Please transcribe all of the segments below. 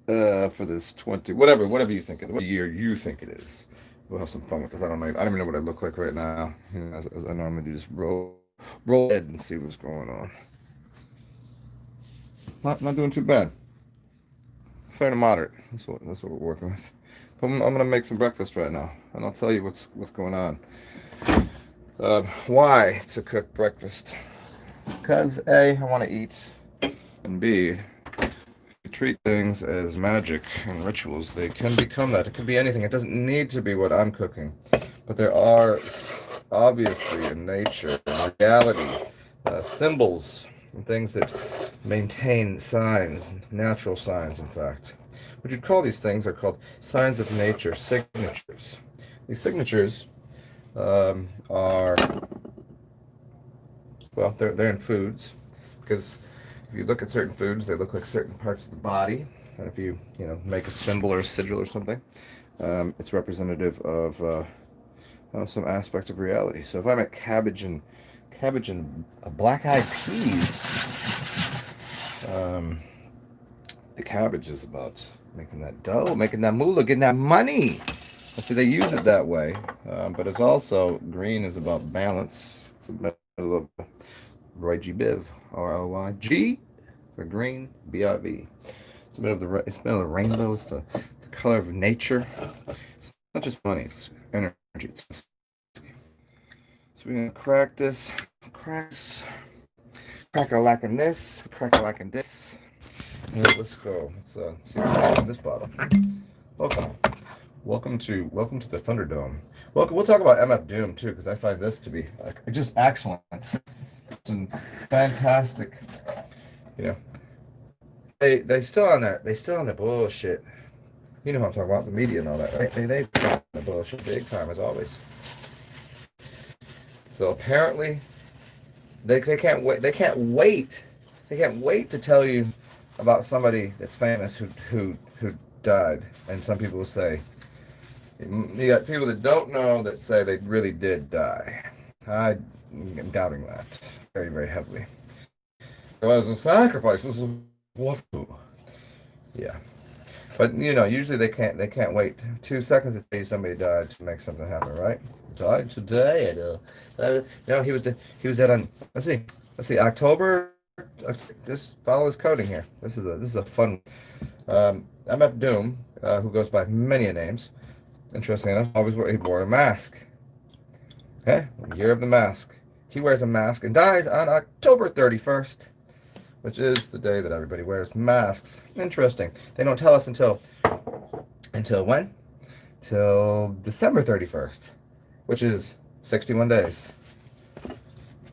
for this 20, whatever you think what year you think it is. We'll have some fun with this. I don't even know what I look like right now. You know, as I normally do, just roll ahead and see what's going on. Not doing too bad. Fair to moderate. That's what we're working with. But I'm gonna make some breakfast right now, and I'll tell you what's going on. Why to cook breakfast? Because A, I want to eat, and B, if you treat things as magic and rituals, they can become that. It could be anything. It doesn't need to be what I'm cooking, but there are obviously in nature, in reality, symbols and things that maintain signs, natural signs, in fact. What you'd call these things are called signs of nature, signatures. These signatures are, well, they're in foods because if you look at certain foods, they look like certain parts of the body. And if you make a symbol or a sigil or something, it's representative of some aspect of reality. So if I make cabbage and black-eyed peas, the cabbage is about making that dough, making that moolah, getting that money. I see they use it that way, but it's also green is about balance. It's a middle of Roy G. Biv, ROYG for green, BIV. It's the middle of the rainbow. It's the color of nature. It's not just money. It's energy. So we're gonna crack this, crack a lacking this, crack a lacking this. And let's go. Let's see what's in this bottle. Welcome. Welcome to the Thunderdome. Welcome. We'll talk about MF Doom too, because I find this to be just excellent. Some fantastic. You know, they still on their bullshit. You know what I'm talking about, the media and all that, right? They still on the bullshit big time as always. So apparently they can't wait. They can't wait. They can't wait to tell you about somebody that's famous who died. And some people will say, you got people that don't know that say they really did die. I am doubting that very, very heavily. It was a sacrifice. This is what. Yeah, but usually they can't wait 2 seconds to tell you somebody died to make something happen, right? Died today. He was dead on. Let's see. October. Just follow his coding here. This is a fun. MF Doom, who goes by many names. Interesting enough, he wore a mask. Okay, year of the mask. He wears a mask and dies on October 31st, which is the day that everybody wears masks. Interesting. They don't tell us until when? Till December 31st, which is 61 days.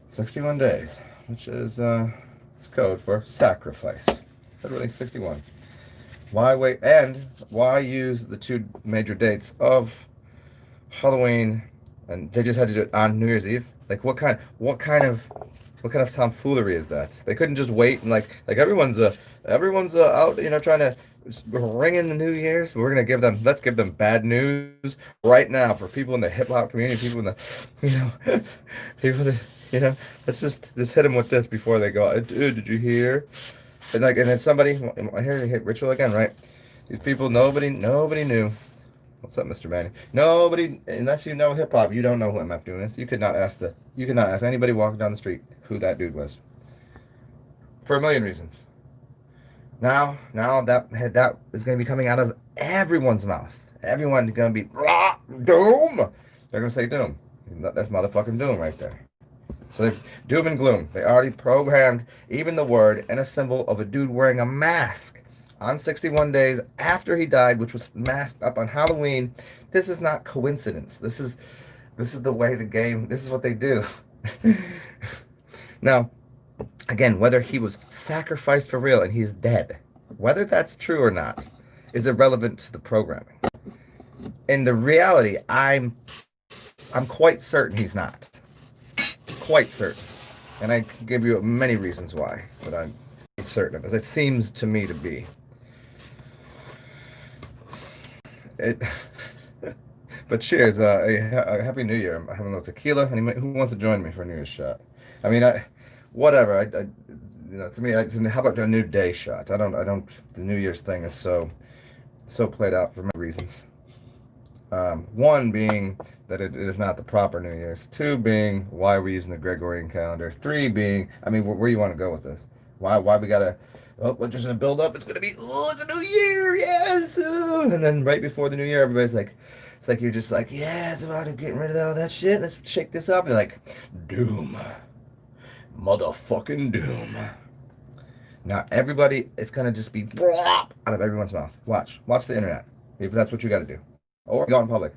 61 days, which is it's code for sacrifice. Literally 61. Why wait? And why use the two major dates of Halloween? And they just had to do it on New Year's Eve. Like what kind of tomfoolery is that? They couldn't just wait and like everyone's out, trying to ring in the New Year's. Let's give them bad news right now for people in the hip hop community, people in the, people that, let's just hit them with this before they go. Dude, did you hear? And then somebody, I hear they hit ritual again, right? These people, nobody knew. What's up, Mr. Manny? Nobody, unless you know hip hop, you don't know who MF Doom is. You could not ask anybody walking down the street who that dude was, for a million reasons. Now that is going to be coming out of everyone's mouth. Everyone's going to be Doom. They're going to say Doom. That's motherfucking Doom right there. So they've doom and gloom. They already programmed even the word and a symbol of a dude wearing a mask on 61 days after he died, which was masked up on Halloween. This is not coincidence. This is the way the game. This is what they do. Now, again, whether he was sacrificed for real and he's dead, whether that's true or not, is irrelevant to the programming. In the reality, I'm quite certain he's not. Quite certain. And I can give you many reasons why, but I'm certain of it. It seems to me to be. It. But cheers. A happy New Year. I'm having a little tequila. Anybody who wants to join me for a New Year's shot? I mean, whatever. to me, how about the New Day shot? I don't. The New Year's thing is so played out for many reasons. One being that it is not the proper New Year's. Two being why we're using the Gregorian calendar. Three being, I mean, where you want to go with this? Why we gotta? Oh, we're just gonna build up. It's gonna be it's a new year, yes. And then right before the new year, everybody's like, it's like you're just like, yeah, it's about getting rid of all that shit. Let's shake this up. And like, doom, motherfucking doom. Now everybody, it's gonna just be out of everyone's mouth. Watch the internet. If that's what you got to do, or go in public,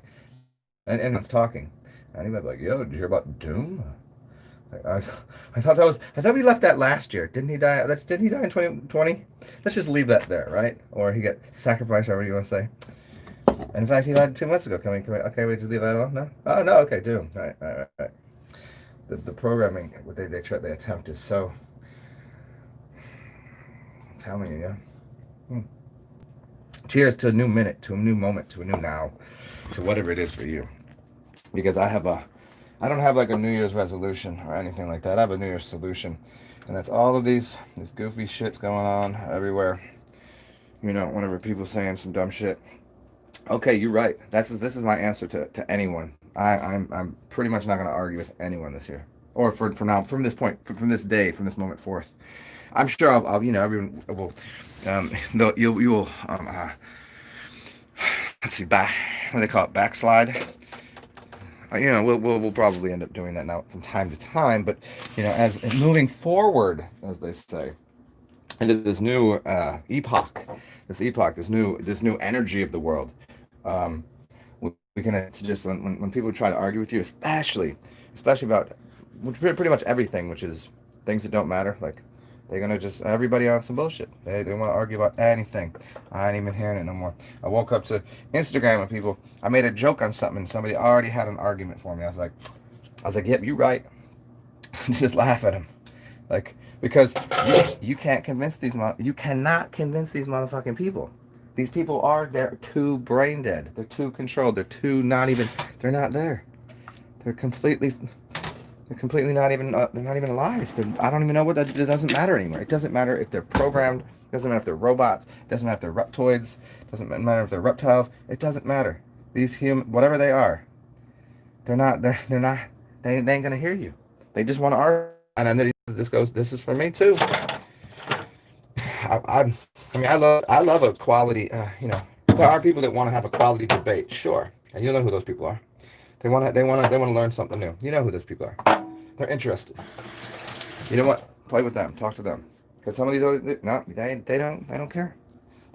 and it's talking. Anybody like, yo, did you hear about doom? I thought we left that last year. Didn't he die? Didn't he die in 2020? Let's just leave that there, right? Or he got sacrificed, or whatever you want to say. And in fact, he died 2 months ago. Okay, we just leave that alone? No? Oh, no, okay, doom. Right. The programming, what they attempt is so, I'm telling you, yeah. Cheers to a new minute, to a new moment, to a new now, to whatever it is for you. Because I don't have like a New Year's resolution or anything like that. I have a New Year's solution. And that's all of these goofy shits going on everywhere. Whenever people saying some dumb shit. Okay, you're right. This is my answer to anyone. I'm pretty much not going to argue with anyone this year. Or for now, from this point, from this day, from this moment forth. I'm sure I'll everyone will, you will, let's see, what do they call it, backslide? We'll probably end up doing that now from time to time, but as moving forward, as they say, into this new epoch, this new energy of the world, we can just when people try to argue with you, especially about pretty much everything, which is things that don't matter, like they're gonna just everybody on some bullshit. They want to argue about anything. I ain't even hearing it no more. I woke up to Instagram with people. I made a joke on something, and somebody already had an argument for me. I was like, yep, you right. Just laugh at him, like, because you can't convince you cannot convince these motherfucking people. These people they're too brain dead. They're too controlled. They're not there. They're completely not even they're not even alive. I don't even know it doesn't matter anymore. It doesn't matter if they're programmed. It doesn't matter if they're robots. It doesn't matter if they're reptoids. It doesn't matter if they're reptiles. It doesn't matter. These whatever they are, they ain't gonna hear you. They just want to argue. And then this is for me too. I love a quality, there are people that want to have a quality debate, sure. And you know who those people are. They want to learn something new. You know who those people are. They're interested. You know what? Play with them. Talk to them. Because some of these other, no, they don't care.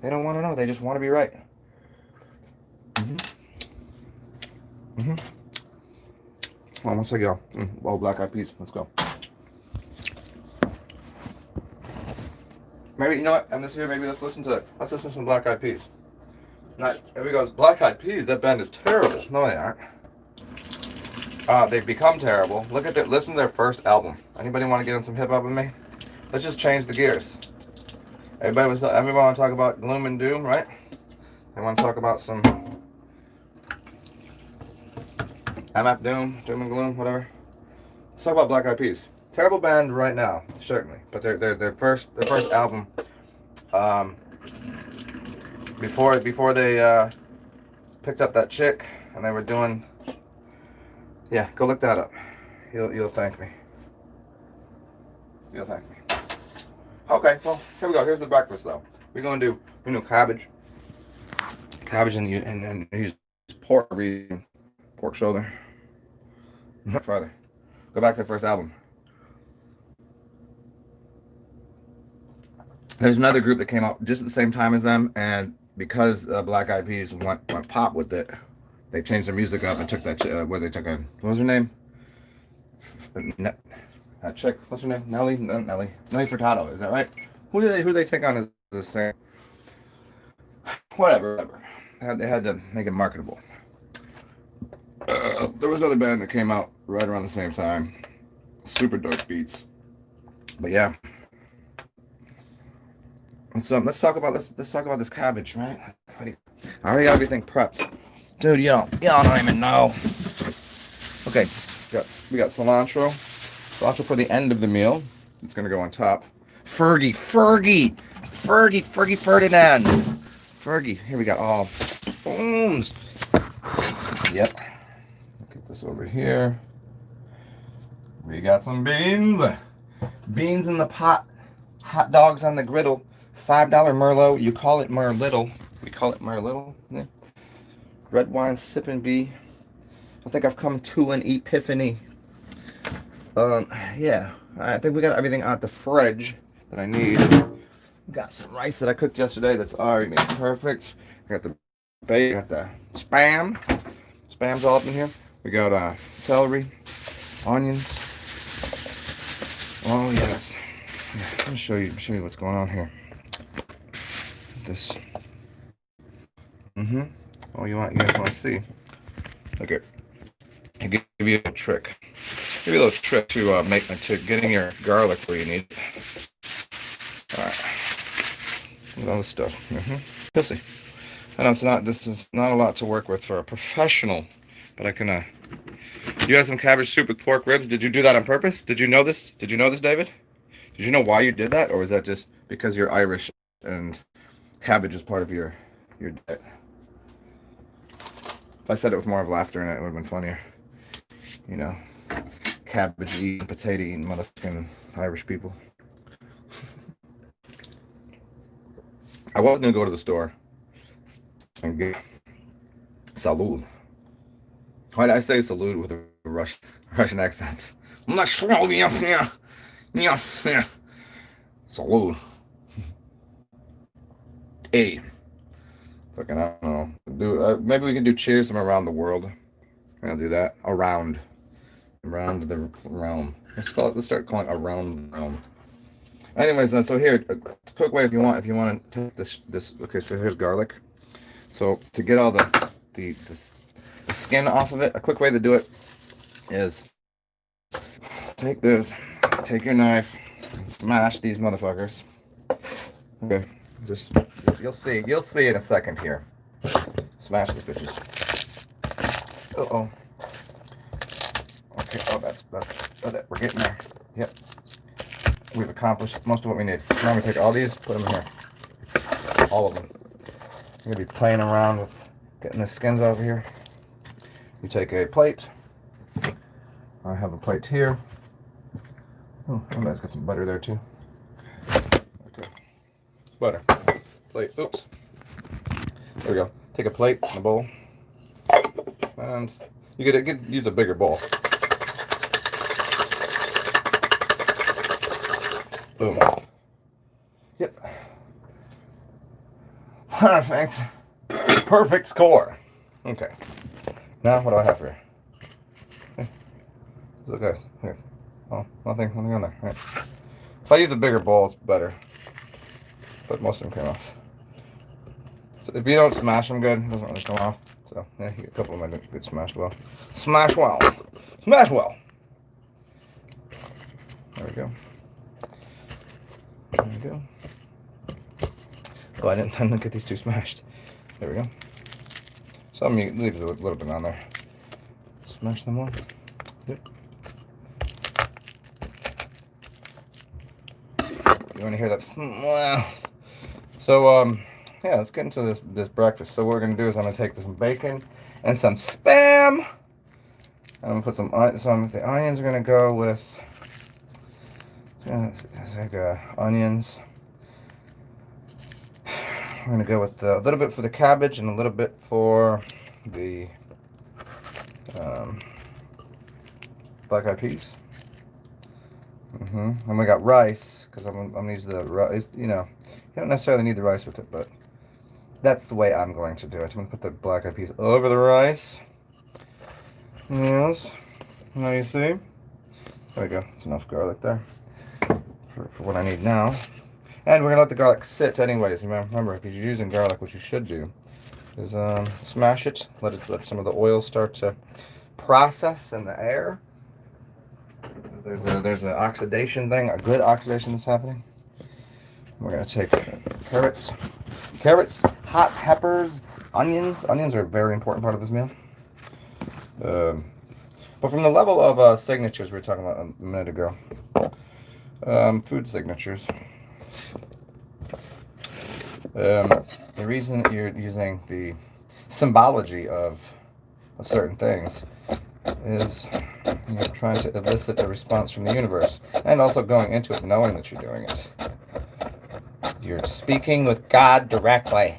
They don't want to know. They just want to be right. Come on, once I go. Black Eyed Peas. Let's go. Maybe, you know what? And this year, maybe let's listen to some Black Eyed Peas. Here we go. Black Eyed Peas. That band is terrible. No, they aren't. They've become terrible. Listen to their first album. Anybody want to get on some hip hop with me? Let's just change the gears. Everybody want to talk about gloom and doom, right? They want to talk about some MF doom and gloom, whatever. Let's talk about Black Eyed Peas. Terrible band right now, certainly. But their first album, before they picked up that chick and they were doing. Yeah, go look that up. You'll thank me. You'll thank me. Okay, well, here we go. Here's the breakfast, though. We're going to do, cabbage. Cabbage and use pork shoulder. Friday. Go back to the first album. There's another group that came out just at the same time as them, and because Black Eyed Peas went pop with it, they changed their music up and took that what was her name? That chick, what's her name? Nelly Furtado, is that right? Who do they take on as the same? Whatever. They had to make it marketable. There was another band that came out right around the same time. Super dope beats. But yeah. Let's talk about this cabbage, right? I already got everything prepped. Dude, y'all don't even know. Okay, we got cilantro for the end of the meal. It's gonna go on top. Fergie Ferdinand. Fergie. Here we got all spoons. Yep. Get this over here. We got some beans. Beans in the pot. Hot dogs on the griddle. $5 Merlot. You call it Merlittle. We call it Merlittle. Yeah. Red wine sipping bee. I think I've come to an epiphany. Yeah. I think we got everything out the fridge that I need. Got some rice that I cooked yesterday that's already made perfect. I got the bacon, got the spam. Spam's all up in here. We got celery, onions. Oh yes. Yeah, let me show you what's going on here. This. Oh, you guys want to see? Okay. I'll give you a little trick. Give you a little trick to getting your garlic where you need it. All right. All this stuff. Pissy. I know this is not a lot to work with for a professional, but I can. You had some cabbage soup with pork ribs. Did you do that on purpose? Did you know this? Did you know this, David? Did you know why you did that, or was that just because you're Irish and cabbage is part of your diet? If I said it with more of laughter in it, it would have been funnier. You know, cabbage eating, potato eating, motherfucking Irish people. I was gonna go to the store and get salud. Why did I say salud with a Russian accent? Salud. Hey. Fucking, I don't know. Maybe we can do cheers from around the world. I'm gonna do that. Around the realm. Let's start calling around the realm. Anyways, so here, a quick way if you want to take this. Okay, so here's garlic. So to get all the skin off of it, a quick way to do it is take this, take your knife, and smash these motherfuckers. Okay, just you'll see in a second here. Smash these bitches. Uh-oh. Okay, that's it. We're getting there. Yep. We've accomplished most of what we need. Now I'm going to take all these, put them in here. All of them. I'm going to be playing around with getting the skins over here. You take a plate. I have a plate here. Oh, somebody's got some butter there too. Okay. Butter. Plate. Oops. There we go. Take a plate and a bowl. And you could use a bigger bowl. Boom. Yep. Perfect. Perfect score. Okay. Now what do I have here? Hey. Look guys. Here. Oh, nothing on there. Right. If I use a bigger bowl, it's better. But most of them came off. So if you don't smash them good, it doesn't really come off. So yeah, a couple of them didn't get smashed well. Smash well. Smash well. There we go. There we go. Oh, I didn't get these two smashed. There we go. Some leave a little bit on there. Smash them all. Yep. You want to hear that? Wow. So yeah, let's get into this breakfast. So what we're gonna do is I'm gonna take some bacon and some spam. I'm gonna put some the onions are gonna go with. Yeah, it's like onions. We're going to go with a little bit for the cabbage and a little bit for the black eyed peas. And we got rice, because I'm going to use the rice. You know, you don't necessarily need the rice with it, but that's the way I'm going to do it. I'm going to put the black eyed peas over the rice. Yes. Now you see? There we go. It's enough garlic there for what I need now. And we're going to let the garlic sit anyways. Remember, if you're using garlic, what you should do is smash it. Let some of the oil start to process in the air. There's an oxidation thing, a good oxidation that's happening. We're going to take carrots, hot peppers, onions. Onions are a very important part of this meal. But from the level of signatures we were talking about a minute ago, food signatures. The reason that you're using the symbology of certain things is you're trying to elicit a response from the universe, and also going into it knowing that you're doing it. You're speaking with God directly.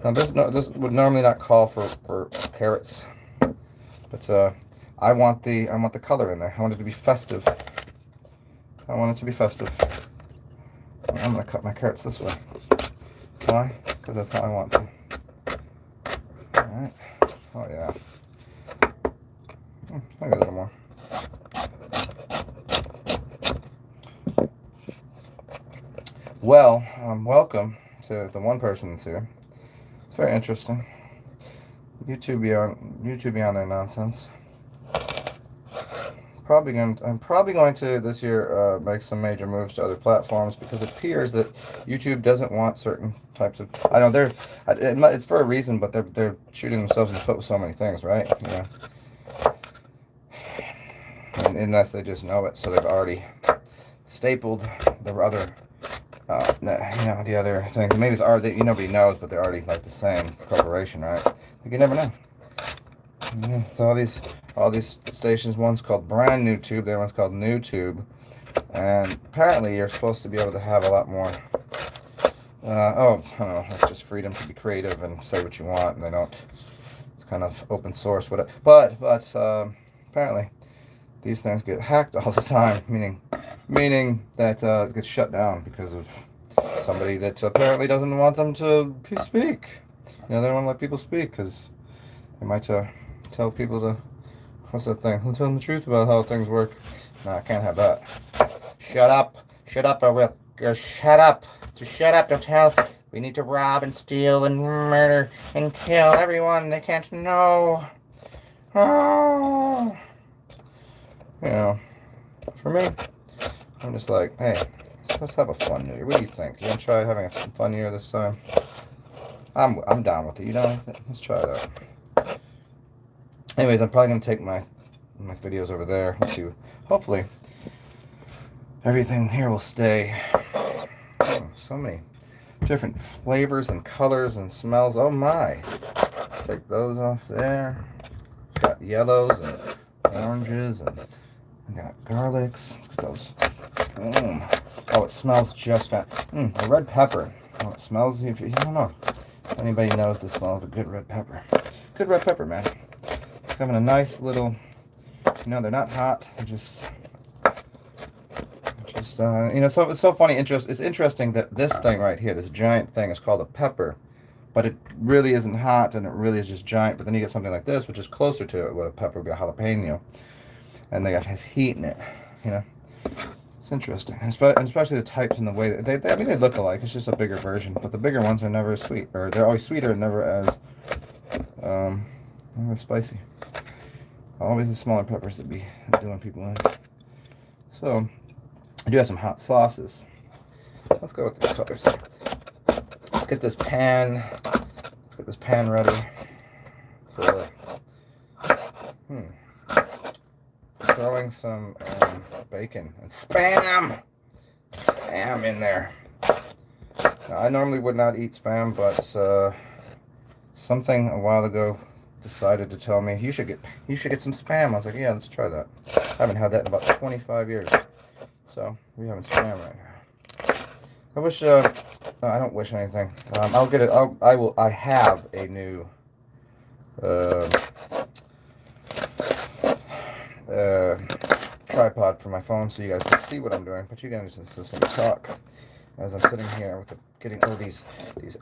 Now this would normally not call for carrots, but I want the color in there. I want it to be festive. I want it to be festive. I'm gonna cut my carrots this way. Why? Because that's how I want to. Alright. Oh yeah. I got a little more. Well, welcome to the one person that's here. It's very interesting. YouTube beyond their nonsense. I'm probably going to this year make some major moves to other platforms, because it appears that YouTube doesn't want certain types of. I know it's for a reason, but they're shooting themselves in the foot with so many things, right? Yeah. And unless they just know it, so they've already stapled the other. The other things. Maybe it's already, nobody knows, but they're already like the same corporation, right? Like, you never know. Yeah, so all these stations, one's called Brand New Tube, the other one's called New Tube, and apparently you're supposed to be able to have a lot more. I don't know, like just freedom to be creative and say what you want, and they don't. It's kind of open source, whatever. But apparently these things get hacked all the time, meaning that it gets shut down because of somebody that apparently doesn't want them to speak. They don't want to let people speak because they might tell people to, what's that thing? Tell them the truth about how things work. No, I can't have that. Shut up, I will. Shut up. Just shut up, don't tell. We need to rob and steal and murder and kill everyone. They can't know. Oh. For me, I'm just like, hey, let's have a fun New Year. What do you think? You want to try having a fun year this time? I'm down with it. You know, let's try that. Anyways, I'm probably gonna take my videos over there. Let's see. Hopefully, everything here will stay. Oh, so many different flavors and colors and smells. Oh my! Let's take those off there. Got yellows and oranges and. We got garlics. Let's get those. Oh, it smells just fat. A red pepper. Oh, it smells. If you don't know, if anybody knows the smell of a good red pepper. Good red pepper, man. It's having a nice little. They're not hot. They're just. So it's so funny. It's interesting that this thing right here, this giant thing, is called a pepper, but it really isn't hot, and it really is just giant. But then you get something like this, which is closer to it, what a pepper would be, a jalapeno. And they got heat in it, It's interesting, and especially the types and the way that they look alike. It's just a bigger version, but the bigger ones are never as sweet, or they're always sweeter and never as spicy. Always the smaller peppers that be doing people in. So I do have some hot sauces. Let's go with the colors. Let's get this pan. Ready for. Throwing some bacon and spam in there. Now, I normally would not eat spam, but something a while ago decided to tell me you should get some spam. I was like, yeah, let's try that. I haven't had that in about 25 years, so we're having spam right now. I wish. I don't wish anything. I'll get it. I have a new. Tripod for my phone so you guys can see what I'm doing, but you guys just let me talk as I'm sitting here with getting all these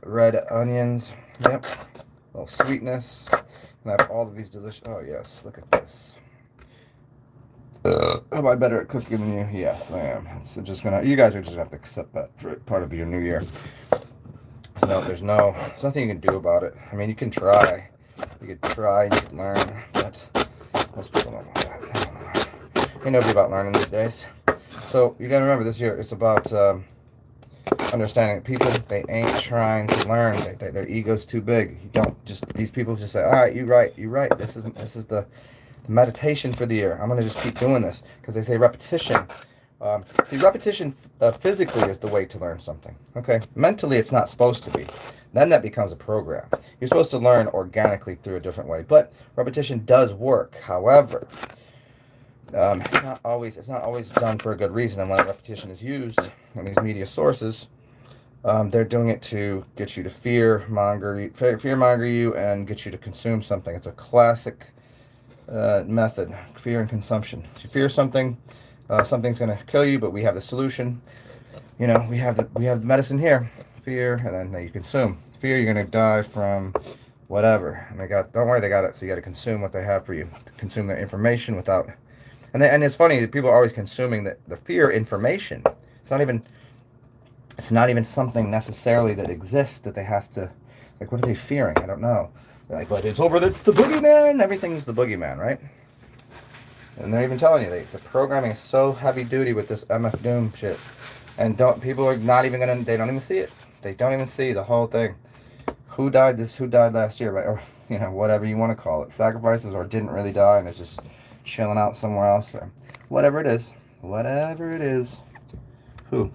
red onions. Yep, a little sweetness, and I have all of these delicious. Oh yes, look at this. Am I better at cooking than you? Yes, I am. It's just you guys are just gonna have to accept that for part of your new year. No, there's nothing you can do about it. I mean, you can try. You can learn, but most people don't know that. Ain't nobody about learning these days. So you gotta remember, this year it's about understanding that people, they ain't trying to learn. Their ego's too big. You don't just, these people just say, all right, you're right. This is the meditation for the year. I'm gonna just keep doing this, because they say repetition See, repetition physically is the way to learn something. Okay, mentally it's not supposed to be. Then that becomes a program. You're supposed to learn organically through a different way, but repetition does work. However, it's not always done for a good reason. And when repetition is used in these media sources, they're doing it to get you to fear monger you and get you to consume something. It's a classic method: fear and consumption. If you fear something, something's going to kill you, but we have the solution. You know, we have the medicine here. Fear, and then you consume. Fear, you're going to die from whatever. And don't worry, they got it. So you got to consume what they have for you. Consume their information without. And it's funny that people are always consuming the fear information. It's not even something necessarily that exists that they have to, like, what are they fearing? I don't know. They're like, but it's over the boogeyman. Everything's the boogeyman, right? And they're even telling you, the programming is so heavy duty with this MF Doom shit. And people are not even gonna, they don't even see it. They don't even see the whole thing. Who died last year, right? Or, whatever you want to call it. Sacrifices or didn't really die and is just chilling out somewhere else. Or whatever it is. Who?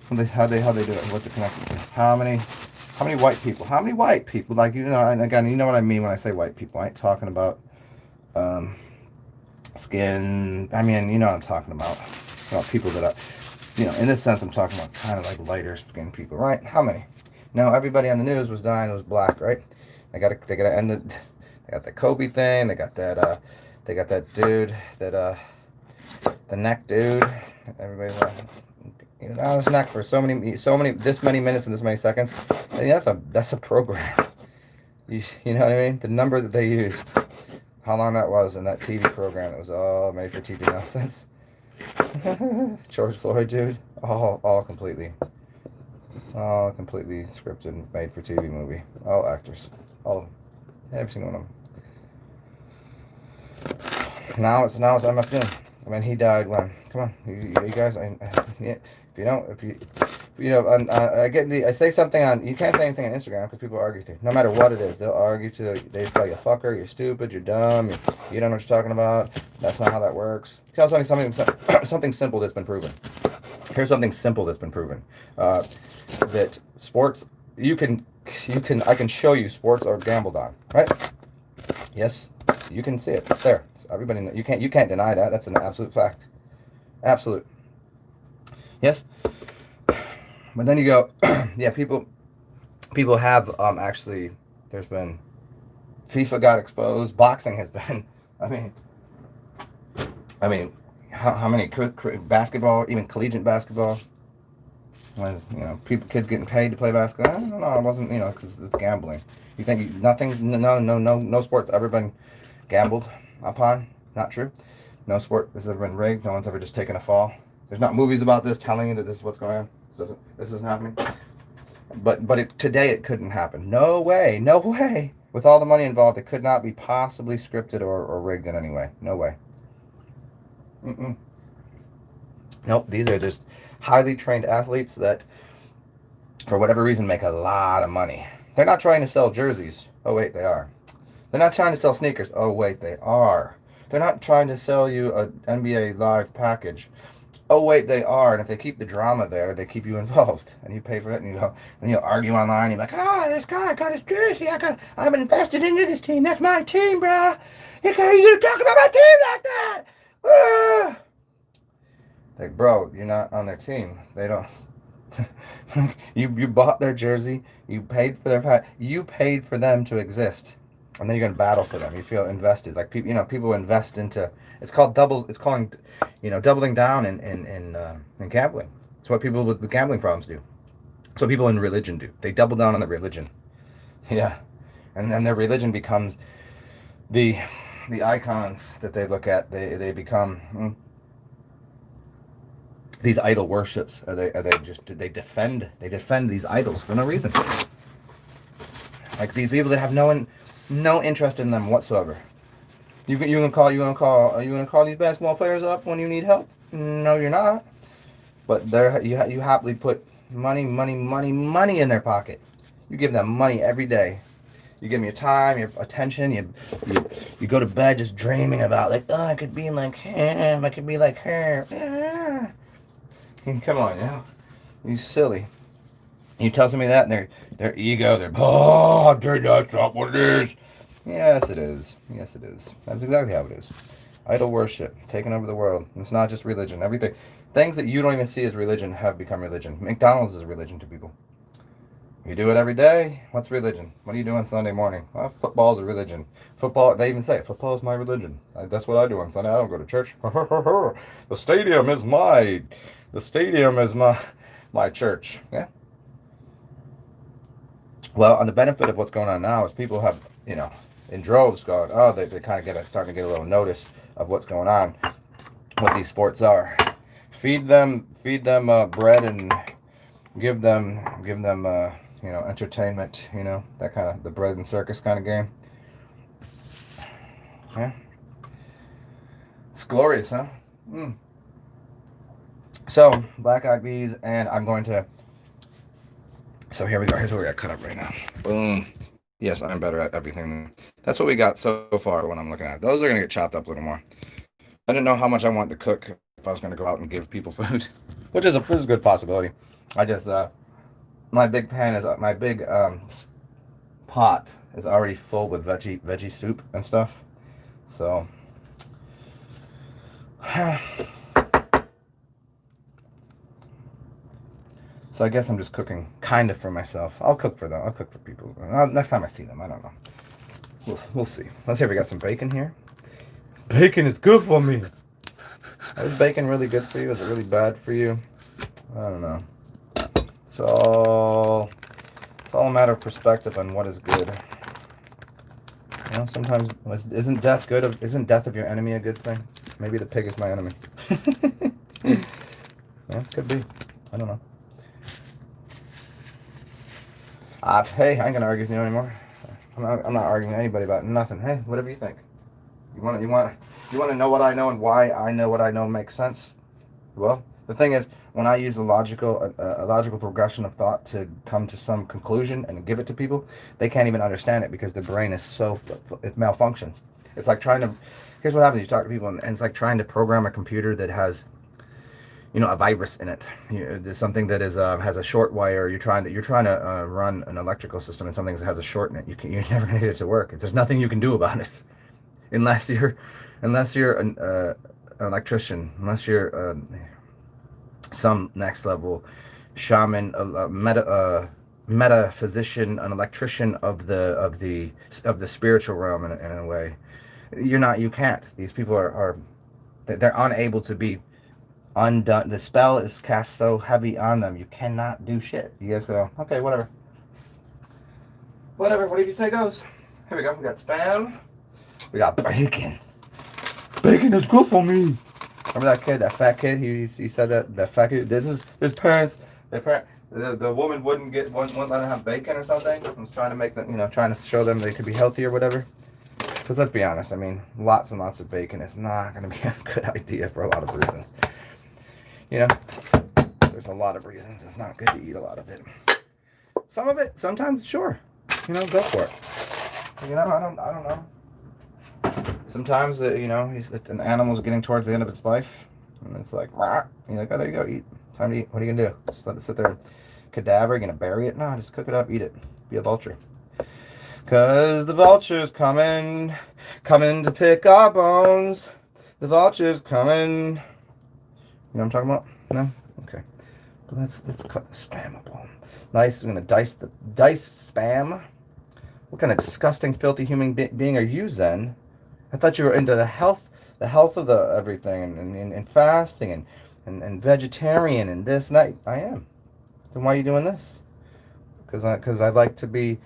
How they do it? What's it connected to? How many white people? Like, and again, you know what I mean when I say white people. I ain't talking about skin. I mean, you know what I'm talking about. People that are, in this sense, I'm talking about kind of like lighter skinned people, right? How many? No, everybody on the news was dying. It was black, right? They gotta end it. They got the Kobe thing. They got that dude, the neck dude. Everybody on his neck for so many, this many minutes and this many seconds. And that's a program. You know what I mean? The number that they used, how long that was in that TV program. It was all made for TV nonsense. George Floyd, dude. All completely scripted, made for TV movie. All actors. Every single one of them. Now it's MF Doom. I mean, he died when? Come on, you guys. I say something on. You can't say anything on Instagram because people argue through. No matter what it is, they'll argue to. They tell you, "Fucker, you're stupid, you're dumb, you don't know what you're talking about. That's not how that works." Tell something simple that's been proven. Here's something simple that's been proven. That sports, I can show you sports are gambled on, right? Yes, you can see it. It's there. Everybody, you can't deny that. That's an absolute fact. Absolute. Yes. But then you go, yeah, people have actually. There's been FIFA got exposed. Boxing has been. I mean, how many basketball, even collegiate basketball. When kids getting paid to play basketball. I don't know. It wasn't because it's gambling. You think no sport's ever been gambled upon? Not true. No sport has ever been rigged. No one's ever just taken a fall. There's not movies about this telling you that this is what's going on. This isn't happening. But today it couldn't happen. No way. With all the money involved, it could not be possibly scripted or rigged in any way. No way. Nope. These are just highly trained athletes that, for whatever reason, make a lot of money. They're not trying to sell jerseys. Oh wait, they are. They're not trying to sell sneakers. Oh wait, they are. They're not trying to sell you an NBA live package. Oh wait, they are. And if they keep the drama there, they keep you involved, and you pay for it, and you argue online. You're like, this guy got his jersey. I'm invested into this team. That's my team, bro. You talk about my team like that. Like, bro, you're not on their team. They don't. You bought their jersey. You paid for their pack. You paid for them to exist, and then you're gonna battle for them. You feel invested. Like people invest into. It's calling doubling down in gambling. It's what people with gambling problems do. It's what people in religion do. They double down on the religion. Yeah, and then their religion becomes the icons that they look at. They become. These idol worships. They defend these idols for no reason. Like these people that have no interest in them whatsoever. You gonna call these basketball players up when you need help? No, you're not. But you happily put money in their pocket. You give them money every day. You give them your time, your attention. You go to bed just dreaming about I could be like him. I could be like her. Come on, you silly. You tell somebody that, and their ego, oh, dude, that's not what it is. Yes, it is. Yes, it is. That's exactly how it is. Idol worship, taking over the world. It's not just religion. Everything, things that you don't even see as religion have become religion. McDonald's is a religion to people. You do it every day. What's religion? What are you doing Sunday morning? Well, football is a religion. Football, they even say it. Football is my religion. That's what I do on Sunday. I don't go to church. The stadium is my church. Yeah. Well, on the benefit of what's going on now is people have, in droves going, oh, they kind of starting to get a little notice of what's going on, what these sports are. Feed them bread and give them entertainment, that kind of the bread and circus kind of game. Yeah. It's glorious, huh? So, Black Eyed Peas, and I'm going to... So here we go. Here's what we got cut up right now. Boom. Yes, I'm better at everything. That's what we got so far when I'm looking at it. Those are going to get chopped up a little more. I didn't know how much I wanted to cook if I was going to go out and give people food, which is a good possibility. I just... my big pan is... My big pot is already full with veggie soup and stuff. So... So I guess I'm just cooking kind of for myself. I'll cook for them. I'll cook for people. Next time I see them, I don't know. We'll see. Let's see if we got some bacon here. Bacon is good for me. Is bacon really good for you? Is it really bad for you? I don't know. It's all a matter of perspective on what is good. Sometimes isn't death good? Isn't death of your enemy a good thing? Maybe the pig is my enemy. Yeah, could be. I don't know. Hey, I ain't gonna argue with you anymore. I'm not arguing with anybody about nothing. Hey, whatever you think. You want to know what I know and why I know what I know makes sense? Well, the thing is, when I use a logical progression of thought to come to some conclusion and give it to people, they can't even understand it because the brain is it malfunctions. It's like here's what happens: you talk to people, and it's like trying to program a computer that has, a virus in it. There's something that is has a short wire. You're trying to run an electrical system, and something that has a short in it. You're never going to get it to work. There's nothing you can do about it, unless you're an electrician, unless you're some next level shaman, metaphysician, an electrician of the spiritual realm in a way. You can't. These people they're unable to be undone. The spell is cast so heavy on them, you cannot do shit. You guys go, okay, whatever, whatever you say goes. Here we go. We got Spam, we got bacon. Bacon is good for me. Remember that kid, that fat kid? He said that fat kid. His parents. The woman wouldn't let him have bacon or something. I was trying to make them, trying to show them they could be healthy or whatever. Because let's be honest, I mean, lots and lots of bacon is not going to be a good idea for a lot of reasons. There's a lot of reasons it's not good to eat a lot of it. Some of it, sometimes, sure, go for it. I don't know. Sometimes an animal's getting towards the end of its life, and it's like, rah. You're like, oh, there you go, eat. Time to eat. What are you gonna do? Just let it sit there, cadaver? You gonna bury it? No, just cook it up, eat it. Be a vulture. Cause the vulture's coming to pick our bones. The vulture's coming. You know what I'm talking about? No? Okay. But let's cut the Spam up. Nice. I'm gonna dice Spam. What kind of disgusting, filthy human being are you, Zen? I thought you were into the health of the everything and fasting and vegetarian and this and that. I am. Then why are you doing this? Because I like to be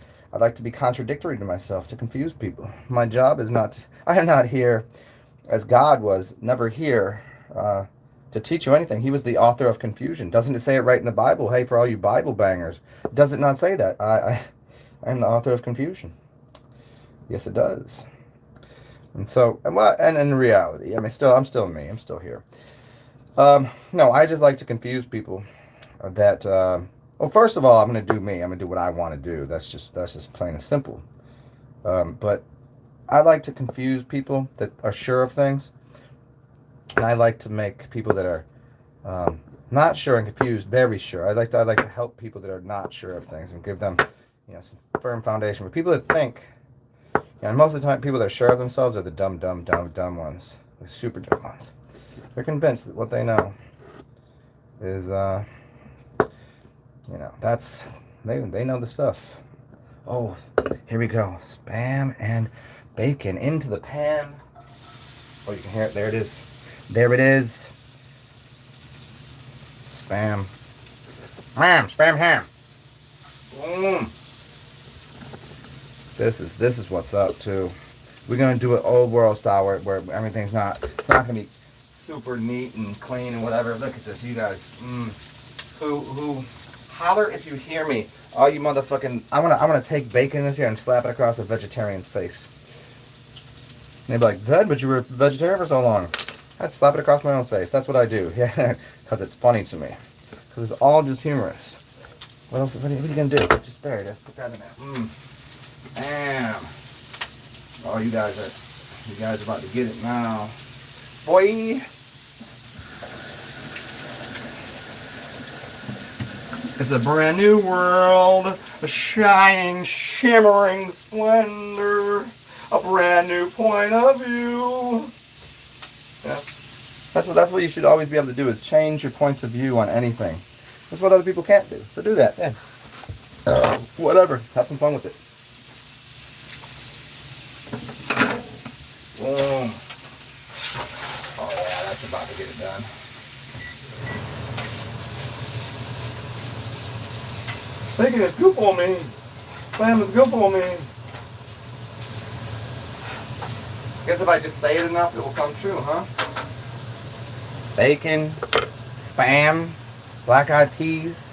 contradictory to myself, to confuse people. My job is not. I am not here, as God was never here, to teach you anything. He was the author of confusion. Doesn't it say it right in the Bible? Hey, for all you Bible bangers, does it not say that? I am the author of confusion. Yes, it does. And so, and in reality, I'm still me. I'm still here. No, I just like to confuse people. Well, first of all, I'm going to do me. I'm going to do what I want to do. That's just plain and simple. But I like to confuse people that are sure of things, and I like to make people that are Not sure and confused, very sure. I like to help people that are not sure of things and give them, some firm foundation. But people that think, and most of the time, people that are sure of themselves are the dumb ones, the super dumb ones. They're convinced that what they know is, that's they know the stuff. Oh, here we go. Spam and bacon into the pan. Oh, you can hear it. There it is. There it is. Spam. Spam ham. This is what's up too. We're gonna do it old world style where everything's it's not gonna be super neat and clean and whatever. Look at this, you guys. Who holler if you hear me. Oh, you motherfucking! I wanna take bacon this year and slap it across a vegetarian's face. And they'd be like, Zed, but you were a vegetarian for so long. I'd slap it across my own face. That's what I do. Yeah, because it's funny to me. Because it's all just humorous. What else? What are you gonna do? Just there. Just put that in there. Bam. Oh, you guys are about to get it now, boy. It's a brand new world, a shining, shimmering splendor, a brand new point of view. Yeah. That's what you should always be able to do, is change your points of view on anything. That's what other people can't do. So do that. Yeah. Whatever. Have some fun with it. Boom. Oh yeah, that's about to get it done. Bacon is good for me. Spam is good for me. Guess if I just say it enough, it will come true, huh? Bacon, spam, black-eyed peas.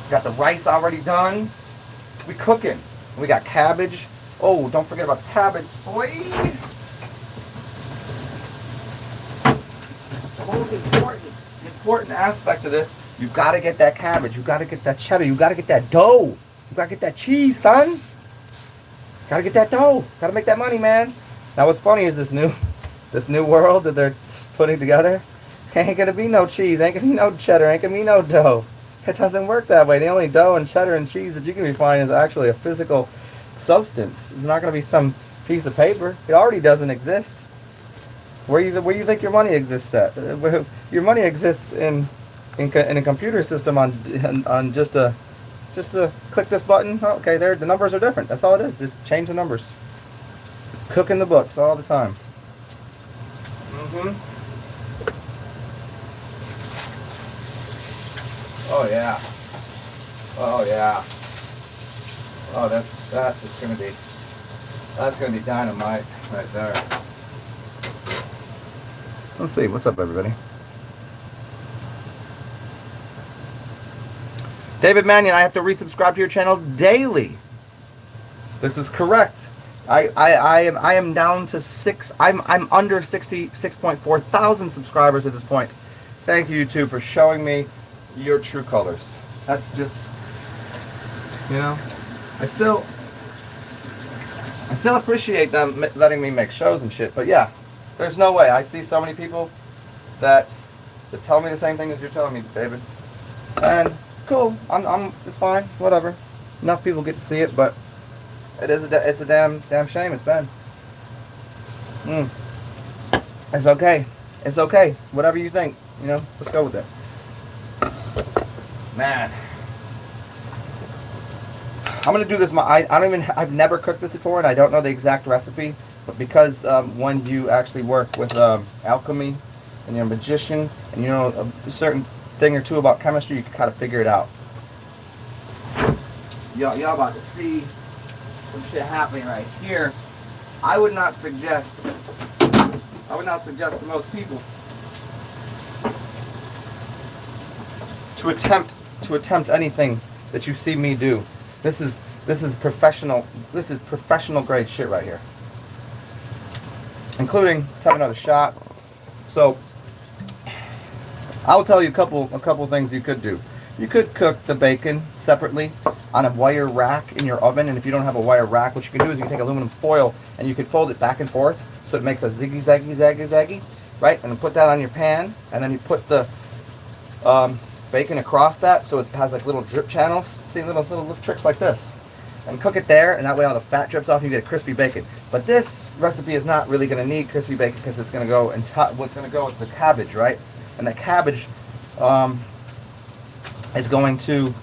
Got the rice already done. We cooking. We got cabbage. Oh, don't forget about the cabbage, boy. The most important aspect of this, you've got to get that cabbage. You've got to get that cheddar. You've got to get that dough. You've got to get that cheese, son. Got to get that dough. Got to make that money, man. Now, what's funny is this new world that they're putting together. Ain't gonna be no cheese. Ain't gonna be no cheddar. Ain't gonna be no dough. It doesn't work that way. The only dough and cheddar and cheese that you can be finding is actually a physical substance. It's not going to be some piece of paper. It already doesn't exist. Where you think your money exists at? Your money exists in a computer system on just a click this button. Oh, okay, there the numbers are different. That's all it is. Just change the numbers. Cooking the books all the time. Oh yeah. Oh yeah. Oh, that's just gonna be dynamite right there. Let's see, what's up, everybody? David Mannion, I have to resubscribe to your channel daily. This is correct. I am down to I'm under 66.4 thousand subscribers at this point. Thank you, YouTube, for showing me your true colors. That's just, I still appreciate them letting me make shows and shit, but yeah, there's no way. I see so many people that tell me the same thing as you're telling me, David. And cool, it's fine, whatever. Enough people get to see it, but it's a damn shame. It's been. It's okay. It's okay. Whatever you think, let's go with it. Man, I'm gonna do this. I've never cooked this before, and I don't know the exact recipe. But because when you actually work with alchemy, and you're a magician, and you know a certain thing or two about chemistry, you can kind of figure it out. Y'all about to see some shit happening right here. I would not suggest to most people to attempt anything that you see me do. This is professional. This is professional grade shit right here. Including, let's have another shot. So I'll tell you a couple things you could do. You could cook the bacon separately on a wire rack in your oven, and if you don't have a wire rack, what you can do is you can take aluminum foil and you can fold it back and forth so it makes a ziggy, right? And then put that on your pan, and then you put the bacon across that so it has like little drip channels. See, little tricks like this. And cook it there, and that way all the fat drips off and you get crispy bacon. But this recipe is not really going to need crispy bacon because it's going to go what's going to go with the cabbage, right? And the cabbage is going to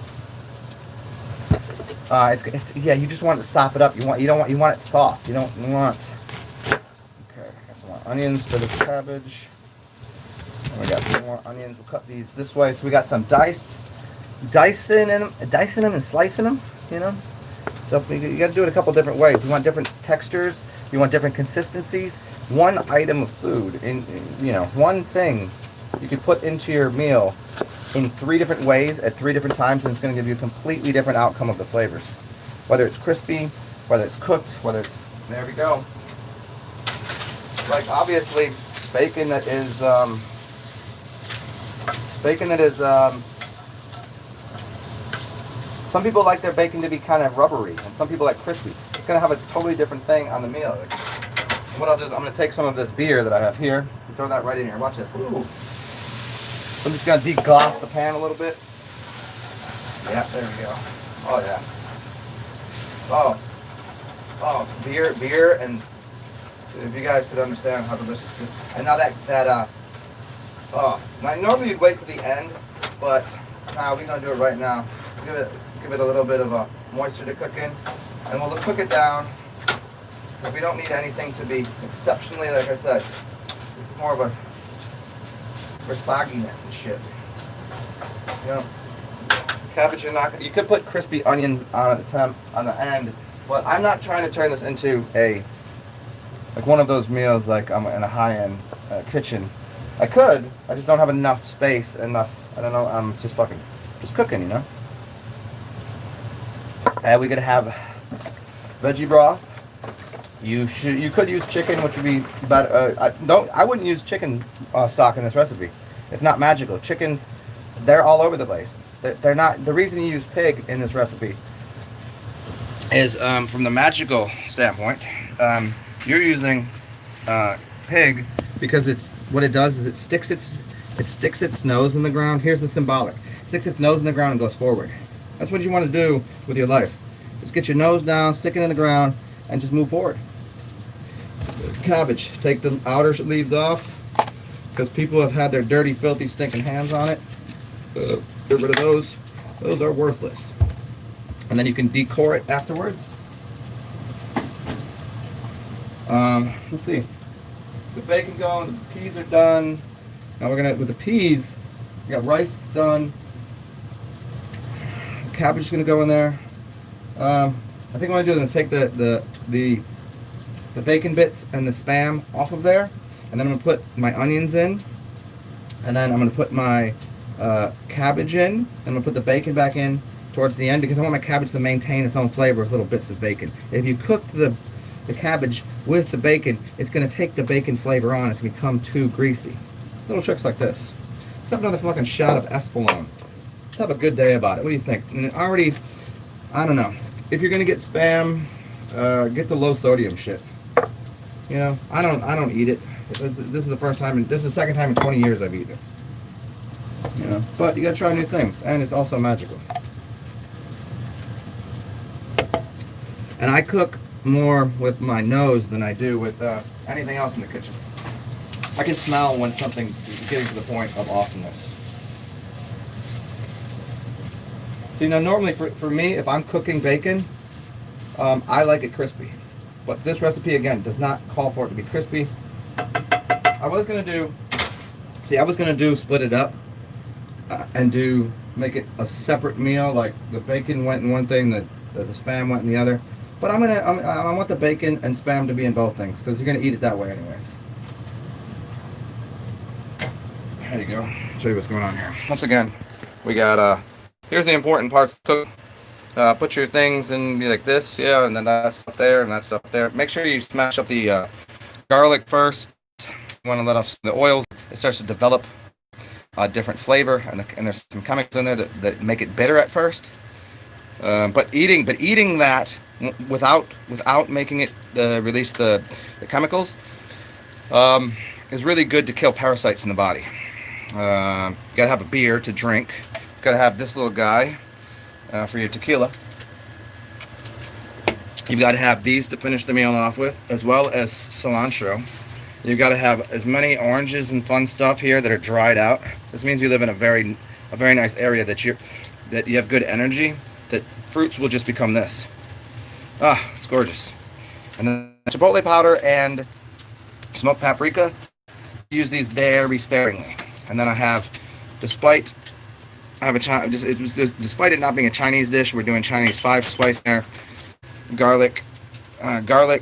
yeah, you just want to sop it up. You want it soft. You don't want. Okay, I got some more onions for this cabbage. And we got some more onions. We'll cut these this way. So we got some dicing them and slicing them. You know, so you got to do it a couple different ways. You want different textures. You want different consistencies. One item of food, one thing you could put into your meal in 3 different ways at 3 different times, and it's going to give you a completely different outcome of the flavors. Whether it's crispy, whether it's cooked, whether it's, there we go. Like obviously, bacon that is some people like their bacon to be kind of rubbery, and some people like crispy. It's going to have a totally different thing on the meal. And what I'll do is I'm going to take some of this beer that I have here and throw that right in here. Watch this. Ooh. I'm just going to deglass the pan a little bit. Yeah, there we go. Oh, yeah. Oh, beer, and if you guys could understand how delicious this is. And now now normally you'd wait to the end, but we're going to do it right now. Give it a little bit of a moisture to cook in, and we'll cook it down. Because we don't need anything to be exceptionally, like I said, this is more of a for sogginess and shit. You know, cabbage you could put crispy onion on the end, but I'm not trying to turn this into like one of those meals like I'm in a high-end kitchen. I could, I just don't have enough space, I don't know, I'm just cooking, you know. And we're gonna have veggie broth. You could use chicken, which would be better. I wouldn't use chicken stock in this recipe. It's not magical. Chickens, they're all over the place. They're not. The reason you use pig in this recipe is from the magical standpoint. You're using pig because what it does is it sticks its nose in the ground. Here's the symbolic. It sticks its nose in the ground and goes forward. That's what you want to do with your life. Just get your nose down, stick it in the ground, and just move forward. Cabbage, take the outer leaves off because people have had their dirty, filthy, stinking hands on it. Get rid of those. Those are worthless. And then you can decor it afterwards. Let's see. The bacon going, the peas are done. Now we're gonna, with the peas, we got rice done. The cabbage is gonna go in there. I think what I'm gonna do is I'm gonna take the bacon bits and the Spam off of there, and then I'm gonna put my onions in, and then I'm gonna put my cabbage in, and I'm gonna put the bacon back in towards the end because I want my cabbage to maintain its own flavor with little bits of bacon. If you cook the cabbage with the bacon, it's gonna take the bacon flavor on. It's gonna become too greasy. Little tricks like this. Let's have another fucking shot of Espolon. Let's have a good day about it. What do you think? And I don't know. If you're gonna get Spam, get the low sodium shit. You know, I don't eat it. This is the first time, this is the second time in 20 years I've eaten it. You know, but you gotta try new things, and it's also magical. And I cook more with my nose than I do with anything else in the kitchen. I can smell when something's getting to the point of awesomeness. See, now normally for me, if I'm cooking bacon, I like it crispy. But this recipe, again, does not call for it to be crispy. I was going to do split it up and make it a separate meal, like the bacon went in one thing, the Spam went in the other. But I want the bacon and Spam to be in both things, because you're going to eat it that way anyways. There you go. I'll show you what's going on here. Once again, we got, here's the important parts. Cook. Put your things in like this, yeah, and then that stuff there, and that stuff there. Make sure you smash up the garlic first. You want to let off the oils. It starts to develop a different flavor, and there's some chemicals in there that make it bitter at first. But eating that without making it release the chemicals is really good to kill parasites in the body. gotta have a beer to drink. Gotta have this little guy for your tequila. You've got to have these to finish the meal off with, as well as cilantro. You've got to have as many oranges and fun stuff here that are dried out. This means you live in a very nice area that you have good energy. That fruits will just become this. Ah, it's gorgeous. And then chipotle powder and smoked paprika. Use these very sparingly. And then I have, despite it not being a Chinese dish, we're doing Chinese 5 spice there. Garlic,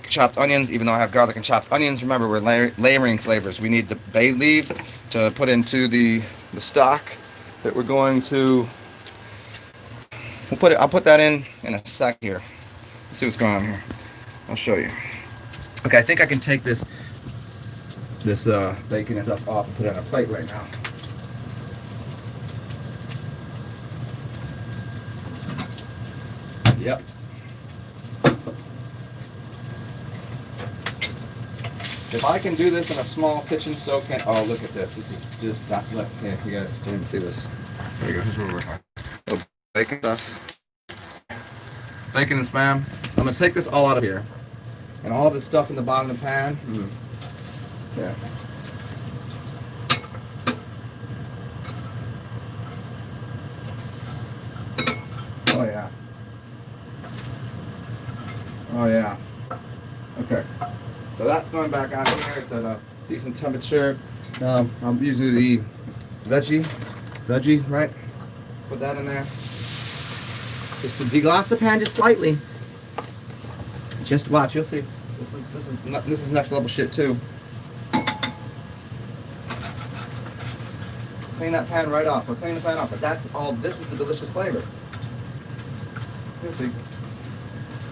chopped onions. Even though I have garlic and chopped onions, remember we're layering flavors. We need the bay leaf to put into the stock that we're going to. I'll put that in a sec here. Let's see what's going on here. I'll show you. Okay, I think I can take this bacon and stuff off and put it on a plate right now. Yep. If I can do this in a small kitchen stove can, oh look at this. This is just not left here. You guys didn't see this. There you go. Here's where we're at. Bacon stuff. Bacon and spam. I'm gonna take this all out of here. And all this stuff in the bottom of the pan. Yeah. Oh yeah. Oh yeah. Okay. So that's going back on here. It's at a decent temperature. I'm using the veggie, right? Put that in there. Just to deglass the pan just slightly. Just watch, you'll see. This is next level shit too. Clean that pan right off. We're cleaning the pan off, but that's all. This is the delicious flavor. You'll see.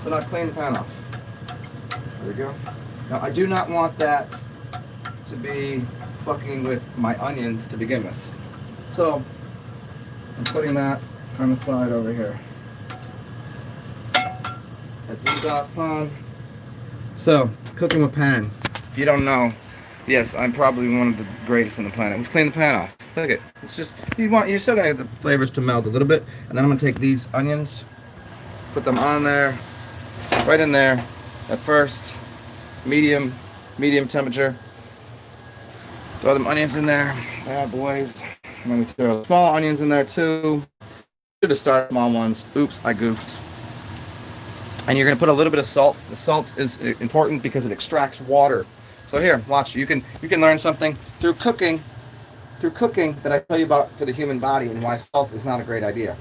So now clean the pan off. There we go. Now I do not want that to be fucking with my onions to begin with. So I'm putting that on the side over here. At the pan. So cooking with pan. If you don't know, yes, I'm probably one of the greatest on the planet. We've cleaned the pan off. Look at it. It's just you're still gonna get the flavors to melt a little bit, and then I'm gonna take these onions, put them on there, right in there at first. Medium temperature. Throw them onions in there. Bad boys. And then we throw small onions in there too. Should have started small ones. Oops, I goofed. And you're gonna put a little bit of salt. The salt is important because it extracts water. So here, watch. You can learn something through cooking that I tell you about for the human body and why salt is not a great idea.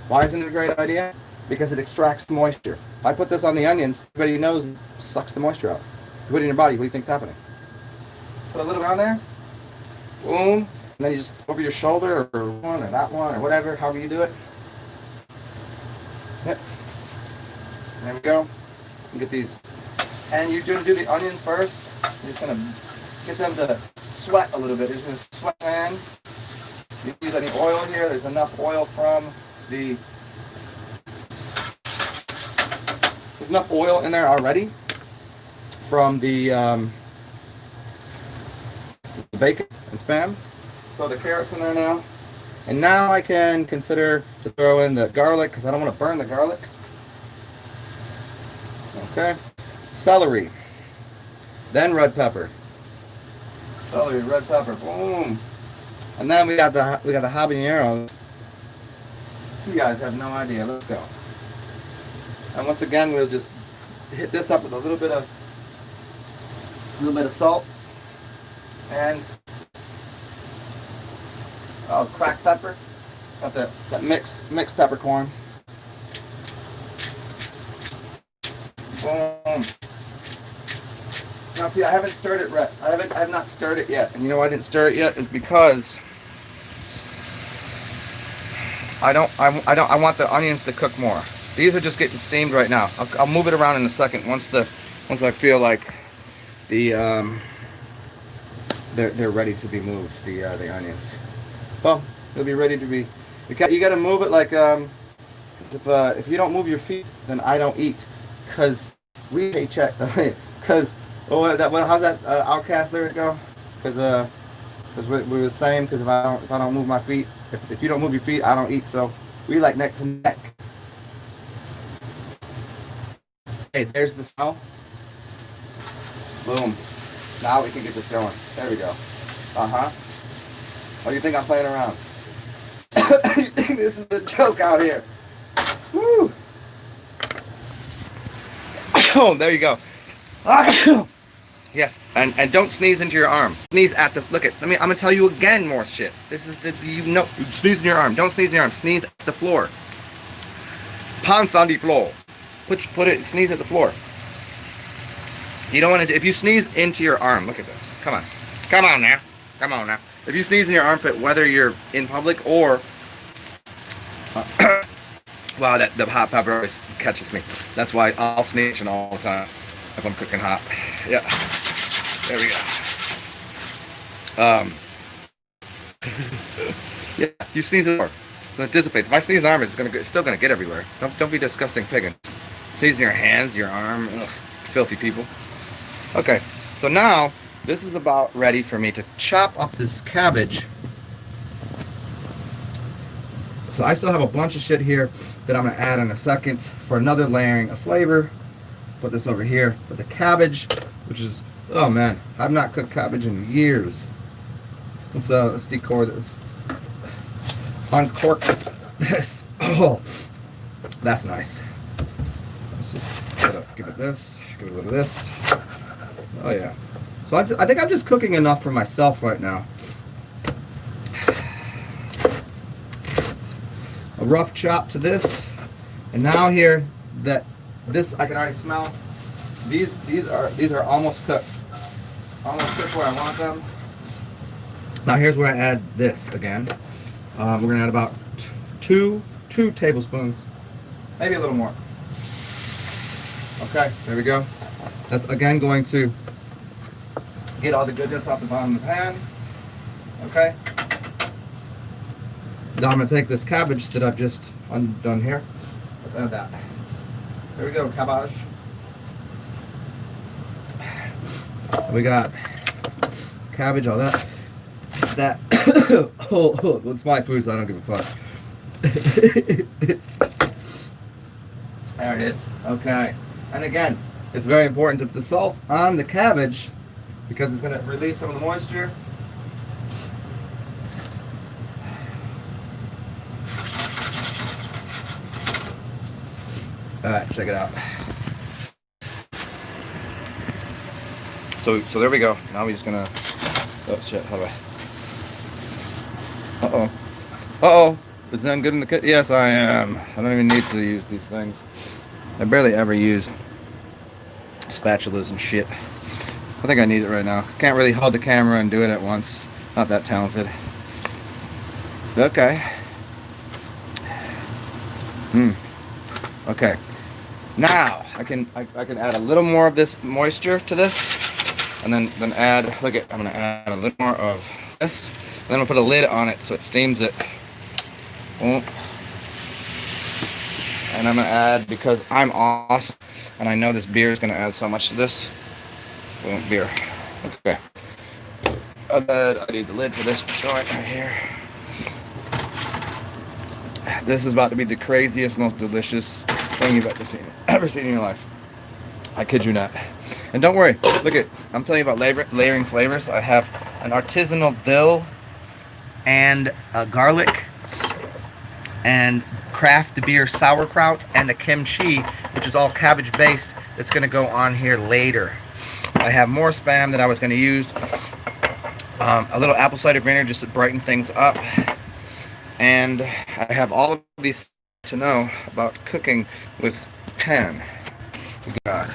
Why isn't it a great idea? Because it extracts moisture. If I put this on the onions, everybody knows it sucks the moisture out. You put it in your body, what do you think's happening? Put a little bit on there, boom, and then you just over your shoulder or one or that one or whatever, however you do it. Yep. There we go. You get these, and you're going to do the onions first. You're just going to get them to sweat a little bit. You're just going to sweat pan. You use any oil here. There's enough oil from the. There's enough oil in there already from the bacon and spam. Throw the carrots in there now. And now I can consider to throw in the garlic because I don't want to burn the garlic. Okay. Celery. Then red pepper. Celery, red pepper. Boom. And then we got the habaneros. You guys have no idea. Let's go. And once again, we'll just hit this up with a little bit of salt and cracked pepper. Got that mixed peppercorn. Boom. Now see, I haven't stirred it yet. I have not stirred it yet. And you know why I didn't stir it yet is because I want the onions to cook more. These are just getting steamed right now. I'll move it around in a second once I feel like they're ready to be moved. The onions. Well, they'll be ready to be. You got to move it like if you don't move your feet, then I don't eat. Cause we paycheck. Cause how's that Outcast lyric go? Cause because we're the same. Because if I don't move my feet, if you don't move your feet, I don't eat. So we like neck to neck. Hey, there's the smell. Boom. Now we can get this going. There we go. Oh, you think I'm playing around? You think this is a joke out here? Woo! Oh, there you go. Yes, and don't sneeze into your arm. Sneeze at the, I'm gonna tell you again more shit. This is sneeze in your arm. Don't sneeze in your arm. Sneeze at the floor. Pants on the floor. Sneeze at the floor. You don't want to, if you sneeze into your arm, look at this. Come on now. If you sneeze in your armpit, whether you're in public or, wow, the hot pepper always catches me. That's why I'll sneeze all the time if I'm cooking hot. Yeah. There we go. Yeah, you sneeze in the arm, it dissipates. If I sneeze in the arm, it's still gonna get everywhere. Don't be disgusting piggins. Sneeze in your hands, your arm. Ugh, filthy people. Okay, so now this is about ready for me to chop up this cabbage. So I still have a bunch of shit here that I'm gonna add in a second for another layering of flavor. Put this over here. But the cabbage, which is, oh man, I've not cooked cabbage in years. Let's decor this. Let's uncork this. Oh, that's nice. Let's just give it this. Give it a little of this. Oh yeah. So I think I'm just cooking enough for myself right now. A rough chop to this, and now here that this I can already smell. These are almost cooked. Almost cooked where I want them. Now here's where I add this again. We're gonna add about two tablespoons, maybe a little more. Okay, there we go. That's again going to get all the goodness off the bottom of the pan. Okay. Now I'm going to take this cabbage that I've just undone here. Let's add that. There we go, cabbage. We got cabbage, all that. Oh, it's my food, so I don't give a fuck. There it is. Okay. And again, it's very important to put the salt on the cabbage because it's going to release some of the moisture. Alright, check it out. So there we go. Now we're just going to... Oh shit, how do I... Uh-oh. Is that good in the kitchen? Yes, I am. I don't even need to use these things. I barely ever use spatulas and shit. I think I need it right now. Can't really hold the camera and do it at once. Not that talented. Okay. Okay. Now I can add a little more of this moisture to this, and then add. I'm gonna add a little more of this. And then I'll put a lid on it so it steams it. Oh. And I'm gonna add, because I'm awesome and I know this beer is gonna add so much to this. Boom, beer. Okay. I need the lid for this joint right here. This is about to be the craziest, most delicious thing you've ever seen in your life. I kid you not. And don't worry, look at, I'm telling you about layering flavors. I have an artisanal dill and a garlic and craft beer sauerkraut and a kimchi, which is all cabbage based. That's going to go on here later. I have more Spam that I was going to use. A little apple cider vinegar just to brighten things up. And I have all of these to know about cooking with pan. God.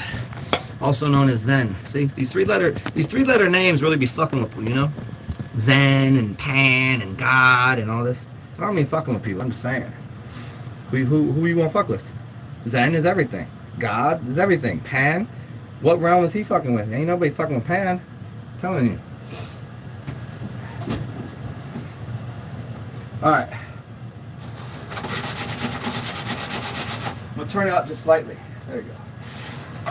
Also known as Zen. See, these three letter names really be fucking with people, you know? Zen and Pan and God and all this. I don't mean fucking with people, I'm just saying. Who you want to fuck with? Zen is everything. God is everything. Pan, what realm is he fucking with? Ain't nobody fucking with Pan. I'm telling you. Alright. I'm going to turn it up just slightly. There you go. I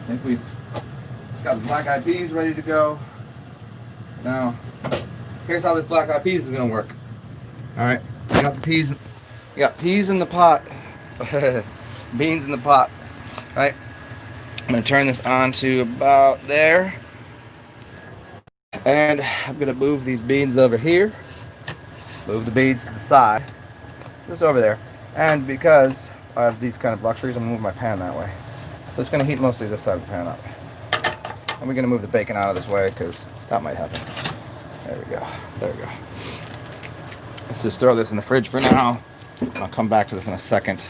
think we've got the black eyed peas ready to go. Now, here's how this black eyed peas is gonna work. All right, we got the peas. We got peas in the pot. Beans in the pot. All right. I'm gonna turn this on to about there, and I'm gonna move these beans over here. Move the beans to the side. Just over there. And because I have these kind of luxuries, I'm gonna move my pan that way. So it's gonna heat mostly this side of the pan up. And we're gonna move the bacon out of this way because that might happen. There we go. There we go. Let's just throw this in the fridge for now. I'll come back to this in a second,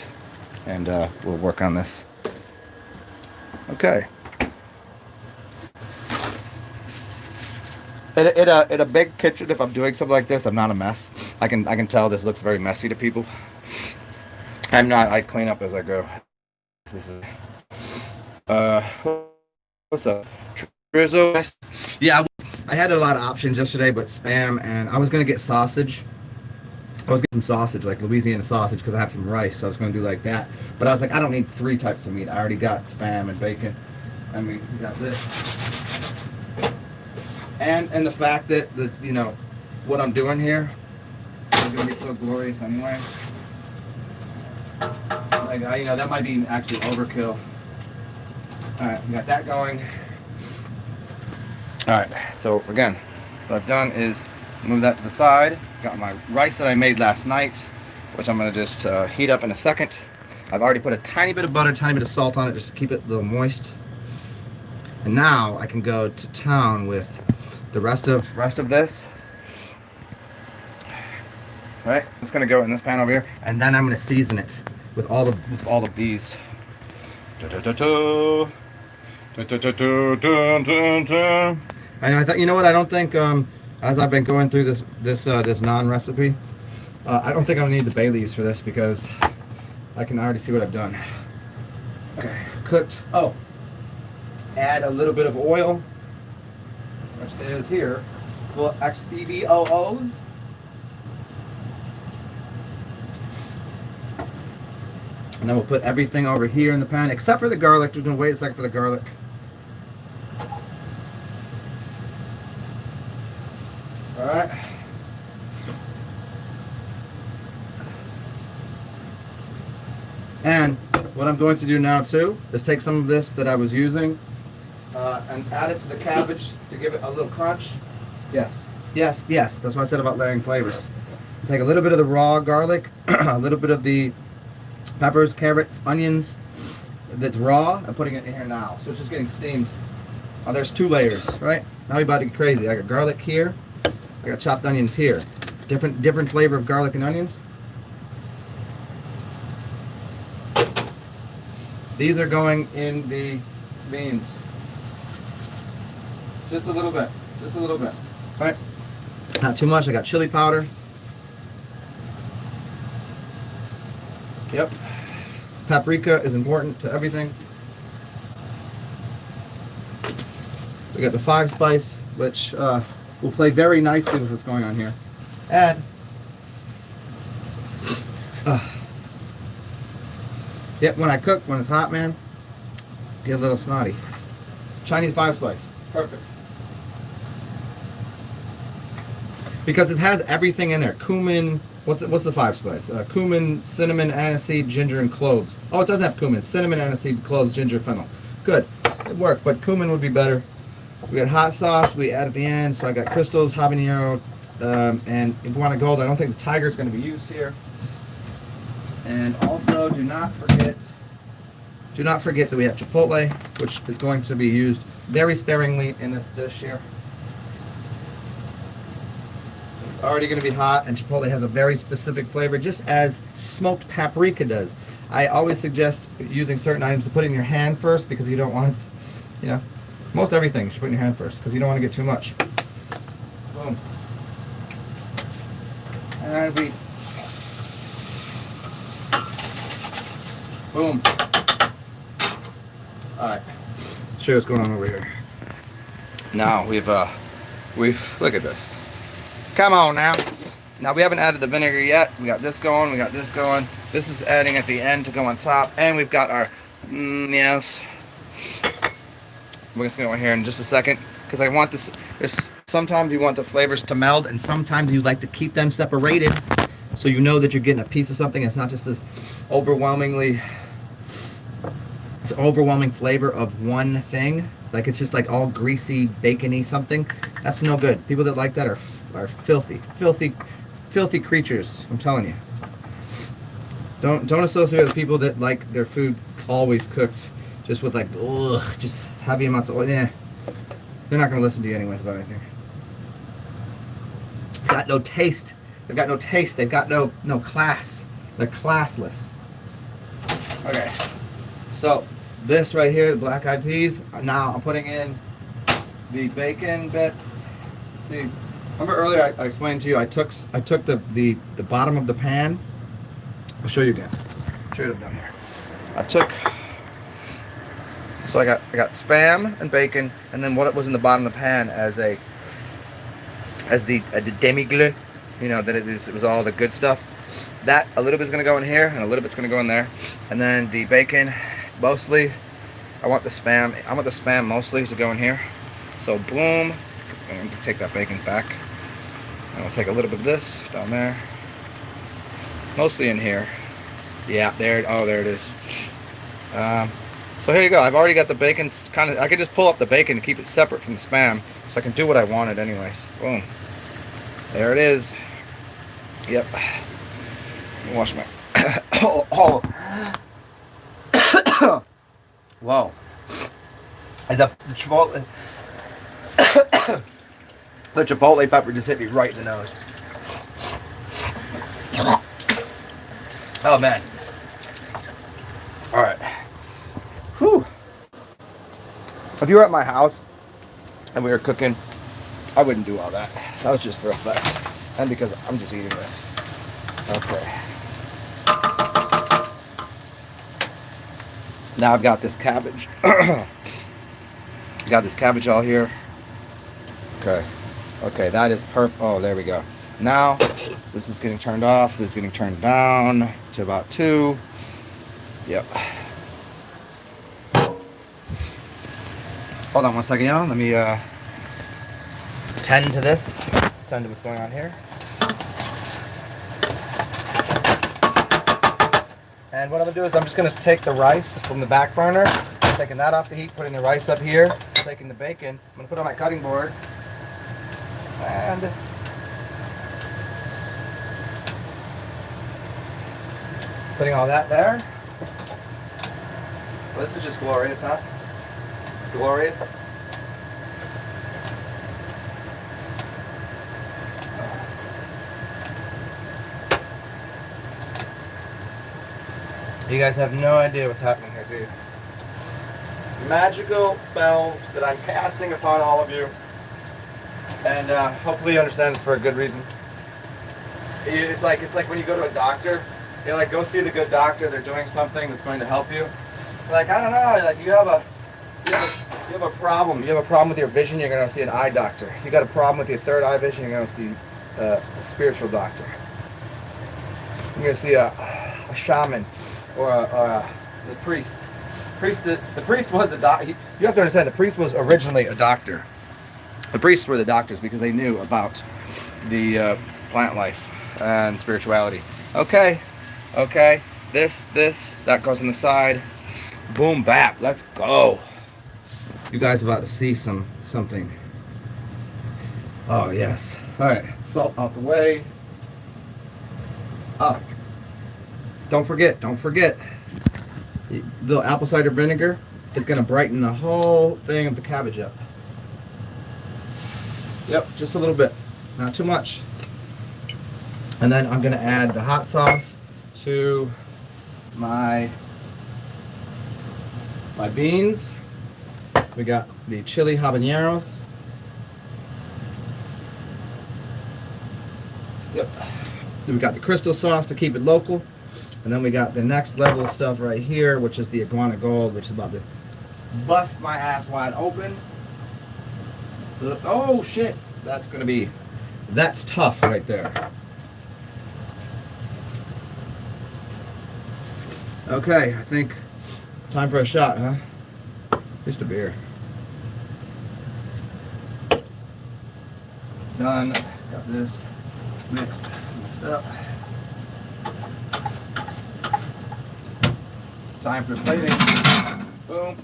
and we'll work on this. Okay. In a big kitchen, if I'm doing something like this, I'm not a mess. I can tell this looks very messy to people. I'm not. I clean up as I go. This is what's up, Drizzle? Yeah, I had a lot of options yesterday, but Spam, and I was gonna get sausage. I was getting some sausage, like Louisiana sausage, because I have some rice, so I was going to do like that. But I was like, I don't need 3 types of meat. I already got Spam and bacon. And we got this. And the fact that, you know, what I'm doing here is going to be so glorious anyway. Like, you know, that might be actually overkill. Alright, we got that going. Alright, so again, what I've done is move that to the side. Got my rice that I made last night, which I'm going to just heat up in a second. I've already put a tiny bit of butter, tiny bit of salt on it just to keep it a little moist. And now I can go to town with the rest of this. Right? It's going to go in this pan over here, and then I'm going to season it with all of these. And I thought, you know what? I don't think as I've been going through this naan recipe, I don't think I'm gonna need the bay leaves for this because I can already see what I've done. Okay, cooked. Oh, add a little bit of oil, which is here. Well, actually, EVOOs. And then we'll put everything over here in the pan, except for the garlic. We're gonna wait a second for the garlic. All right. And what I'm going to do now too is take some of this that I was using and add it to the cabbage to give it a little crunch. Yes, yes, yes. That's what I said about layering flavors. Take a little bit of the raw garlic, a little bit of the peppers, carrots, onions that's raw. I'm putting it in here now. So it's just getting steamed. Oh, there's 2 layers, right? Now you're about to get crazy. I got garlic here. I got chopped onions here. Different flavor of garlic and onions. These are going in the beans. Just a little bit. Just a little bit. All right. Not too much. I got chili powder. Yep. Paprika is important to everything. We got the 5 spice, which will play very nicely with what's going on here. And yep, when I cook, when it's hot, man, get a little snotty. Chinese 5 spice, perfect. Because it has everything in there. Cumin. What's the 5 spice? Cumin, cinnamon, aniseed, ginger, and cloves. Oh, it doesn't have cumin. Cinnamon, aniseed, cloves, ginger, fennel. Good. It worked, but cumin would be better. We got hot sauce. We add at the end. So I got crystals, habanero, and iguana gold. I don't think the tiger is going to be used here. And also, do not forget that we have chipotle, which is going to be used very sparingly in this dish here. Already going to be hot, and chipotle has a very specific flavor, just as smoked paprika does. I always suggest using certain items to put it in your hand first because you don't want it, you know, most everything you should put in your hand first because you don't want to get too much. Boom. And we, boom. All right, show you what's going on over here. Now we've look at this. Come on now. Now we haven't added the vinegar yet. We got this going. We got this going. This is adding at the end to go on top. And we've got our yes. We're just going to go in here in just a second because I want this. There's sometimes you want the flavors to meld, and sometimes you like to keep them separated, so you know that you're getting a piece of something. It's not just this overwhelming flavor of one thing. Like it's just like all greasy, bacony something. That's no good. People that like that are filthy creatures. I'm telling you. Don't associate with people that like their food always cooked, just with like just heavy amounts of oil. Yeah, they're not gonna listen to you anyways about anything. Got no taste. They've got no taste. They've got no class. They're classless. Okay, so this right here, the black eyed peas. Now I'm putting in the bacon bits. Let's see, remember earlier I explained to you I took the bottom of the pan. I'll show you again. Show you what I've done here. I got spam and bacon, and then what was in the bottom of the pan as the demi-glace, you know, that it was all the good stuff. That a little bit's gonna go in here, and a little bit's gonna go in there, and then the bacon, mostly. I want the spam mostly to go in here. So boom, I'm gonna take that bacon back. And I'll take a little bit of this down there. Mostly in here. Yeah, there it is. So here you go. I've already got the bacon I can just pull up the bacon and keep it separate from the spam, so I can do what I wanted anyways. Boom. There it is. Yep. Let me wash my Whoa. And the chipotle the chipotle pepper just hit me right in the nose. Oh man. Alright. Whew. If you were at my house and we were cooking, I wouldn't do all that. That was just for effect. And because I'm just eating this. Okay. Now I've got this cabbage. Got this cabbage all here. Okay. Okay, that is perfect. Oh, there we go. Now, this is getting turned off. This is getting turned down to about 2. Yep. Hold on one second, y'all. Let me tend to this. Let's tend to what's going on here. And what I'm going to do is I'm just going to take the rice from the back burner, taking that off the heat, putting the rice up here, taking the bacon. I'm going to put it on my cutting board. And putting all that there. Well, this is just glorious, huh? Glorious. You guys have no idea what's happening here, do you? Magical spells that I'm casting upon all of you. And hopefully you understand this for a good reason. It's like when you go to a doctor, you're like, go see the good doctor, they're doing something that's going to help you. You're like, I don't know, like you have a problem. You have a problem with your vision, you're going to see an eye doctor. You got a problem with your third eye vision, you're going to see a spiritual doctor. You're going to see a shaman or the priest. The priest was a doctor. You have to understand, the priest was originally a doctor. The priests were the doctors because they knew about the plant life and spirituality. Okay, that goes on the side. Boom, bap, let's go. You guys about to see something. Oh yes. All right, salt out the way. Oh, don't forget. The apple cider vinegar is going to brighten the whole thing of the cabbage up. Yep, just a little bit, not too much. And then I'm going to add the hot sauce to my beans. We got the chili habaneros. Yep. Then we got the crystal sauce to keep it local. And then we got the next level stuff right here, which is the iguana gold, which is about to bust my ass wide open. Oh shit, that's tough right there. Okay, I think time for a shot, huh? Just a beer. Done. Got this mixed up. Time for plating. Boom.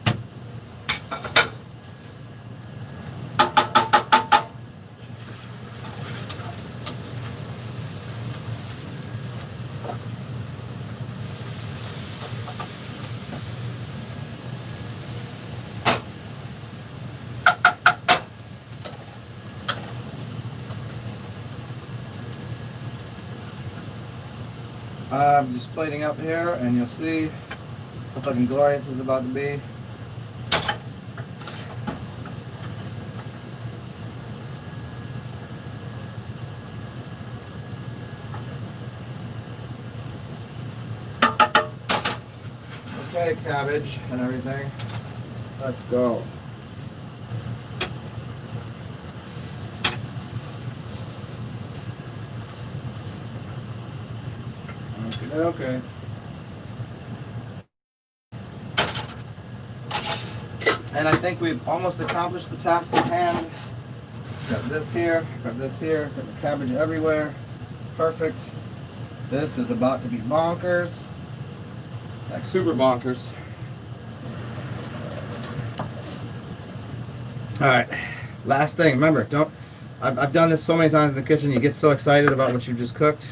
I'm just plating up here, and you'll see how fucking glorious this is about to be. Okay, cabbage and everything. Let's go. Okay. And I think we've almost accomplished the task at hand. Got this here, got this here, got the cabbage everywhere. Perfect. This is about to be bonkers. Like super bonkers. Alright. Last thing, remember, I've done this so many times in the kitchen, you get so excited about what you just cooked.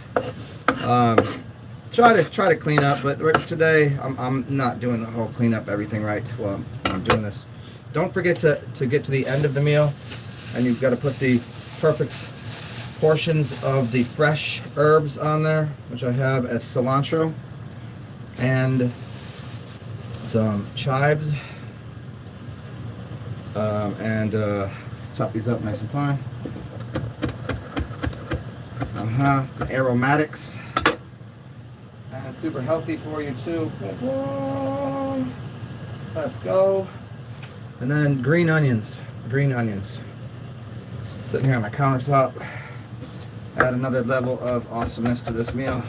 Try to clean up, but today I'm not doing the whole clean up everything right while I'm doing this. Don't forget to get to the end of the meal, and you've got to put the perfect portions of the fresh herbs on there, which I have as cilantro and some chives, and chop these up nice and fine. The aromatics. And super healthy for you too. Let's go. And then green onions. Sitting here on my countertop. Add another level of awesomeness to this meal.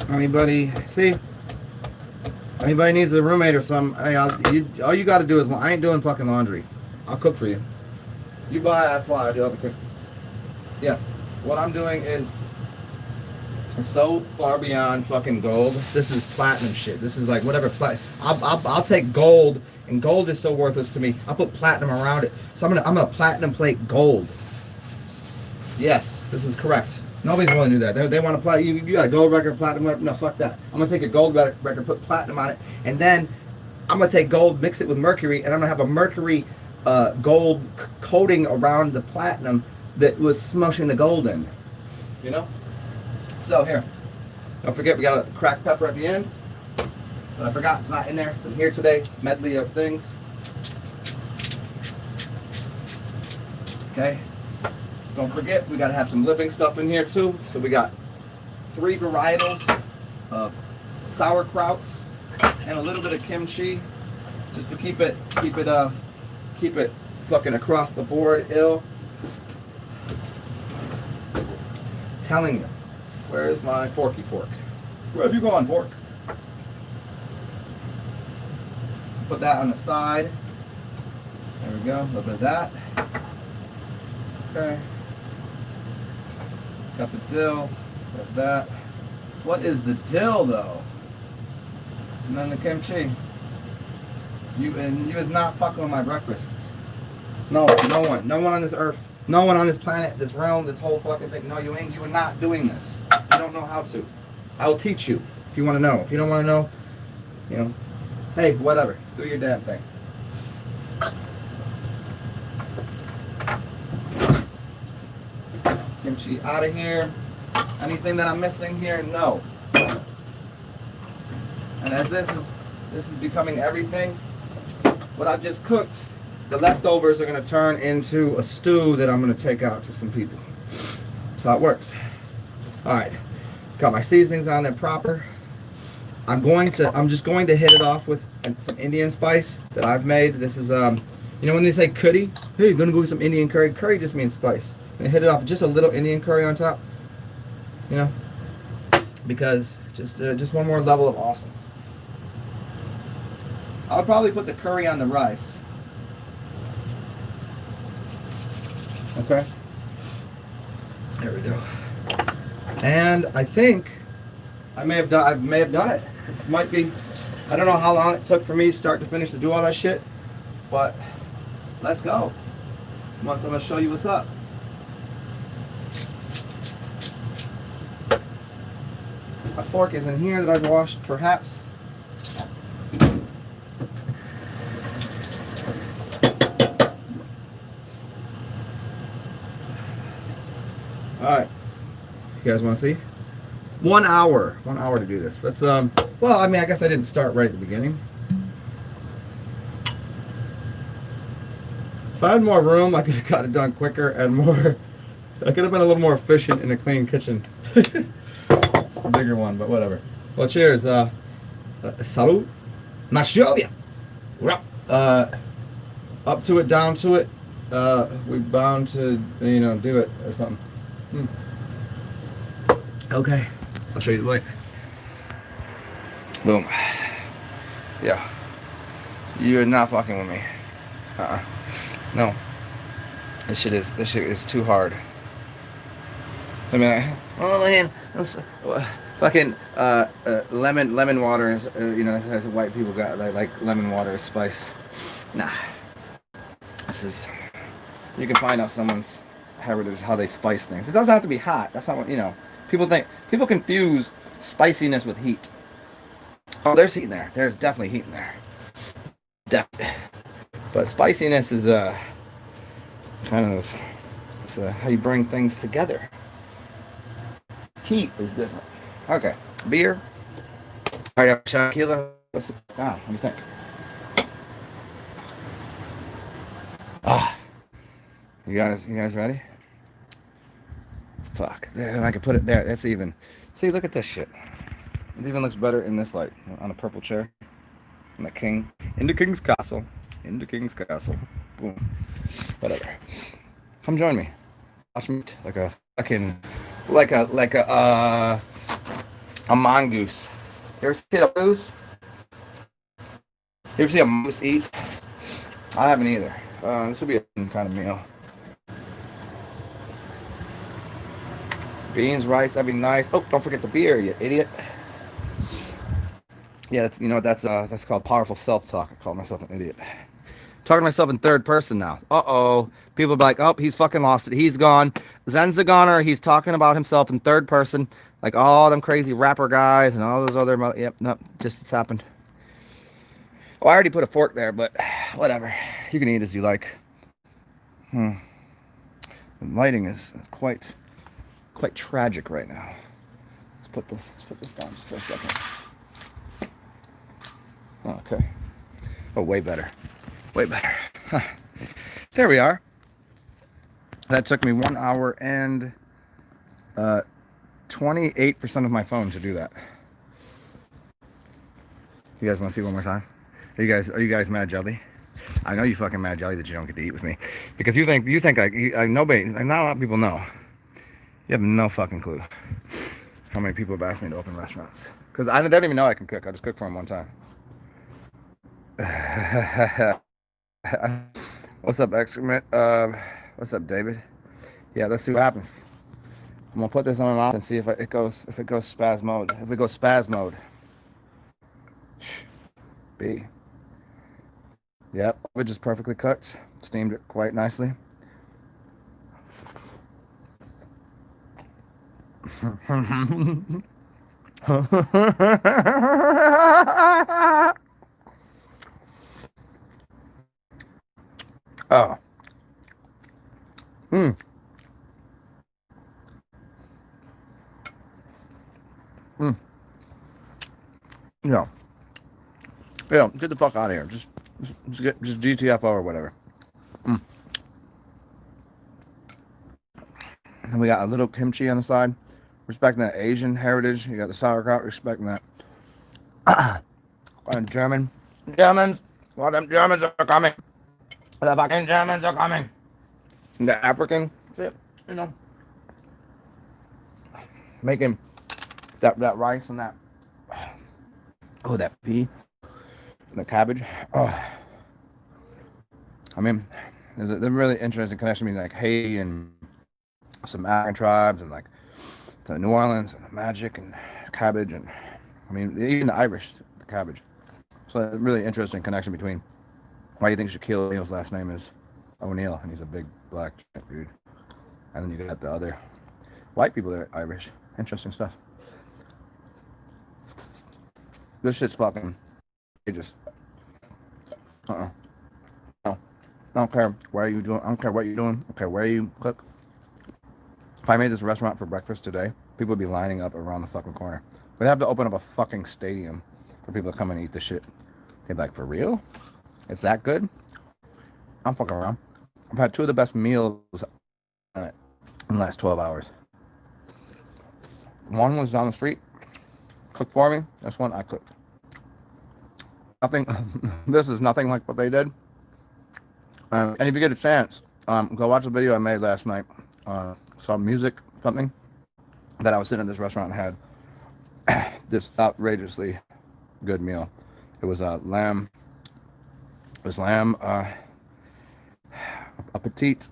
Anybody needs a roommate or something, hey, all you got to do is, I ain't doing fucking laundry. I'll cook for you. You buy, I fly, I do all the cooking. Yes. What I'm doing is so far beyond fucking gold. This is platinum shit. This is like whatever I'll take gold, and gold is so worthless to me. I'll put platinum around it. So I'm gonna platinum plate gold. Yes, this is correct. Nobody's willing to do that. They want to play. You got a gold record, platinum record. No, fuck that. I'm gonna take a gold record, put platinum on it, and then I'm gonna take gold, mix it with mercury, and I'm gonna have a mercury gold coating around the platinum that was smushing the gold in. You know. So here, don't forget we got a cracked pepper at the end. But I forgot, it's not in there. It's in here today. Medley of things. Okay. Don't forget, we got to have some living stuff in here too. So we got 3 varietals of sauerkrauts and a little bit of kimchi, just to keep it fucking across the board ill. Telling you. Where's my forky fork? Where have you gone, fork? Put that on the side. There we go. A little bit of that. Okay. Got the dill. Got that. What is the dill though? And then the kimchi. You is not fucking with my breakfasts. No one on this earth. No one on this planet, this realm, this whole fucking thing. No, you ain't. You are not doing this. You don't know how to. I'll teach you if you want to know. If you don't want to know, you know, hey, whatever. Do your damn thing. Kimchi out of here. Anything that I'm missing here? No. And as this is becoming everything, what I've just cooked, the leftovers are going to turn into a stew that I'm going to take out to some people. That's how it works. All right, got my seasonings on there proper. I'm just going to hit it off with some Indian spice that I've made. This is, you know when they say curry? Hey, you're going to go with some Indian curry. Curry just means spice. I'm going to hit it off with just a little Indian curry on top. You know, because just one more level of awesome. I'll probably put the curry on the rice. Okay. There we go. And I think I may have done it. It might be. I don't know how long it took for me start to finish to do all that shit, but let's go. I'm gonna show you what's up. A fork is in here that I've washed, perhaps. Alright. You guys want to see? 1 hour. 1 hour to do this. Let's, well, I mean, I guess I didn't start right at the beginning. If I had more room, I could have got it done quicker and more. I could have been a little more efficient in a clean kitchen. It's a bigger one, but whatever. Well, cheers. Salud. Mashovia. Up to it, down to it. We bound to, you know, do it or something. Okay. I'll show you the way. Boom. Yeah. You're not fucking with me. No. This shit is too hard. I mean, oh man, fucking lemon water is, you know, as white people got like lemon water is spice. Nah. This is, you can find out someone's heritage, how they spice things. It doesn't have to be hot. That's not what, you know, people confuse spiciness with heat. Oh, there's heat in there. There's definitely heat in there. Definitely. But spiciness is kind of, it's how you bring things together. Heat is different. Okay, beer. All right, have a shot of tequila. What's it? What do you think? Ah, you guys ready? Fuck, there, and I can put it there. That's even. See, look at this shit. It even looks better in this light on a purple chair. In the king, in the king's castle, in the king's castle. Boom. Whatever. Come join me. Watch me like a fucking. Like a mongoose. You ever see a moose? You ever see a moose eat? I haven't either. This would be a kind of meal. Beans, rice, that'd be nice. Oh, don't forget the beer, you idiot. Yeah, that's, you know, that's called powerful self-talk. I call myself an idiot. Talking to myself in third person now. Uh-oh. People will be like, oh, he's fucking lost it. He's gone. Zen's a goner. He's talking about himself in third person. Like all them crazy rapper guys and all those other... Yep, no, just it's happened. Oh, I already put a fork there, but whatever. You can eat as you like. The lighting is quite tragic right now. Let's put this down just for a second. Okay. Oh, way better. Way better. Huh. There we are. That took me 1 hour and 28% of my phone to do that. You guys want to see one more time? Are you guys mad jelly? I know you fucking mad jelly that you don't get to eat with me because you think nobody, not a lot of people know. You have no fucking clue how many people have asked me to open restaurants because they don't even know I can cook. I just cook for them one time. What's up, excrement? What's up, David? Yeah, let's see what happens. I'm gonna put this on my mouth and see if it goes spaz mode. If it goes spaz mode. B. Yep, it just perfectly cooked. Steamed it quite nicely. Oh. Yeah. Yeah, get the fuck out of here. Just GTFO or whatever. And we got a little kimchi on the side. Respecting that Asian heritage. You got the sauerkraut, respecting that. And Germans. Well, them Germans are coming. The fucking Germans are coming. And the African, you know, making that rice and that, oh, that pea and the cabbage. Oh, I mean, there's a really interesting connection between like Haiti and some African tribes and like the New Orleans and the magic and Cabbage and I mean even the Irish, the Cabbage. So a really interesting connection between why you think Shaquille O'Neal's last name is O'Neal and he's a big black dude, and then you got the other white people that are Irish. Interesting stuff. This shit's fucking ages. No. I don't care where you doing. I don't care what you're doing. I don't care where you cook. If I made this restaurant for breakfast today, people would be lining up around the fucking corner. We'd have to open up a fucking stadium for people to come and eat this shit. They'd be like, for real? It's that good? I'm fucking around. I've had 2 of the best meals in the last 12 hours. One was down the street, cooked for me. This one I cooked. Nothing. This is nothing like what they did. And if you get a chance, go watch the video I made last night. Some music, something that I was sitting in this restaurant and had this outrageously good meal. It was lamb. It was lamb, a petite,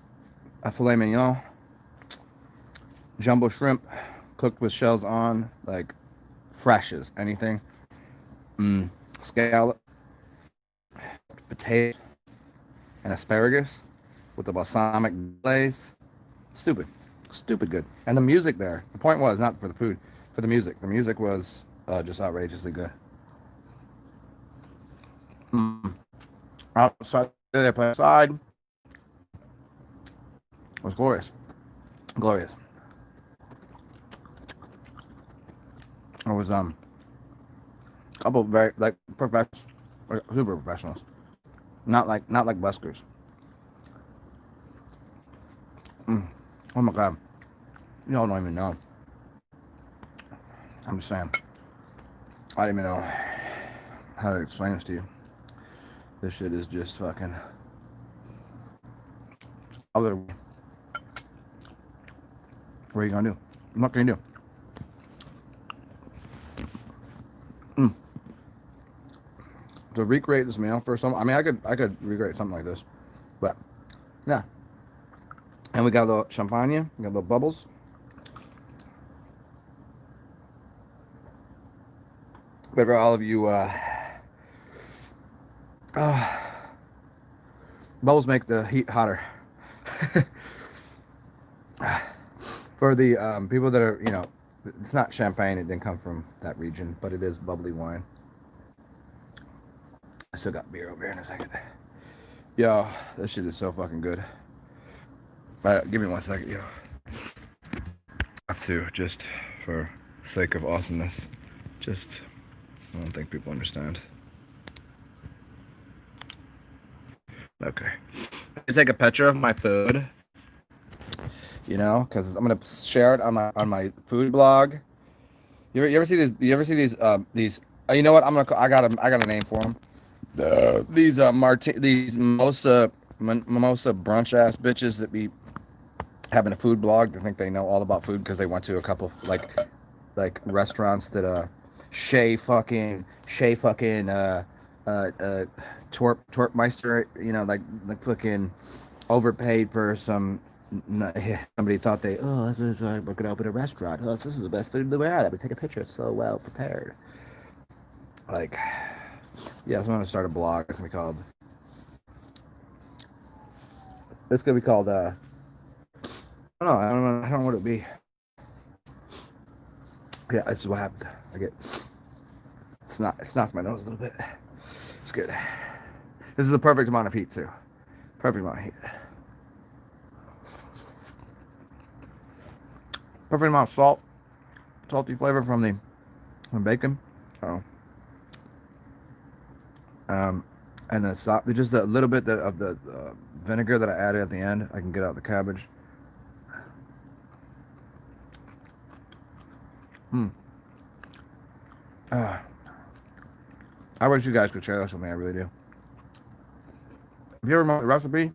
a filet mignon, jumbo shrimp, cooked with shells on, like fresh as anything. Scallop, potato, and asparagus with the balsamic glaze. Stupid good. And the music there. The point was not for the food, for the music. The music was just outrageously good. Outside there, play outside. It was glorious. Glorious. It was a couple of very like super professionals. Not like buskers. Oh my god. Y'all don't even know. I'm just saying. I don't even know how to explain this to you. This shit is just fucking other. What are you gonna do? What can you do? To recreate this meal for some, I mean, I could recreate something like this, but yeah. And we got a little champagne, we got little bubbles. But for all of you, bubbles make the heat hotter. For the people that are, it's not champagne, it didn't come from that region, but it is bubbly wine. I still got beer over here in a second. Yo, this shit is so fucking good. Give me 1 second, yo. I have to, just for sake of awesomeness. I don't think people understand. Okay. I take a picture of my food, because I'm gonna share it on my food blog. You ever see these? You ever see these? You know what? I got a name for them. These mimosa brunch ass bitches that be having a food blog. They think they know all about food because they went to a couple like restaurants that Shay fucking Torpmeister, like fucking overpaid for some. Somebody thought this is we're gonna open a restaurant. Oh, this is the best food in the world. I would take a picture. It's so well prepared. Like, yeah, so I'm gonna start a blog. It's gonna be called. I don't know what it'd be. Yeah, this is what happened. It's not my nose a little bit. It's good. This is the perfect amount of heat too. Perfect amount of heat. Perfect amount of salt. Salty flavor from bacon. So, and the just a little bit of the vinegar that I added at the end. I can get out the cabbage. I wish you guys could share this with me. I really do. If you ever want the recipe,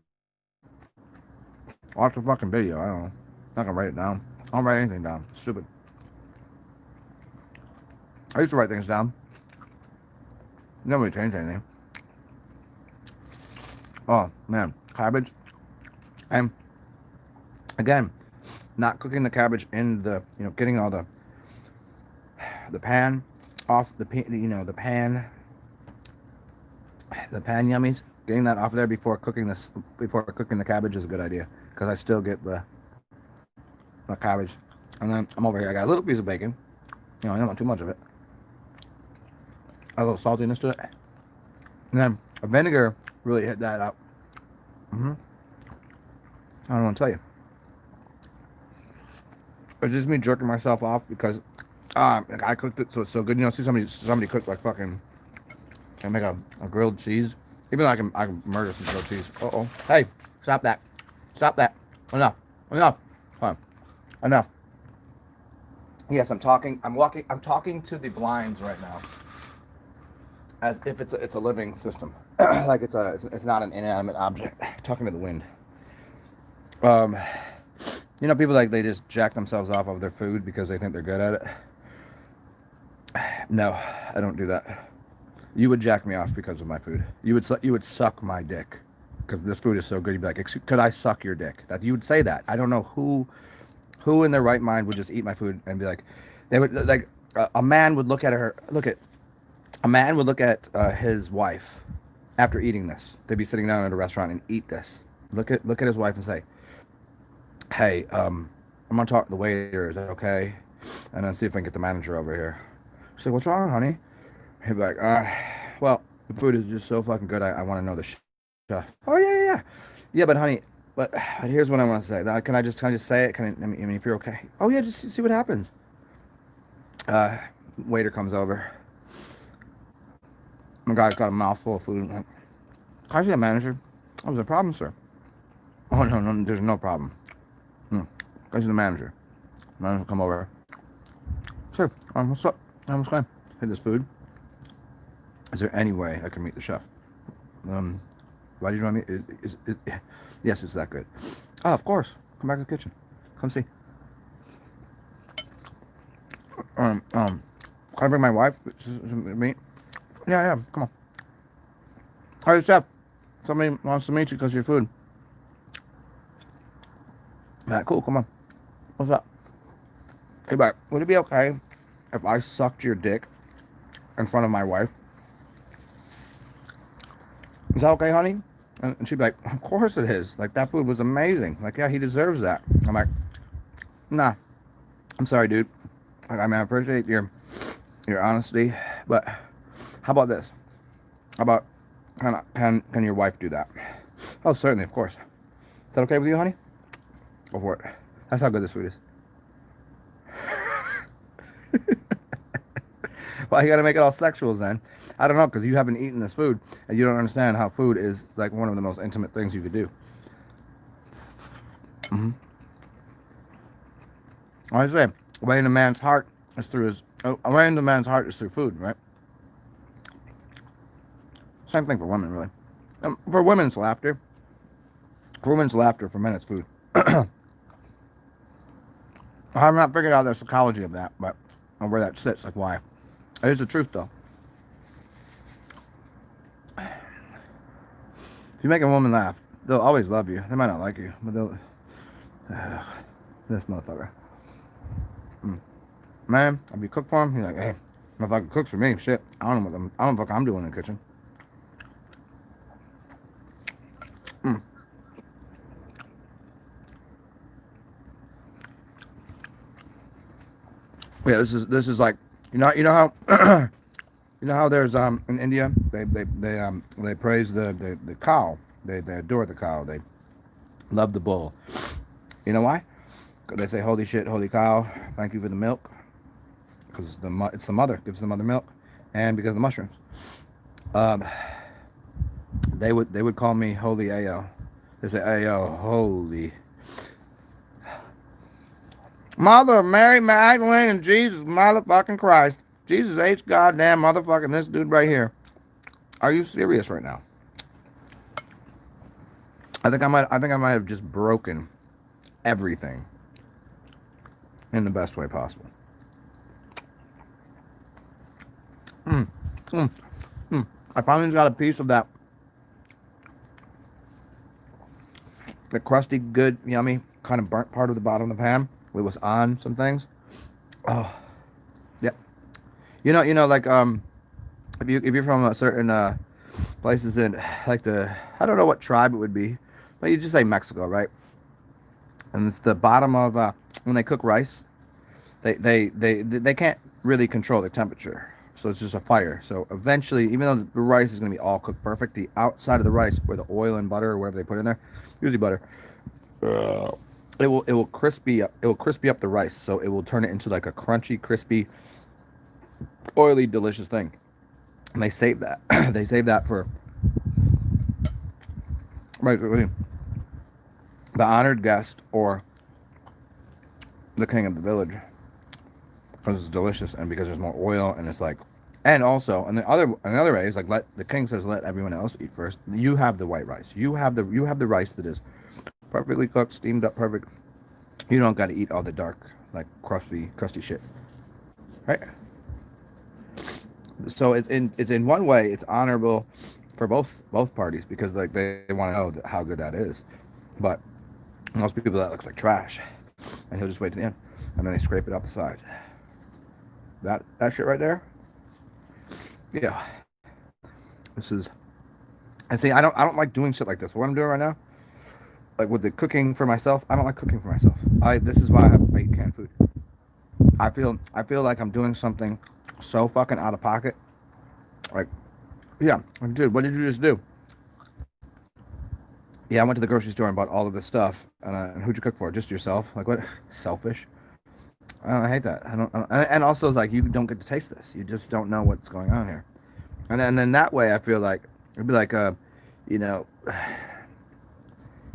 watch the fucking video. I don't know. I'm not gonna write it down. I don't write anything down. It's stupid. I used to write things down. Never really changed anything. Oh man, cabbage. And again, not cooking the cabbage in the, getting all the pan off the pan yummies. Getting that off there before cooking the cabbage is a good idea, because I still get the cabbage. And then I'm over here. I got a little piece of bacon. I don't want too much of it. A little saltiness to it. And then a vinegar really hit that up. I don't want to tell you. It's just me jerking myself off because I cooked it so it's so good. See somebody cook like fucking and make a grilled cheese. Even though I can murder some grilled cheese. Hey, stop that. Enough. Hold on. Enough. Yes, I'm talking to the blinds right now, as if it's a living system. Like it's not an inanimate object. Talking to the wind. People they just jack themselves off of their food because they think they're good at it. No, I don't do that. You would jack me off because of my food. You would suck my dick because this food is so good. You'd be like, could I suck your dick? That you would say that. I don't know who in their right mind would just eat my food and be like, they would like a man would look at his wife after eating this. They'd be sitting down at a restaurant and eat this. Look at his wife and say, hey, I'm gonna talk to the waiter. Is that okay? And then see if I can get the manager over here. She's like, what's wrong, honey? He'd be like, well, the food is just so fucking good. I want to know the chef. Oh yeah, but honey, but here's what I want to say. Can I just say it? I mean, if you're okay. Oh yeah, just see what happens. Waiter comes over. The guy's got a mouthful of food. Can I see the manager? Oh, there's a problem, sir. Oh no, there's no problem. Can I see the manager? The manager come over. Sir, what's up? What's going on? Hey, this food. Is there any way I can meet the chef? Why do you want me? Yes, it's that good. Oh, of course. Come back to the kitchen. Come see. Can I bring my wife? Me? Yeah. Come on. Hey, chef. Somebody wants to meet you because of your food. Yeah, cool. Come on. What's up? Hey, but would it be okay if I sucked your dick in front of my wife? Is that okay, honey? And she'd be like, of course it is. Like, that food was amazing. Like, yeah, he deserves that. I'm like, nah. I'm sorry, dude. Like, I mean, I appreciate your honesty, but how about this? How about, can your wife do that? Oh, certainly, of course. Is that okay with you, honey? Go for it. That's how good this food is. Why you gotta make it all sexual, then? I don't know, because you haven't eaten this food, and you don't understand how food is like one of the most intimate things you could do. I say, way in a man's heart is through food, right? Same thing for women, really. For women's laughter. For men, it's food. I've not figured out the psychology of that, but where that sits, like why. It is the truth, though. If you make a woman laugh, they'll always love you. They might not like you, but they'll... this motherfucker. Man, if you cook for him, he's like, hey, motherfucker cooks for me. Shit, I don't know what I'm doing in the kitchen. Yeah, this is like, you know how there's in India they praise the cow, they adore the cow, they love the bull. You know why? They say holy shit, holy cow, thank you for the milk, because it's the mother gives the mother milk, and because of the mushrooms. They would call me holy ayo. They say ayo holy. Mother of Mary Magdalene and Jesus motherfucking Christ. Jesus H goddamn motherfucking this dude right here. Are you serious right now? I think I might have just broken everything in the best way possible. I finally got a piece of that the crusty, good, yummy, kind of burnt part of the bottom of the pan. It was on some things. Oh, yeah. Like if you're from a certain places in like I don't know what tribe it would be, but you just say Mexico, right? And it's the bottom of when they cook rice, they can't really control the temperature, so it's just a fire. So eventually, even though the rice is going to be all cooked perfect, the outside of the rice, where the oil and butter or whatever they put in there, usually butter, it will crispy up the rice, so it will turn it into like a crunchy, crispy, oily, delicious thing. And they save that. They save that for right, the honored guest or the king of the village, because it's delicious and because there's more oil and it's like, and also another way is like, let the king says let everyone else eat first. You have the white rice. You have the rice that is perfectly cooked, steamed up, perfect. You don't got to eat all the dark, like crusty shit, right? So it's in one way it's honorable for both parties, because like they want to know how good that is. But most people, that looks like trash, and he'll just wait to the end, and then they scrape it up the sides. That shit right there. Yeah. This is. And see, I don't like doing shit like this. What I'm doing right now, like with the cooking for myself, I don't like cooking for myself. This is why I eat canned food. I feel like I'm doing something so fucking out of pocket. Like, yeah, dude, what did you just do? Yeah, I went to the grocery store and bought all of this stuff. And who'd you cook for? Just yourself? Like, what? Selfish. I hate that. And also, it's like, you don't get to taste this. You just don't know what's going on here. And then that way, I feel like it'd be like you know,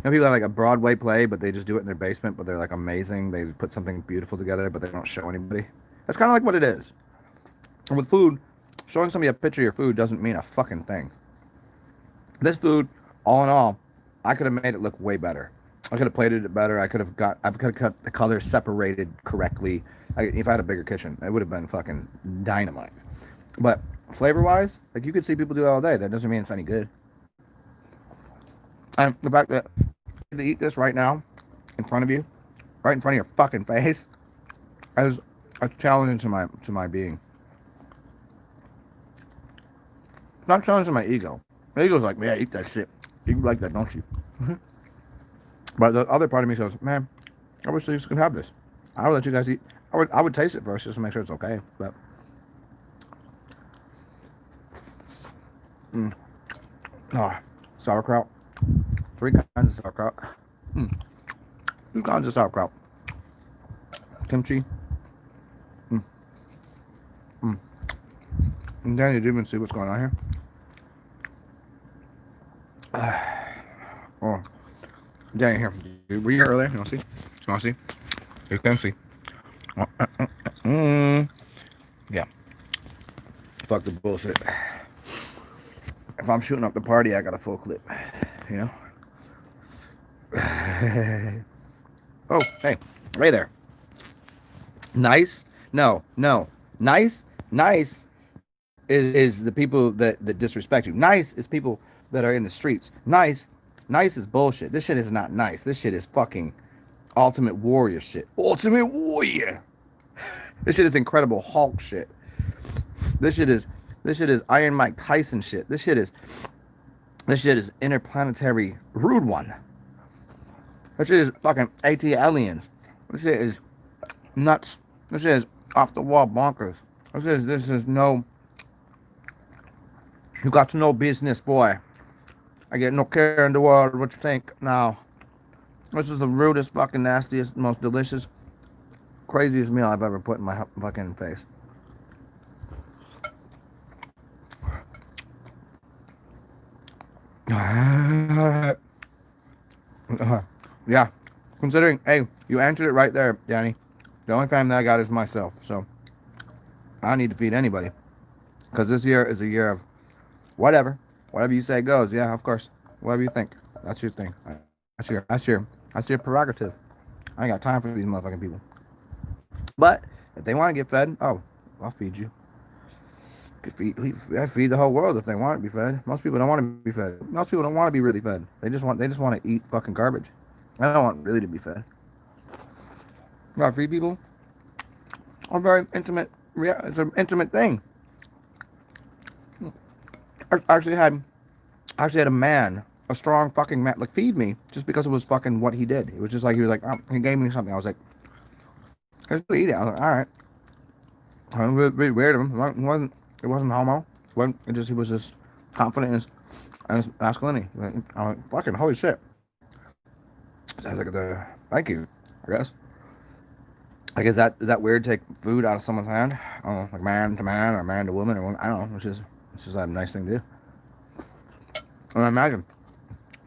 people have like a Broadway play, but they just do it in their basement. But they're like amazing. They put something beautiful together, but they don't show anybody. That's kind of like what it is. And with food, showing somebody a picture of your food doesn't mean a fucking thing. This food, all in all, I could have made it look way better. I could have plated it better. I could have cut the colors separated correctly. If I had a bigger kitchen, it would have been fucking dynamite. But flavor-wise, like, you could see people do it all day. That doesn't mean it's any good. And the fact that they eat this right now, in front of you, right in front of your fucking face, is a challenge to my being. Not a challenge to my ego. My ego's like, yeah, eat that shit. You like that, don't you? But the other part of me says, man, I wish you could have this. I would let you guys eat. I would taste it first just to make sure it's okay. But sauerkraut. 3 kinds of sauerkraut. 2 kinds of sauerkraut. Kimchi. And then you didn't even see what's going on here. Oh, Danny, here. Were you here earlier? You want to see? You want to see? You can see. Yeah. Fuck the bullshit. If I'm shooting up the party, I got a full clip. You know? Oh, hey. Hey there. Nice? No. Nice is the people that disrespect you. Nice is people that are in the streets. Nice is bullshit. This shit is not nice. This shit is fucking Ultimate Warrior shit. Ultimate Warrior. This shit is Incredible Hulk shit. This shit is Iron Mike Tyson shit. This shit is Interplanetary Rude One. This shit is fucking AT aliens. This shit is nuts. This shit is off the wall bonkers. This is no. You got to know business, boy. I get no care in the world what you think now. This is the rudest, fucking nastiest, most delicious, craziest meal I've ever put in my fucking face. Yeah. Considering, hey, you answered it right there, Danny. The only family I got is myself, so I don't need to feed anybody. Because this year is a year of whatever you say goes. Yeah, of course. Whatever you think. That's your thing. That's your prerogative. I ain't got time for these motherfucking people. But if they want to get fed, oh, I'll feed you. I feed the whole world if they want to be fed. Most people don't want to be fed. Most people don't want to be really fed. They just want to eat fucking garbage. I don't want really to be fed. You gotta feed people. A very intimate, it's an intimate thing. I actually had a man, a strong fucking man, like feed me just because it was fucking what he did. It was just like, he was like, oh, he gave me something. I was like, here's what eat it. I was like, all right. I was really weird of him. It wasn't homo. He was just confident in his masculinity. I'm like, fucking holy shit. I was like, thank you, I guess. Like, is that weird to take food out of someone's hand? I don't know, like man to man or man to woman or woman. I don't know. It's just a nice thing to do. And I imagine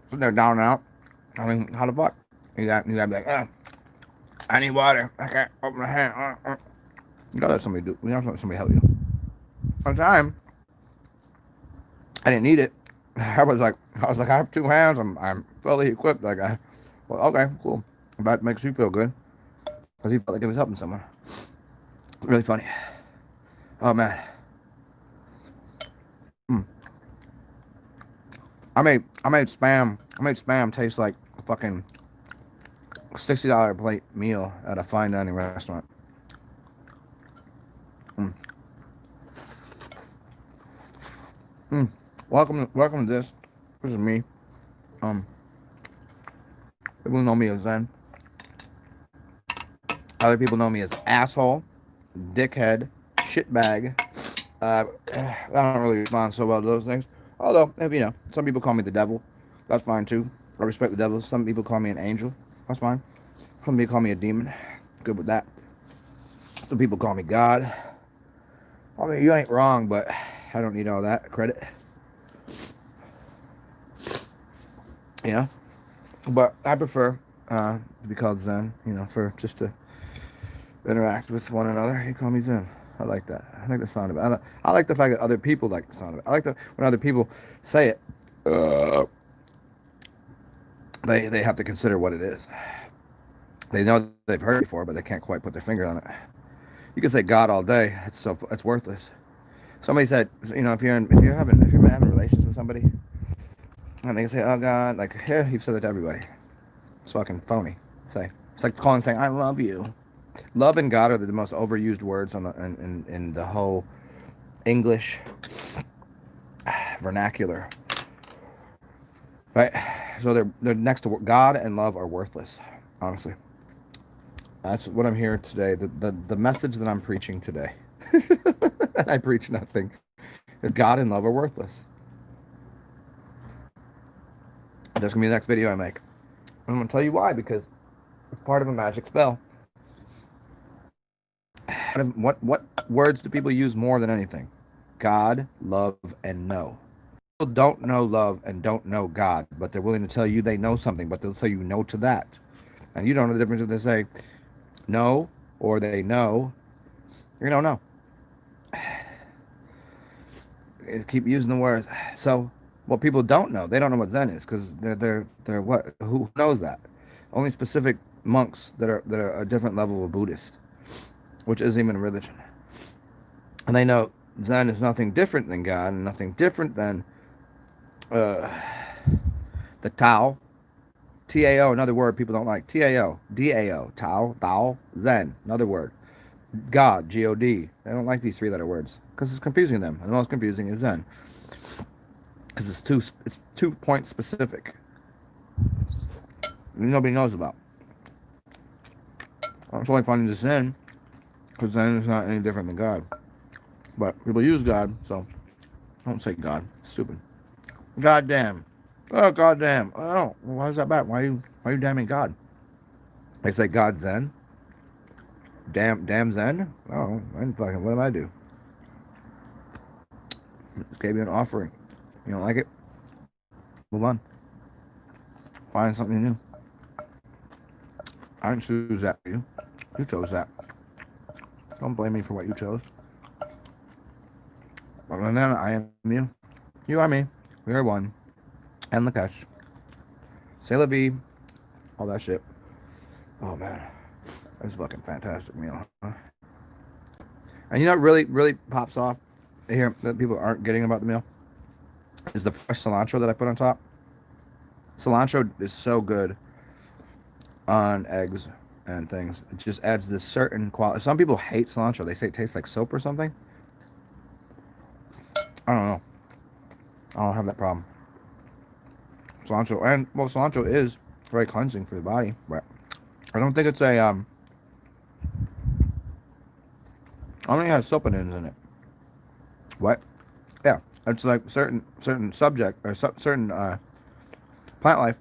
sitting there down and out. I mean, how the fuck? You got to be like, I need water. I can't open my hand. You gotta let somebody do. You gotta let somebody help you. One time, I didn't need it. I was like, I have 2 hands. I'm fully equipped. Like, well, okay, cool. If that makes you feel good, because he felt like he was helping someone. Really funny. Oh man. I made spam taste like a fucking $60 plate meal at a fine dining restaurant. Welcome to this. This is me. People know me as Zen. Other people know me as asshole, dickhead, shitbag. I don't really respond so well to those things. Although, if some people call me the devil. That's fine too. I respect the devil. Some people call me an angel. That's fine. Some people call me a demon. Good with that. Some people call me God. I mean, you ain't wrong, but I don't need all that credit. But I prefer to be called Zen, for just to interact with one another. You call me Zen. I like that. I like the sound of it. I like the fact that other people like the sound of it. I like when other people say it, they have to consider what it is. They know they've heard it before, but they can't quite put their finger on it. You can say God all day. It's worthless. Somebody said, if you're having relations with somebody, and they say, oh God, like, yeah, you've said that to everybody. It's fucking phony. It's like saying, I love you. Love and God are the most overused words in the whole English vernacular. Right? So they're next to God and love are worthless, honestly. That's what I'm here today. The message that I'm preaching today, and I preach nothing, is God and love are worthless. That's going to be the next video I make. I'm going to tell you why, because it's part of a magic spell. What words do people use more than anything? God, love, and know. People don't know love and don't know God, but they're willing to tell you they know something, but they'll tell you no to that. And you don't know the difference if they say no or they know. You don't know. Keep using the words. So what people don't know, they don't know what Zen is, because they're what? Who knows that? Only specific monks that are a different level of Buddhist, which isn't even a religion. And they know Zen is nothing different than God and nothing different than the Tao. T-A-O, another word people don't like. T-A-O, D-A-O, Tao, Zen, another word. God, G-O-D. They don't like these 3-letter words because it's confusing them. And the most confusing is Zen, because it's 2-point specific. Nobody knows about. It's only finding the Zen, because Zen is not any different than God. But people use God, so don't say God. It's stupid. Goddamn. Oh, goddamn. Oh, why is that bad? Why are you damning God? They say God Zen. Damn Zen? Oh, what did I do? Just gave you an offering. You don't like it? Move on. Find something new. I didn't choose that for you. You chose that. Don't blame me for what you chose. But then I am you. You are me. We are one. And the catch. C'est la vie. All that shit. Oh man. That was a fucking fantastic meal, huh? And you know what really pops off here that people aren't getting about the meal? Is the fresh cilantro that I put on top. Cilantro is so good on eggs and things. It just adds this certain quality. Some people hate cilantro. They say it tastes like soap or something. I don't know. I don't have that problem. Cilantro, and well, cilantro is very cleansing for the body, but I don't think it's a I don't think it has soapanins in it. What? Yeah, it's like certain subject or certain plant life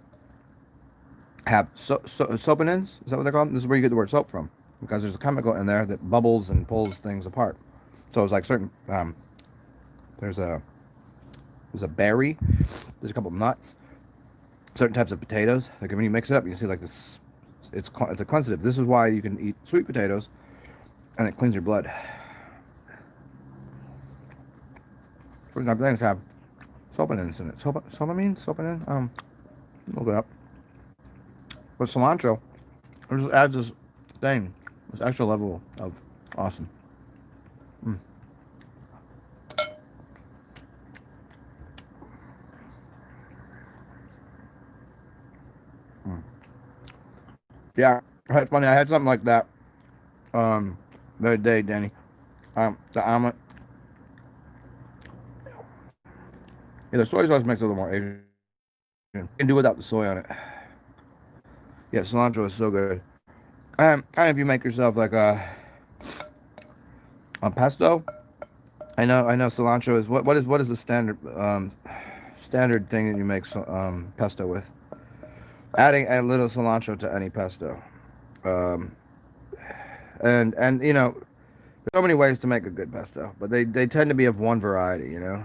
have soapanins. Is that what they're called? This is where you get the word soap from, because there's a chemical in there that bubbles and pulls things apart. So it's like certain there's a berry, there's a couple of nuts, certain types of potatoes. Like when you mix it up, you can see like this. It's a cleansative. This is why you can eat sweet potatoes, and it cleans your blood. Certain type of things have soapanins in it. Soapanin? Look it up. But cilantro, it just adds this thing, this extra level of awesome. Yeah, it's funny. I had something like that the other day, Danny. The omelet. Yeah, the soy sauce makes it a little more Asian. You can do without the soy on it. Yeah, cilantro is so good. And if you make yourself like a pesto, I know cilantro is what is the standard thing that you make pesto with? Adding a little cilantro to any pesto, and you know, there's so many ways to make a good pesto, but they tend to be of one variety. You know,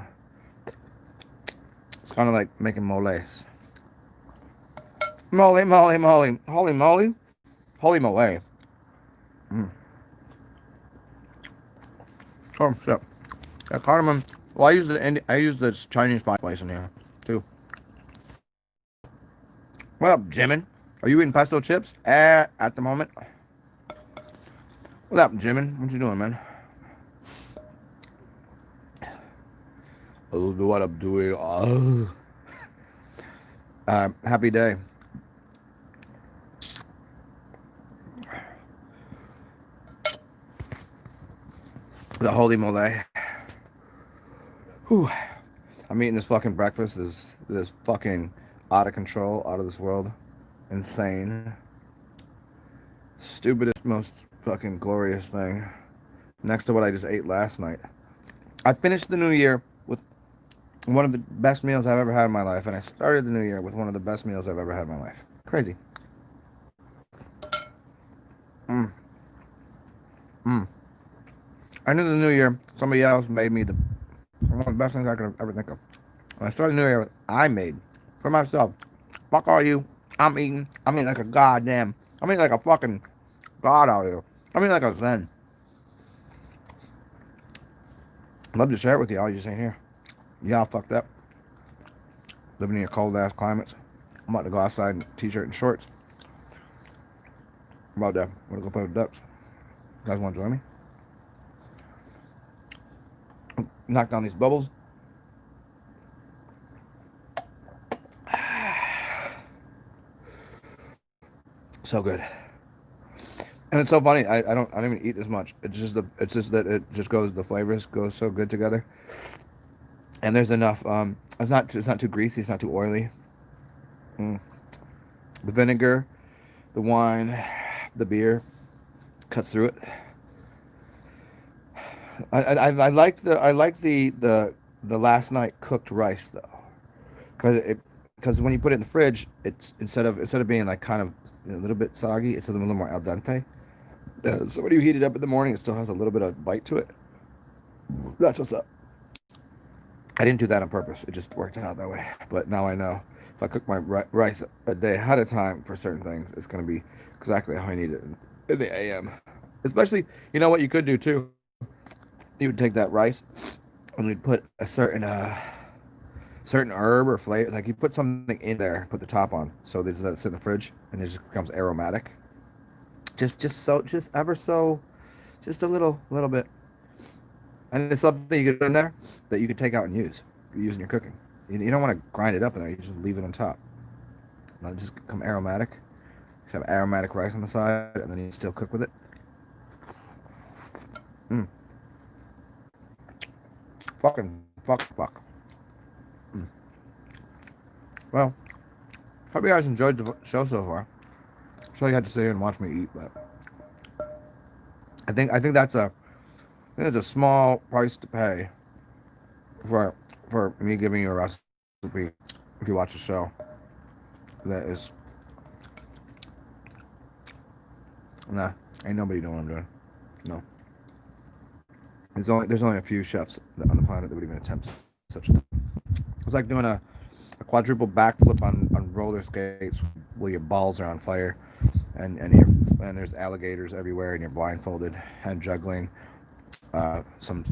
it's kind of like making moles. Holy moly. Oh shit. Yeah, cardamom. Well, I use the Chinese place in here too. What up, Jimin? Are you eating pesto chips at the moment? What up, Jimin? What you doing, man? Oh, what I'm doing? Oh. Happy day. The holy moly. Whew. I'm eating this fucking breakfast. This fucking out of control, out of this world, insane, stupidest, most fucking glorious thing. Next to what I just ate last night. I finished the new year with one of the best meals I've ever had in my life, and I started the new year with one of the best meals I've ever had in my life. Crazy. I knew the new year, somebody else made me one of the best things I could ever think of. When I started the new year, I made for myself. Fuck all you. I'm eating like a goddamn. I'm eating like a fucking god out here. I'm eating like a zen. I'd love to share it with y'all. You just ain't here. Y'all fucked up. Living in your cold ass climates. I'm about to go outside in t-shirt and shorts. I'm about to go play with ducks. You guys want to join me? Knock down these bubbles. So good. And it's so funny. I don't even eat this much. It's just that it just goes, the flavors go so good together. And there's enough. It's not too greasy. It's not too oily. The vinegar, the wine, the beer cuts through it. I like the last night cooked rice though, because when you put it in the fridge, it's instead of being like kind of a little bit soggy, it's a little more al dente. So when you heat it up in the morning, it still has a little bit of bite to it. That's what's up. I didn't do that on purpose. It just worked out that way. But now I know if I cook my rice a day ahead of time for certain things, it's going to be exactly how I need it in the AM. Especially, you know what you could do too? You would take that rice and you'd put a certain herb or flavor. Like you put something in there, put the top on. So this is in the fridge and it just becomes aromatic. Just a little bit. And it's something you get in there that you could take out and use in your cooking. You don't want to grind it up in there. You just leave it on top. Let it just become aromatic. have aromatic rice on the side, and then you still cook with it. Mm. Fuck. Mm. Well, hope you guys enjoyed the show so far. I'm sure you had to sit here and watch me eat, but I think that's a small price to pay for me giving you a recipe if you watch the show. That is, nah, ain't nobody doing what I'm doing. No, there's only a few chefs on the planet that would even attempt such a thing. It's like doing a quadruple backflip on roller skates where your balls are on fire, and there's alligators everywhere, and you're blindfolded and juggling some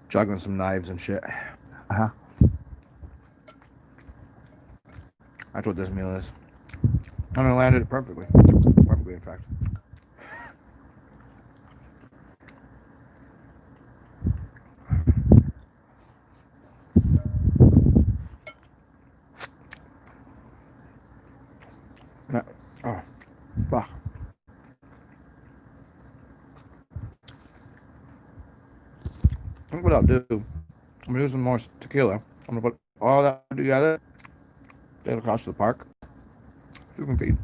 juggling some knives and shit. Uh-huh. That's what this meal is. And I landed it perfectly. Perfectly, in fact. Oh, fuck. I think what I'll do, I'm gonna do some more tequila. I'm gonna put all that together, take it across to the park, so we can feed.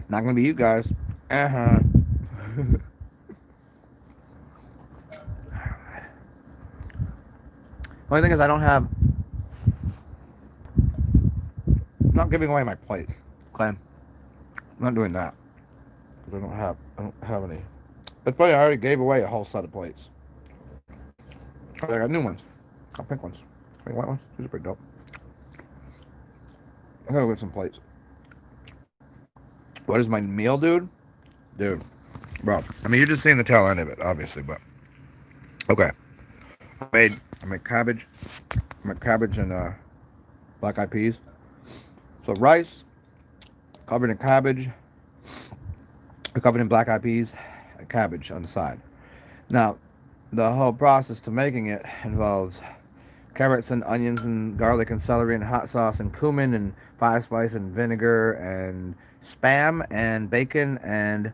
Not gonna be you guys. Uh-huh. Only thing is I don't have, I'm not giving away my plates. Okay? I'm not doing that. Because I don't have any. It's funny, I already gave away a whole set of plates. I got new ones. Got pink ones. Pink white ones. These are pretty dope. I'm gonna get some plates. What is my meal, dude? Dude. Bro. I mean, you're just seeing the tail end of it, obviously, but. Okay. I made cabbage. I made cabbage and black eyed peas. So rice, covered in cabbage, covered in black eyed peas, and cabbage on the side. Now, the whole process to making it involves carrots and onions and garlic and celery and hot sauce and cumin and five spice and vinegar and spam and bacon and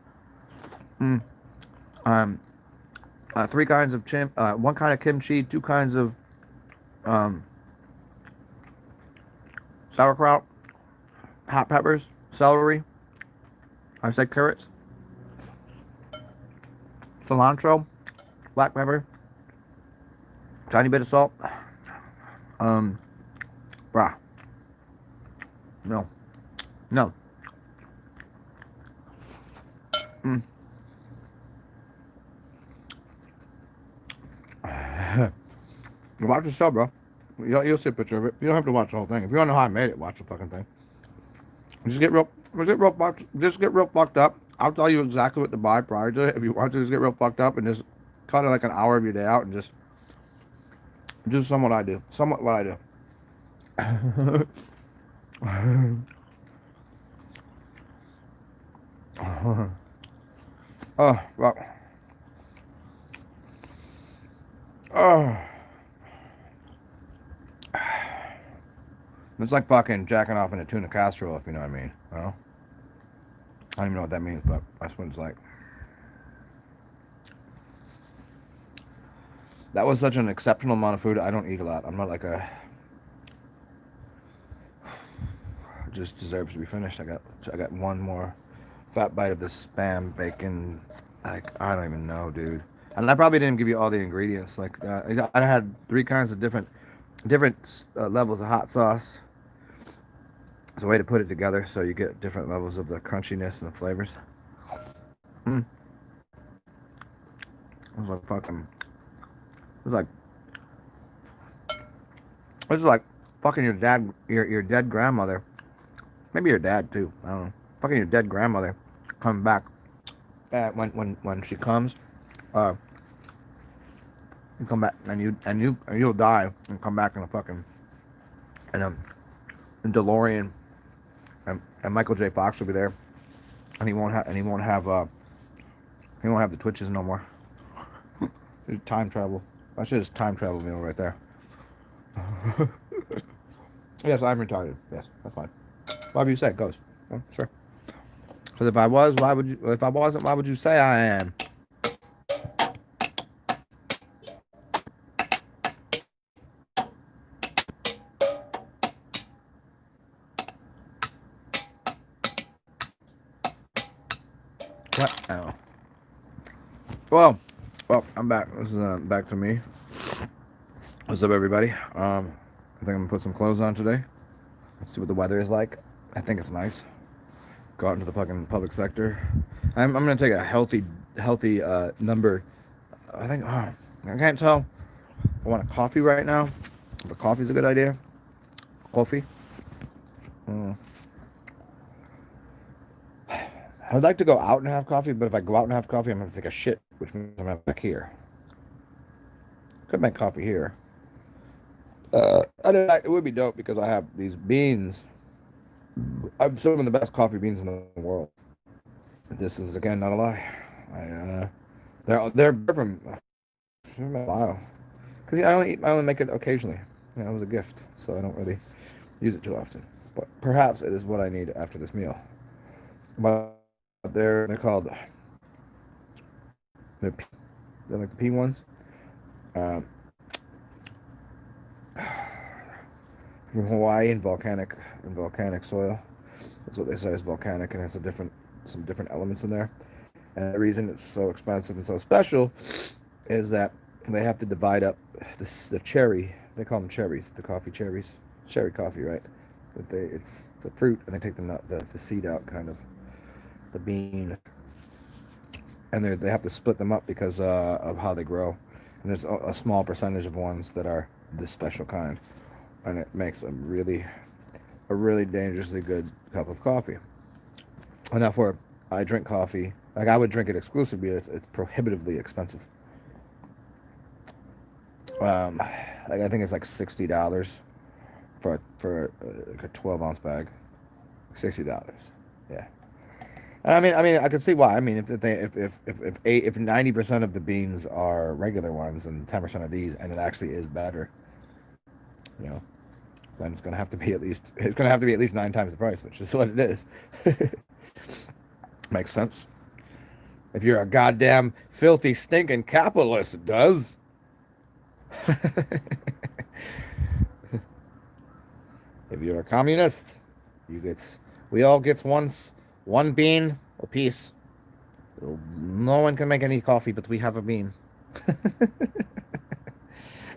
three kinds of one kind of kimchi, two kinds of sauerkraut, hot peppers, celery, I said carrots, cilantro, black pepper, tiny bit of salt. Bruh. No. Watch the show, bro. You'll see a picture of it. You don't have to watch the whole thing. If you want to know how I made it, watch the fucking thing. Just get real fucked up. I'll tell you exactly what to buy prior to it. If you want to just get real fucked up and just cut it like an hour of your day out and just do somewhat I do. Somewhat what I do. Oh, fuck. Oh. It's like fucking jacking off in a tuna casserole, if you know what I mean. You know? I don't even know what that means, but that's what it's like. That was such an exceptional amount of food. I don't eat a lot. I'm not like a... It just deserves to be finished. I got one more fat bite of this spam bacon. Like, I don't even know, dude. And I probably didn't give you all the ingredients. Like, I had three kinds of different levels of hot sauce. It's a way to put it together so you get different levels of the crunchiness and the flavors. It was like fucking... This is like fucking your dad, your dead grandmother. Maybe your dad too. I don't know. Fucking your dead grandmother coming back. When she comes, you come back and you'll die and come back in a fucking in DeLorean, and Michael J. Fox will be there, and he won't have the twitches no more. Time travel. That shit is time travel meal right there. Yes, I'm retarded. Yes, that's fine. Whatever you say goes. Oh, sure. Because if I was, why would you? If I wasn't, why would you say I am? What? Oh. Well, I'm back. This is back to me. What's up, everybody? I think I'm gonna put some clothes on today. See what the weather is like. I think it's nice. Go out into the fucking public sector. I'm gonna take a healthy number. I think I can't tell if I want a coffee right now. If a coffee's a good idea. Coffee. Mm. I'd like to go out and have coffee, but if I go out and have coffee, I'm gonna take a shit, which means I'm gonna back here. Could make coffee here. It would be dope because I have these beans. I'm some of the best coffee beans in the world. This is again not a lie. They're from a while because I only make it occasionally. It was a gift, so I don't really use it too often. But perhaps it is what I need after this meal. But they're called they're, they're like the P ones. Um, from Hawaii and volcanic soil. That's what they say is volcanic and has some different elements in there. And the reason it's so expensive and so special is that they have to divide up the cherry. They call them cherries, the coffee cherries, cherry coffee, right? But it's a fruit, and they take the seed out, kind of the bean, and they have to split them up because of how they grow. And there's a small percentage of ones that are this special kind, and it makes a really dangerously good cup of coffee. And therefore, I drink coffee. Like I would drink it exclusively. It's prohibitively expensive. Like I think it's like $60 for like a 12-ounce bag. $60. Yeah. And I mean, I could see why. I mean, if 90% of the beans are regular ones and 10% of these, and it actually is better, you know, then it's gonna have to be at least 9 times the price, which is what it is. Makes sense. If you're a goddamn filthy stinking capitalist, it does. If you're a communist, we all get one bean a piece. No one can make any coffee, but we have a bean.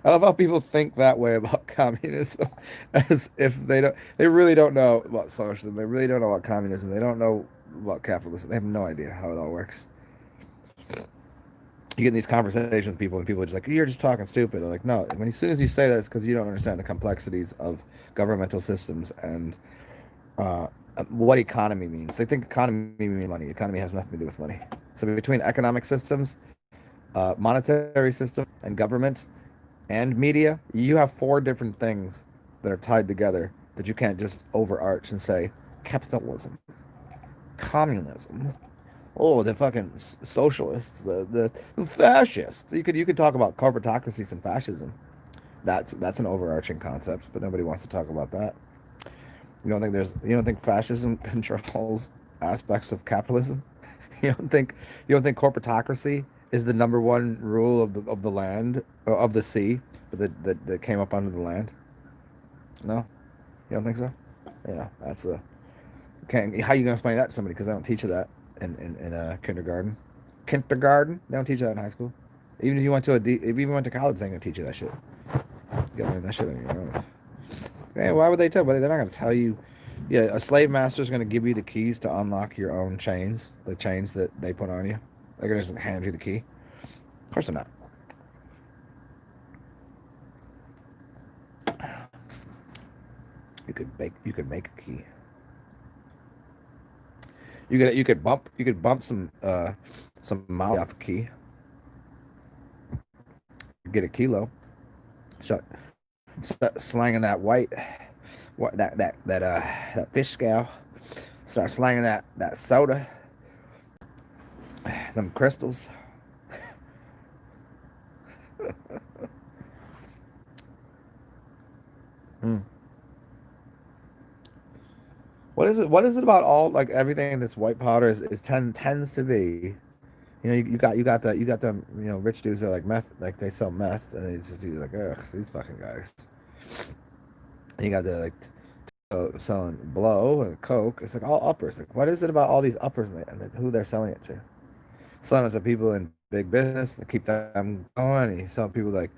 I love how people think that way about communism, as if they really don't know about socialism. They really don't know about communism. They don't know about capitalism. They have no idea how it all works. You get in these conversations with people, and people are just like, "You're just talking stupid." They're like, no. As soon as you say that, it's because you don't understand the complexities of governmental systems and what economy means. They think economy means money. Economy has nothing to do with money. So between economic systems, monetary system, and government, and media, you have 4 different things that are tied together that you can't just overarch and say capitalism, communism. Oh, the fucking socialists, the fascists. You could talk about corporatocracies and fascism. That's an overarching concept, but nobody wants to talk about that. You don't think fascism controls aspects of capitalism? You don't think corporatocracy is the number one rule of the land, of the sea, but that came up under the land? No, you don't think so? Yeah, that's a. How you gonna explain that to somebody? Because I don't teach you that in kindergarten. Kindergarten? They don't teach you that in high school. Even if you went if you even went to college, they ain't gonna teach you that shit. You gotta learn that shit on your own. Hey, why would they tell? They're not gonna tell you. Yeah, a slave master is gonna give you the keys to unlock your own chains, the chains that they put on you. They're gonna just hand you the key. Of course they're not. You could make a key. You could bump some molly off a key. Get a kilo. Start slanging that that fish scale. Start slanging that soda. Them crystals. Mm. What is it about all like everything that's white powder tends to be? You know, you got them, you know, rich dudes that are like meth, like they sell meth, and they just do like, ugh, these fucking guys. And you got the like selling blow and coke. It's like all uppers. Like, what is it about all these uppers and who they're selling it to? Selling it to people in big business that keep them going. And you sell people like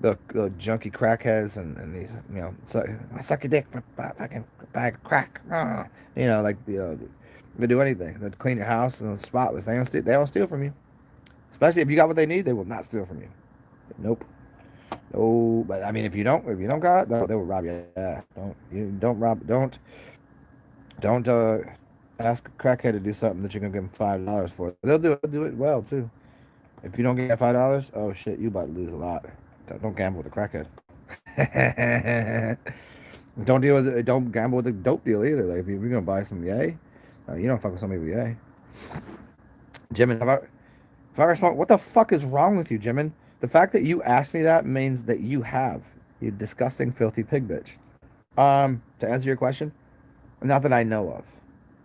the junky crackheads and these, you know, so I suck your dick for a fucking bag of crack. You know, like they do anything. They clean your house and spotless. They don't steal from you. Especially if you got what they need, they will not steal from you. Nope. No, but I mean, if you don't got it, they will rob you. Yeah, don't ask a crackhead to do something that you're gonna give them $5 for. They'll do it well too. If you don't get $5, oh shit, you about to lose a lot. Don't gamble with a crackhead. Don't gamble with a dope deal either. Like if you're gonna buy some yay, you don't fuck with somebody with yay. Jimin, if I ever smoke, what the fuck is wrong with you, Jimin? The fact that you asked me that means that you have. You disgusting, filthy pig bitch. To answer your question, not that I know of.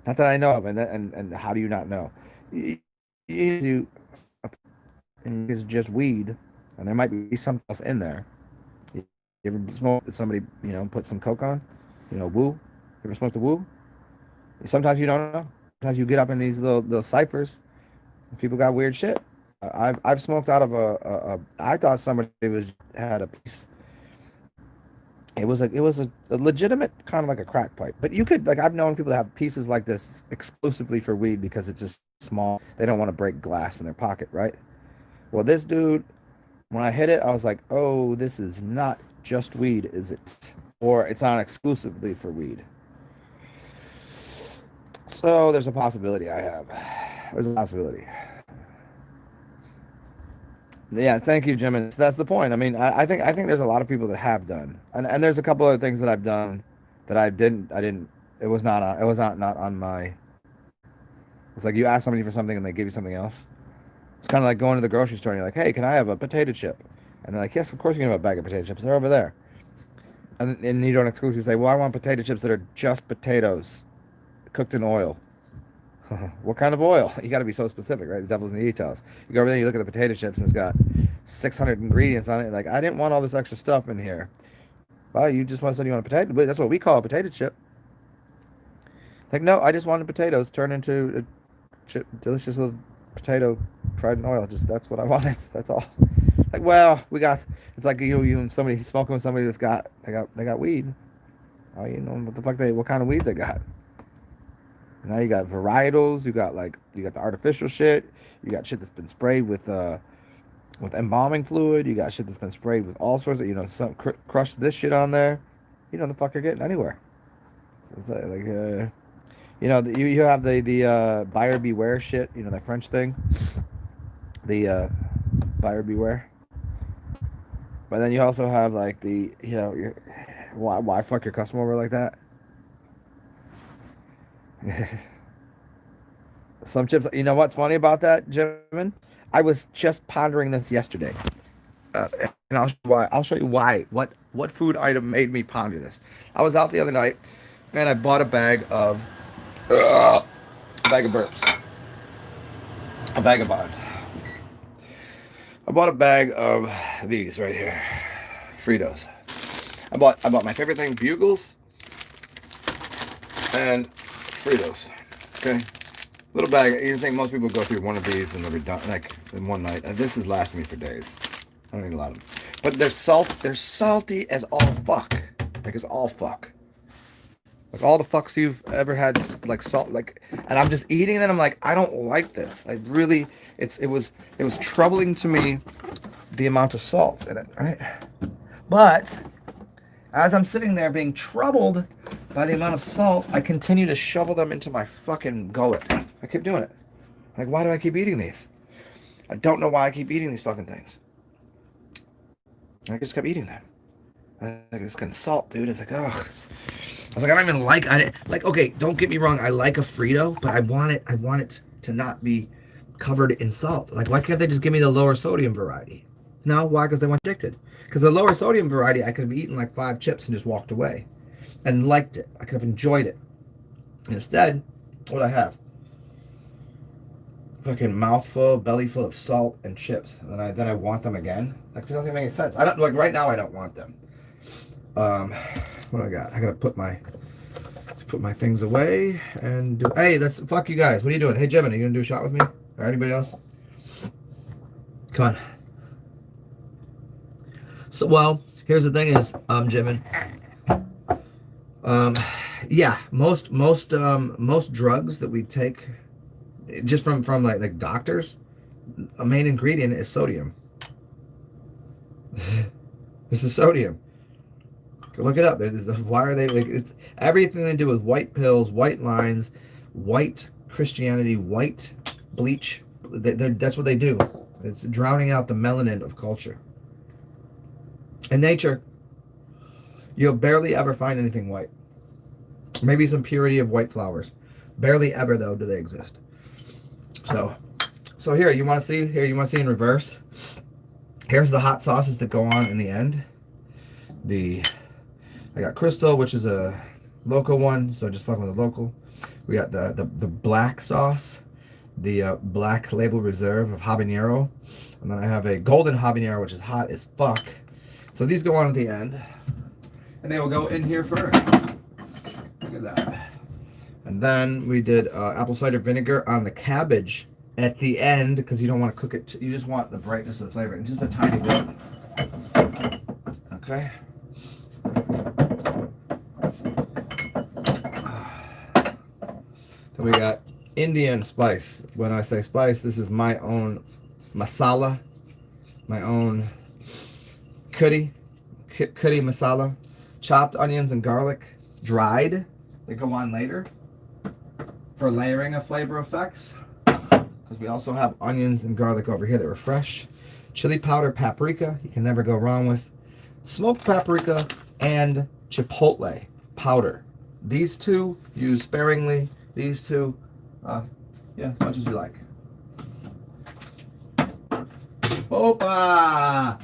Not that I know of, and how do you not know? You do, and it's just weed, and there might be something else in there. You ever smoke that somebody, you know, put some coke on? You know, woo? You ever smoked the woo? Sometimes you don't know. Sometimes you get up in these little ciphers, and people got weird shit. I've smoked out of I thought somebody had a piece. It was a legitimate kind of like a crack pipe, but you could like I've known people that have pieces like this exclusively for weed because it's just small. They don't want to break glass in their pocket, right? Well, this dude, when I hit it, I was like, oh, this is not just weed, is it? Or it's not exclusively for weed. So there's a possibility I have. There's a possibility. Yeah, thank you, Jim. And that's the point. I mean, I think there's a lot of people that have done, and there's a couple other things that I've done that I didn't. It was not on my. It's like you ask somebody for something and they give you something else. It's kind of like going to the grocery store and you're like, hey, can I have a potato chip? And they're like, yes, of course you can have a bag of potato chips. They're over there. And you don't exclusively say, well, I want potato chips that are just potatoes cooked in oil. What kind of oil? You got to be so specific, right? The devil's in the details. You go over there, and you look at the potato chips, and it's got 600 ingredients on it. Like, I didn't want all this extra stuff in here. Well, you just want to say you want a potato. That's what we call a potato chip. Like, no, I just wanted potatoes turned into a chip, delicious little potato fried in oil. Just that's what I wanted. That's all. Like, well, we got. It's like you and somebody smoking with somebody they got weed. Oh, you know what kind of weed they got. Now you got varietals, you got the artificial shit, you got shit that's been sprayed with embalming fluid, you got shit that's been sprayed with all sorts of, you know, crush this shit on there. You know the fuck you're getting anywhere. So it's like you know, you have the buyer beware shit, you know, that French thing. The buyer beware. But then you also have like the, you know, why fuck your customer over like that? Some chips. You know what's funny about that, Jimin? I was just pondering this yesterday, and I'll show you why. I'll show you why. What food item made me ponder this? I was out the other night, and I bought a bag of burps, a vagabond. I bought a bag of these right here, Fritos. I bought my favorite thing, Bugles, and Fritos. Okay. Little bag. You think most people go through one of these and they're done like in one night. And this is lasting me for days. I don't eat a lot of them. But they're salty as all fuck. Like it's all fuck. Like all the fucks you've ever had, like salt, like, and I'm just eating it and I'm like, I don't like this. I really, it was troubling to me the amount of salt in it, right? But as I'm sitting there being troubled by the amount of salt, I continue to shovel them into my fucking gullet. I keep doing it. Like, why do I keep eating these? I don't know why I keep eating these fucking things. I just kept eating them. Like, it's fucking salt, dude. It's like, ugh. I was like, I don't even like, okay, don't get me wrong. I like a Frito, but I want it to not be covered in salt. Like, why can't they just give me the lower sodium variety? No, why? Because they weren't addicted. Because the lower sodium variety, I could have eaten like 5 chips and just walked away and liked it. I could have enjoyed it. Instead, what I have? Fucking mouthful, belly full of salt and chips. And then I want them again. Like, it doesn't make any sense. I don't, like, right now I don't want them. What do I got? I gotta put my things away and do. Hey, that's fuck you guys. What are you doing? Hey, Jimin, are you gonna do a shot with me or anybody else? Come on. So, well, here's the thing is, Jimin. Yeah, most drugs that we take, just from like doctors, a main ingredient is sodium. This is sodium. Look it up. Why are they like? It's everything they do with white pills, white lines, white Christianity, white bleach. That's what they do. It's drowning out the melanin of culture. In nature, you'll barely ever find anything white. Maybe some purity of white flowers. Barely ever, though, do they exist. So here, you want to see? Here, you want to see in reverse? Here's the hot sauces that go on in the end. I got Crystal, which is a local one, so just fucking with the local. We got the black sauce, the Black Label Reserve of habanero, and then I have a golden habanero, which is hot as fuck. So these go on at the end, and they will go in here first. Look at that. And then we did apple cider vinegar on the cabbage at the end, because you don't want to cook it. You just want the brightness of the flavor, and just a tiny bit. Okay. So we got Indian spice. When I say spice, this is my own masala, my own curry masala, chopped onions and garlic, dried. They go on later for layering of flavor effects. Because we also have onions and garlic over here that were fresh. Chili powder, paprika, you can never go wrong with. Smoked paprika and chipotle powder. These two, use sparingly. These two, yeah, as much as you like. Opa!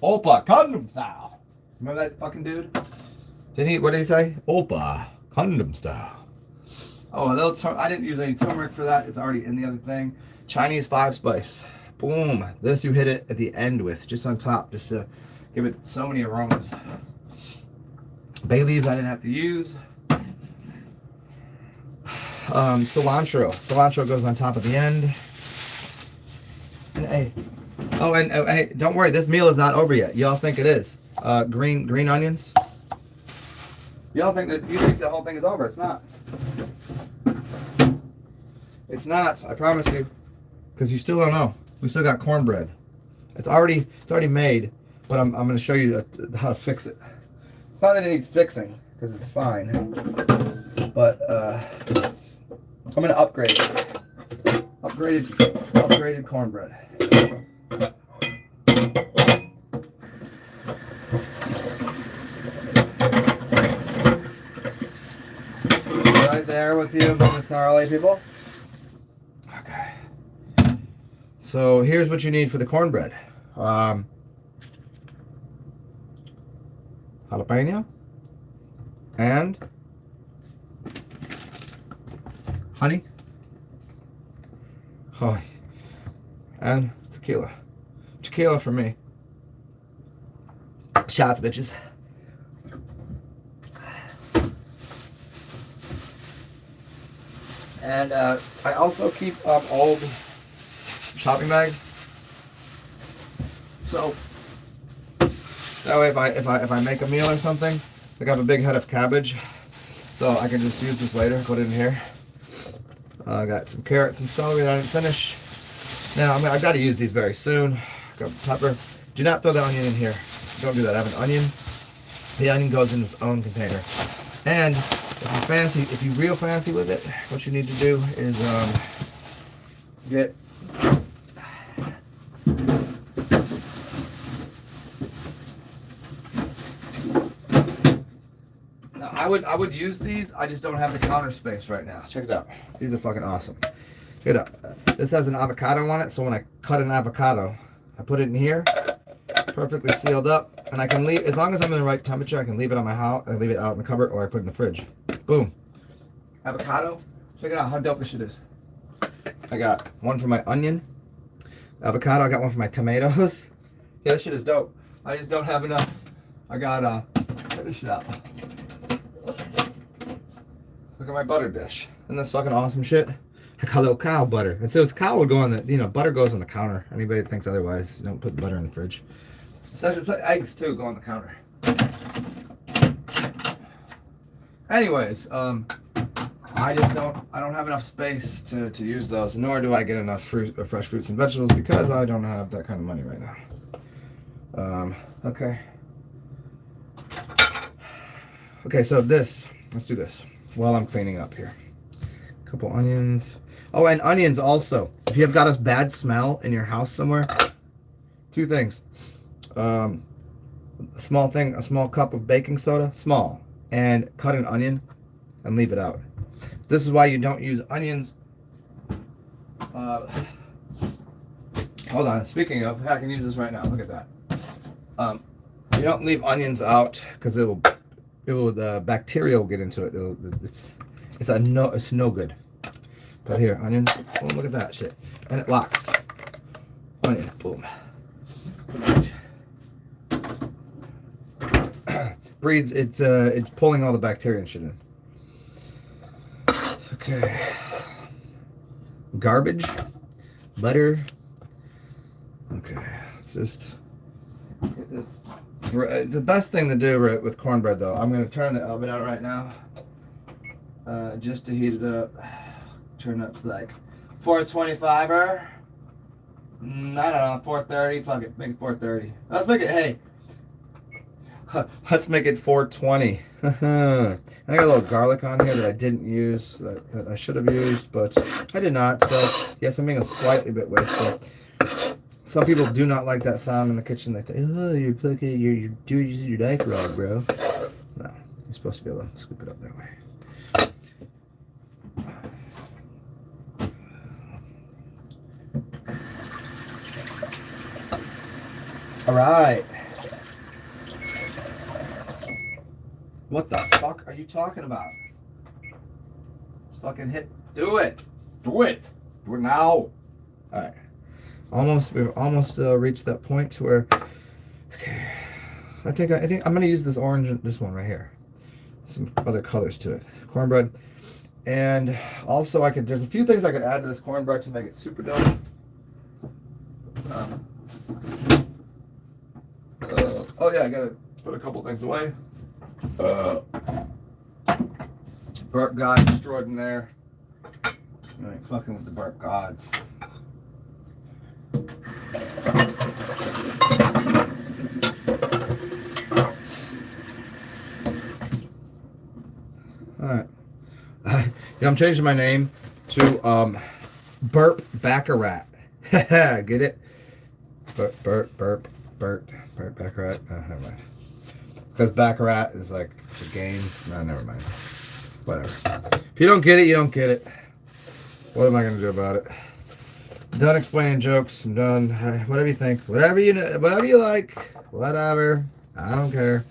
Opa, condom style. Remember that fucking dude? What did he say? Opa, condom style. Oh, a little I didn't use any turmeric for that. It's already in the other thing. Chinese 5 spice. Boom. This you hit it at the end with, just on top, just to give it so many aromas. Bay leaves I didn't have to use. Cilantro. Cilantro goes on top at the end. And hey, hey, don't worry, this meal is not over yet. Y'all think it is. Green onions. Y'all think that you think the whole thing is over. It's not. It's not, I promise you. Because you still don't know. We still got cornbread. It's already made, but I'm going to show you how to fix it. It's not that it needs fixing, because it's fine. But I'm going to upgrade it. Upgraded cornbread. Right there with you, Miss Gnarly people. Okay. So here's what you need for the cornbread. Jalapeno and honey. Oh, and tequila. Tequila for me. Shots, bitches. And I also keep old shopping bags. So that way, if I make a meal or something, like I have a big head of cabbage, so I can just use this later. Put it in here. I got some carrots and celery that I didn't finish. Now I've got to use these very soon. Got pepper. Do not throw the onion in here. Don't do that. I have an onion. The onion goes in its own container. And if you real fancy with it, what you need to do is get now I would use these. I just don't have the counter space right now. Check it out. These are fucking awesome. Check it out. This has an avocado on it, so when I cut an avocado, I put it in here, perfectly sealed up, and I can leave, as long as I'm in the right temperature, I can leave it on my house, I leave it out in the cupboard, or I put it in the fridge. Boom. Avocado. Check it out how dope this shit is. I got one for my onion. Avocado. I got one for my tomatoes. Yeah, this shit is dope. I just don't have enough. I got, check this shit out. Look at my butter dish. Isn't this fucking awesome shit? I got a little cow butter. And so this cow would go on the, butter goes on the counter. Anybody that thinks otherwise, you don't put butter in the fridge. Especially eggs too go on the counter. Anyways, I don't have enough space to use those, nor do I get enough fresh fruits and vegetables because I don't have that kind of money right now. Okay. Okay, so let's do this while I'm cleaning up here. Couple onions. Oh, and onions also. If you have got a bad smell in your house somewhere, two things. A small cup of baking soda, small, and cut an onion and leave it out. This is why you don't use onions. Hold on. Speaking of, I can use this right now. Look at that. You don't leave onions out because the bacteria will get into it. It's no good. But here, onion. Oh, look at that shit, and it locks. Onion, boom. Breathes. It's pulling all the bacteria and shit in. Okay. Garbage, butter. Okay, let's just get this. It's the best thing to do with cornbread, though. I'm gonna turn the oven out right now, just to heat it up. Turn up to like 425er. I don't know, 430. Fuck it, make it 430. Let's make it. Hey, let's make it 420. I got a little garlic on here that I didn't use, that I should have used, but I did not. So yes, I'm being a slightly bit wasteful. Some people do not like that sound in the kitchen. They think, oh, you're using your knife wrong, bro. No, you're supposed to be able to scoop it up that way. All right. What the fuck are you talking about? Let's fucking hit. Do it. Do it. Do it now. All right. We've almost reached that point where. Okay. I think I'm gonna use this orange, this one right here. Some other colors to it. Cornbread, and also there's a few things I could add to this cornbread to make it super dope. Oh yeah, I gotta put a couple things away. Burp God extraordinaire. I ain't fucking with the burp gods. Alright. I'm changing my name to Burp Baccarat. Get it? Burp Baccarat. Oh, never mind. Because Baccarat is like a game. No, never mind. Whatever. If you don't get it, you don't get it. What am I going to do about it? I'm done explaining jokes. I'm done. Whatever you think. Whatever you like. Whatever. I don't care.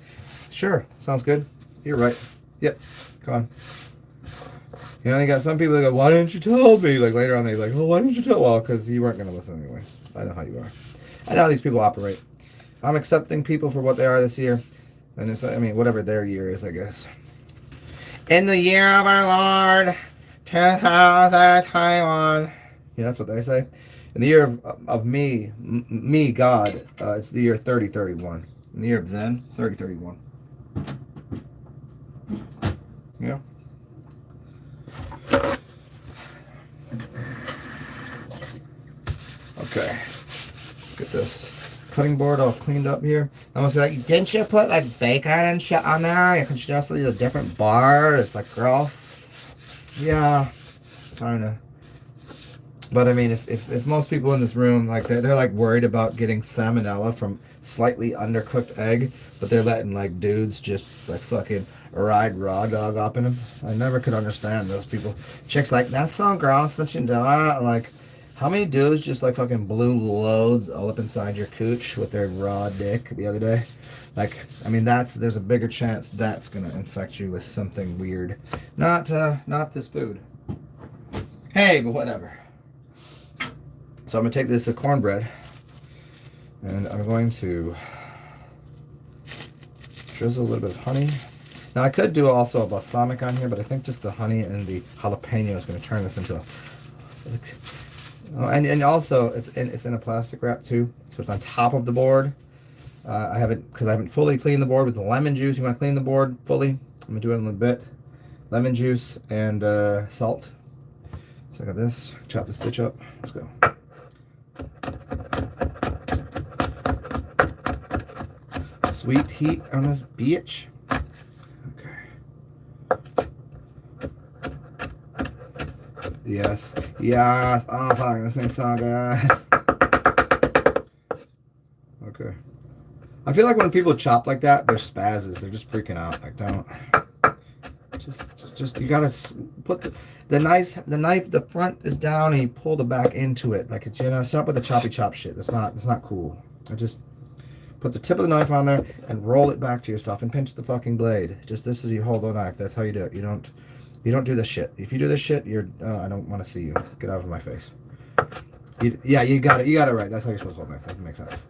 Sure. Sounds good. You're right. Yep. Come on. You know, you got some people that go, why didn't you tell me? Like later on, they're like, oh, why didn't you tell? Well, because you weren't going to listen anyway. I know how you are. I know how these people operate. I'm accepting people for what they are this year. And it's, whatever their year is, I guess. In the year of our Lord, 2021. Yeah, that's what they say. In the year of me, God, it's the year 3031. In the year of Zen, it's 3031. Yeah. Okay. Let's get this cutting board all cleaned up here. I must be like, didn't you put like bacon and shit on there? You can just use a different bar. It's like gross. Yeah, kinda. But I mean, if most people in this room, like they're like worried about getting salmonella from slightly undercooked egg, but they're letting like dudes just like fucking ride raw dog up in them. I never could understand those people. Chicks like, that's so gross that you do it. Like, How many dudes just like fucking blew loads all up inside your cooch with their raw dick the other day? Like, I mean, there's a bigger chance that's gonna infect you with something weird. Not this food. Hey, but whatever. So I'm gonna take this cornbread, and I'm going to drizzle a little bit of honey. Now I could do also a balsamic on here, but I think just the honey and the jalapeno is going to turn this into and also it's in a plastic wrap too, so it's on top of the board. I haven't fully cleaned the board with the lemon juice. You want to clean the board fully? I'm gonna do it in a little bit. Lemon juice and salt. So I got this. Chop this bitch up. Let's go. Sweet heat on this bitch. Yes. Yes. Oh, fuck. This thing's so good. Okay. I feel like when people chop like that, they're spazzes. They're just freaking out. Like, don't. Just you gotta put the knife, the front is down and you pull the back into it. Like, it's, stop with the choppy chop shit. That's not cool. I just put the tip of the knife on there and roll it back to yourself and pinch the fucking blade. Just this is you hold the knife. That's how you do it. You don't do this shit. If you do this shit, you're. I don't want to see you. Get out of my face. Yeah, you got it. You got it right. That's how you're supposed to hold knife. That makes sense.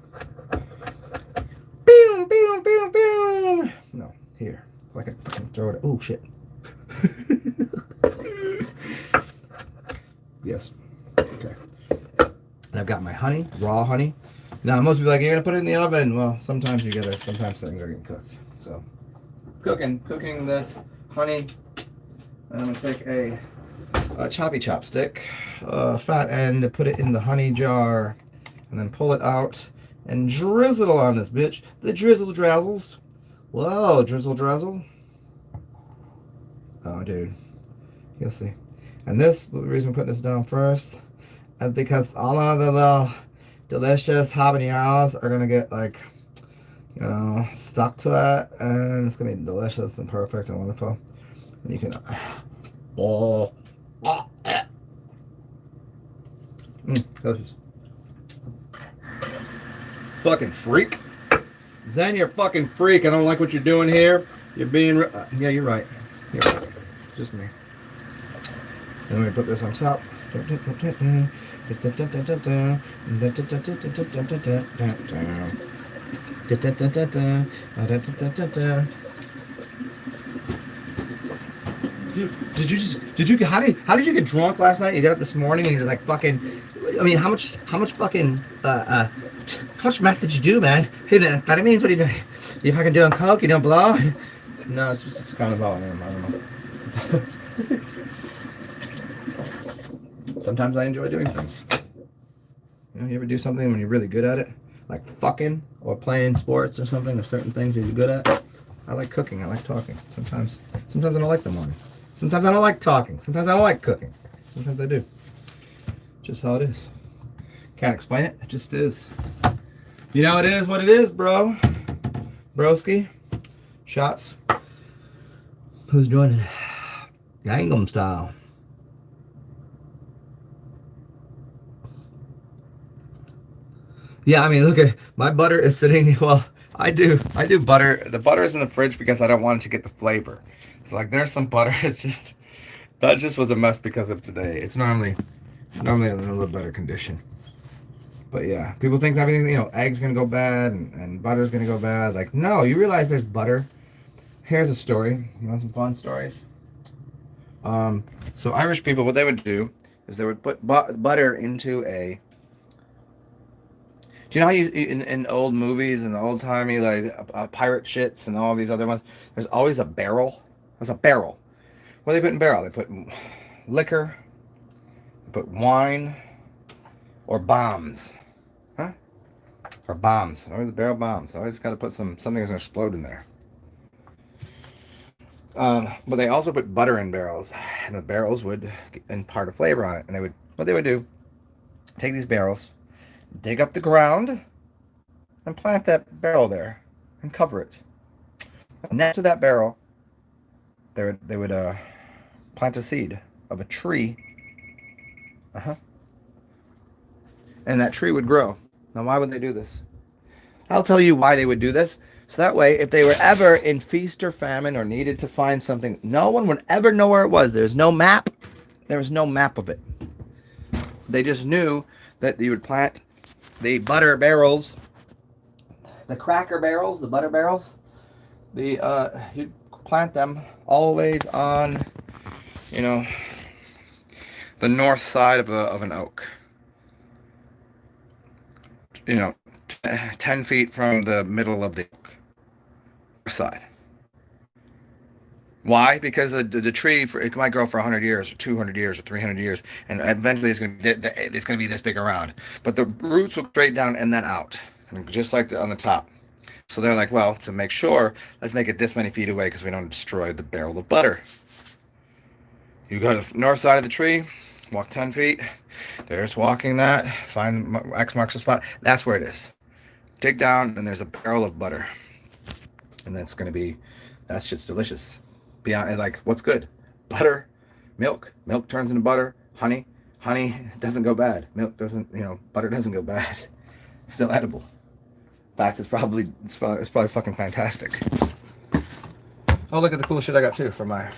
Boom, boom, boom, boom. No, here. If I can fucking throw it. Oh shit. Yes. Okay. And I've got my honey, raw honey. Now most people are like, you're gonna put it in the oven. Well, sometimes you gotta. Sometimes things are getting cooked. So, cooking this honey. And I'm going to take a choppy chopstick, fat end, put it in the honey jar, and then pull it out and drizzle on this bitch. The drizzle drazzles. Whoa, drizzle drazzle. Oh, dude. You'll see. And the reason we're putting this down first is because all of the little delicious habaneros are going to get, like, stuck to it. And it's going to be delicious and perfect and wonderful. And you can delicious. Fucking freak. Zen, you're a fucking freak. I don't like what you're doing here. You're being yeah, you're right. Just me. Then we put this on top. How did you get drunk last night? You got up this morning and you're like fucking, I mean, how much meth did you do, man? Hey, amphetamines? What are you doing? You fucking doing coke? You don't blow? No, it's kind of how I am. I don't know. Sometimes I enjoy doing things. You ever do something when you're really good at it? Like fucking or playing sports or something, or certain things that you're good at? I like cooking. I like talking. Sometimes I don't like the morning. Sometimes I don't like talking. Sometimes I don't like cooking. Sometimes I do. Just how it is. Can't explain it. It just is. It is what it is, bro. Broski. Shots. Who's joining? Gangnam style. Yeah, I mean, look at my butter is sitting. Well, I do butter. The butter is in the fridge because I don't want it to get the flavor. So like, there's some butter. That just was a mess because of today. It's normally in a little better condition. But yeah, people think everything, egg's gonna go bad and butter's gonna go bad. Like, no, you realize there's butter. Here's a story. You want some fun stories? So Irish people, what they would do is they would put butter into a. Do you know how in old movies and the old timey like pirate shits and all these other ones? There's always a barrel. There's a barrel. What do they put in barrel? They put liquor. They put wine, or bombs, huh? Or bombs. Always a barrel bombs. Always got to put something that's gonna explode in there. But they also put butter in barrels, and the barrels would impart a flavor on it. And what they would do, take these barrels, dig up the ground, and plant that barrel there, and cover it. And next to that barrel, they would plant a seed of a tree. and that tree would grow. Now, why would they do this? I'll tell you why they would do this. So that way, if they were ever in feast or famine or needed to find something, no one would ever know where it was. There's no map. There was no map of it. They just knew that you would plant the butter barrels, the cracker barrels, the butter barrels. You'd plant them always on, the north side of an oak. 10 feet from the middle of the oak side. Why? Because the tree, it might grow for 100 years, or 200 years, or 300 years, and eventually it's going to be this big around. But the roots will straight down and then out, just like on the top. So they're like, well, to make sure, let's make it this many feet away because we don't destroy the barrel of butter. You go to the north side of the tree, walk 10 feet. There's walking that. Find X marks the spot. That's where it is. Dig down, and there's a barrel of butter. And that's just delicious. Beyond, like, what's good? Butter, milk. Milk turns into butter. Honey doesn't go bad. Milk doesn't, butter doesn't go bad. It's still edible. In fact, it's probably fucking fantastic. Oh, look at the cool shit I got too for my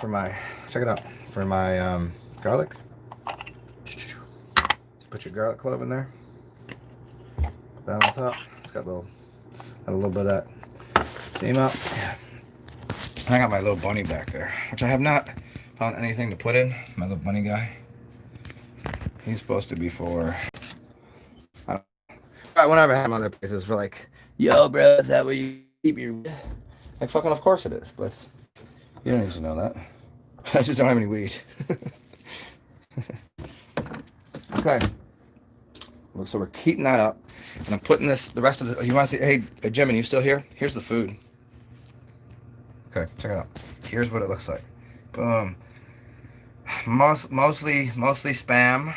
check it out, for my garlic. Put your garlic clove in there. Put that on top. It's got a little bit of that steam up. Yeah. I got my little bunny back there, which I have not found anything to put in. My little bunny guy. He's supposed to be for, whenever I have him other places for like, yo, bro, is that where you keep your... Like, fucking of course it is, but you don't need to know that. I just don't have any weed. Okay. So we're heating that up, and I'm putting the rest of the... You want to see... Hey, Jim, are you still here? Here's the food. Okay, check it out. Here's what it looks like. Boom. Mostly Spam.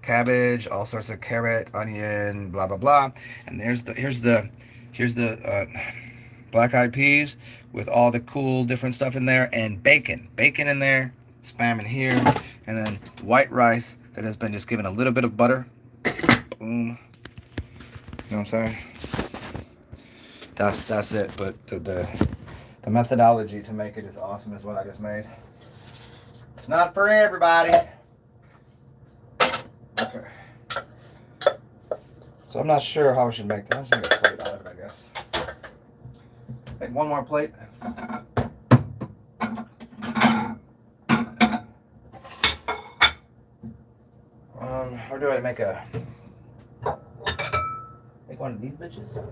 Cabbage, all sorts of carrot, onion, blah blah blah. And here's the black-eyed peas with all the cool different stuff in there, and bacon in there, Spam in here, and then white rice that has been just given a little bit of butter. Boom. You know what I'm saying? That's it. But the methodology to make it is awesome, is what I just made. It's not for everybody. Okay. So I'm not sure how I should make that. I'm just gonna make a plate out of it, I guess. Make one more plate. Or do I make one of these bitches?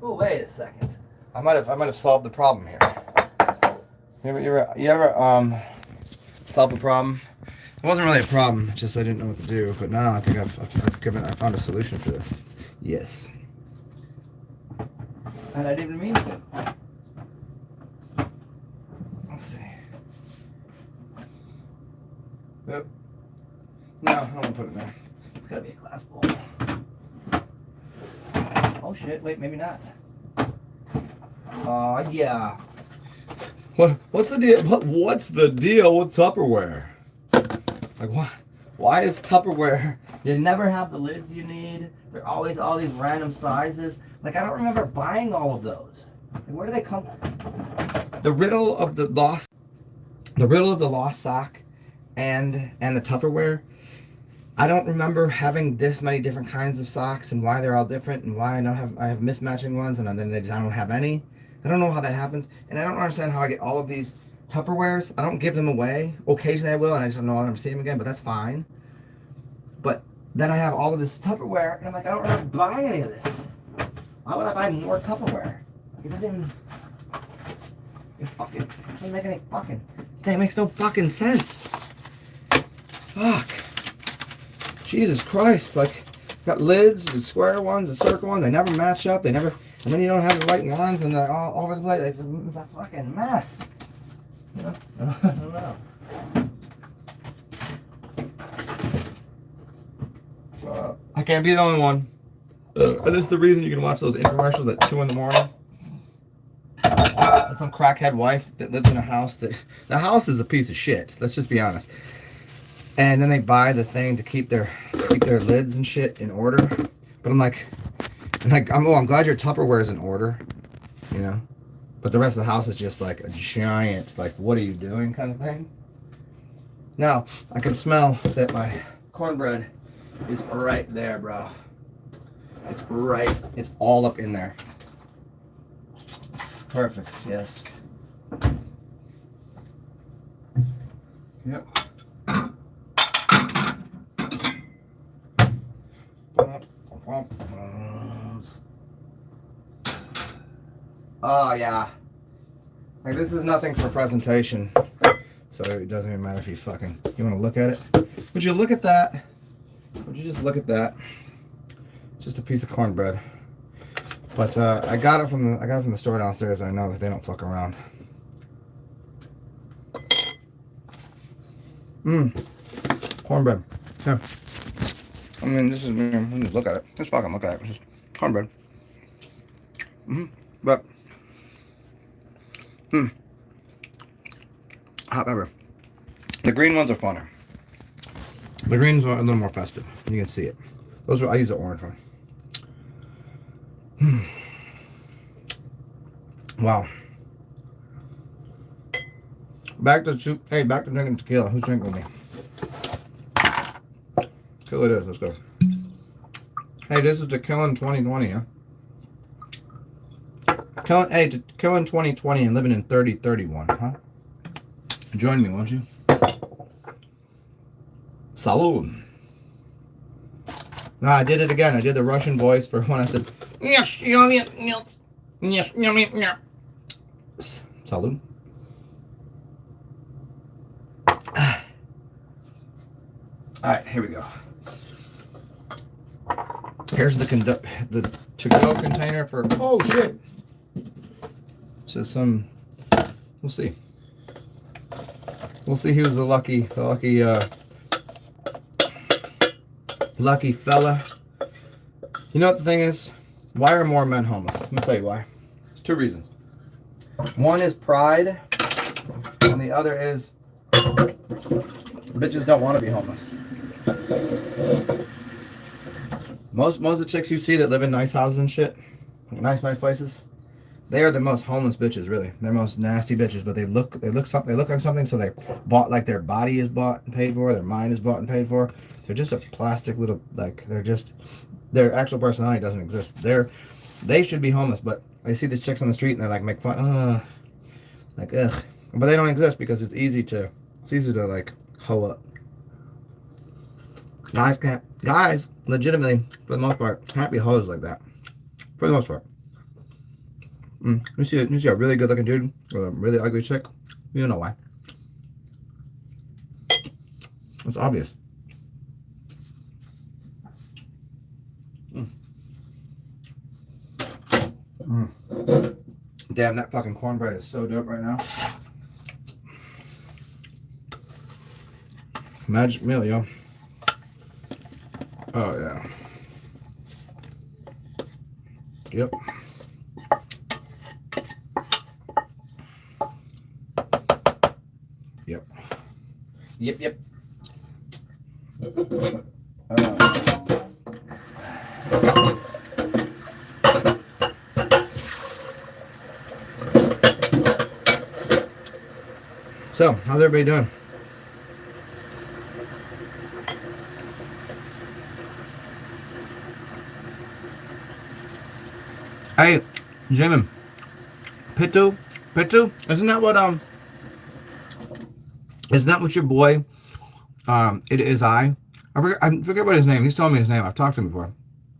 Oh, wait a second. I might have solved the problem here. You ever solve a problem? It wasn't really a problem, just I didn't know what to do. But now I think I found a solution for this. Yes. And I didn't mean to. Let's see. Yep. No, I don't want to put it in there. It's gotta be a glass bowl. Oh shit! Wait, maybe not. Yeah. What's the deal? What's the deal with Tupperware? Like, why is Tupperware? You never have the lids you need. They're always all these random sizes. Like, I don't remember buying all of those. Like, where do they come? The riddle of the lost sock, and the Tupperware. I don't remember having this many different kinds of socks and why they're all different and why I have mismatching ones and then I don't have any. I don't know how that happens, and I don't understand how I get all of these Tupperwares. I don't give them away. Occasionally I will, and I just don't know I'll never see them again, but that's fine. But then I have all of this Tupperware, and I'm like, I don't remember buying any of this. Why would I buy more Tupperware? Like, it doesn't make any fucking... That makes no fucking sense. Fuck. Jesus Christ. Like, got lids, the square ones, the circle ones. They never match up. And then you don't have the right ones, and they're all over the place. It's a fucking mess. You know? I don't know. I can't be the only one. And it's the reason you can watch those infomercials at 2 in the morning. That's some crackhead wife that lives in a house that... The house is a piece of shit. Let's just be honest. And then they buy the thing to keep their keep their lids and shit in order. But I'm like, I'm glad your Tupperware is in order, you know. But the rest of the house is just like a giant, like, what are you doing kind of thing. Now, I can smell that my cornbread is right there, bro. It's all up in there. It's perfect, yes. Yep. Oh, yeah. Like, this is nothing for presentation. So it doesn't even matter if you fucking... You want to look at it? Would you look at that? Would you just look at that? Just a piece of cornbread. But I got it from the store downstairs. I know that they don't fuck around. Cornbread. Yeah. I mean, this is... Just look at it. Just fucking look at it. It's just cornbread. But... Hot pepper. The green ones are funner. The greens are a little more festive. You can see it. I use the orange one. Wow. Back to drinking tequila. Who's drinking with me? Tequila it is. Let's go. Hey, this is Tequila in 2020, huh? Killing 2020 and living in 3031, huh? Join me, won't you? Salud. I did it again. I did the Russian voice for when I said yes, yes, yes, yes, yes. Salud. All right, here we go. Here's the to-go container for. Oh shit. So we'll see. We'll see who's the lucky fella. You know what the thing is? Why are more men homeless? Let me tell you why. There's two reasons. One is pride, and the other is bitches don't want to be homeless. Most of the chicks you see that live in nice houses and shit, nice places, they are the most homeless bitches, really. They're most nasty bitches, but they look like something, so they bought, like, their body is bought and paid for, their mind is bought and paid for. They're just a plastic little, like, their actual personality doesn't exist. They should be homeless, but they see these chicks on the street and they like make fun, like, ugh. But they don't exist because it's easy to like hoe up. Guys, legitimately, for the most part, can't be hoes like that. For the most part. You see a really good looking dude with a really ugly chick. You don't know why. It's obvious. Damn, that fucking cornbread is so dope right now. Magic meal, yo. Oh, yeah. Yep. Yep. So, how's everybody doing? Hey, Jamin. Pitu? Isn't that what your boy, it is I forget what his name, he's told me his name, I've talked to him before.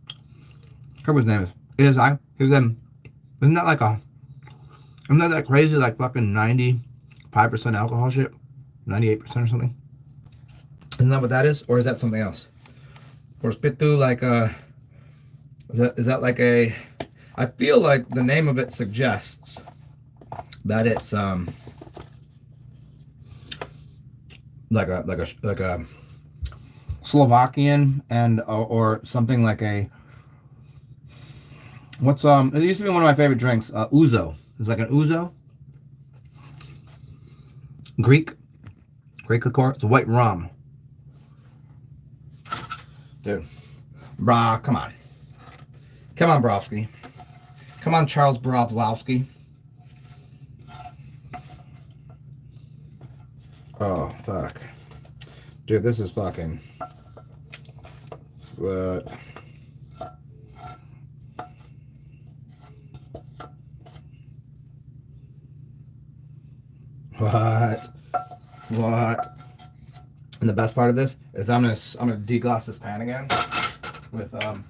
I forget what his name is. It is I. He was in, isn't that that crazy, like, fucking 95% alcohol shit? 98% or something? Isn't that what that is? Or is that something else? Or is Pitu like is that like a, I feel like the name of it suggests that it's like a Slovakian and or something like a, what's it used to be one of my favorite drinks, ouzo. It's like an ouzo. Greek liqueur. It's a white rum. Dude. Brah, come on. Come on, Browski. Come on, Charles Bravlowski. Oh, fuck. Dude, this is fucking... What? What? And the best part of this is I'm gonna deglass this pan again with and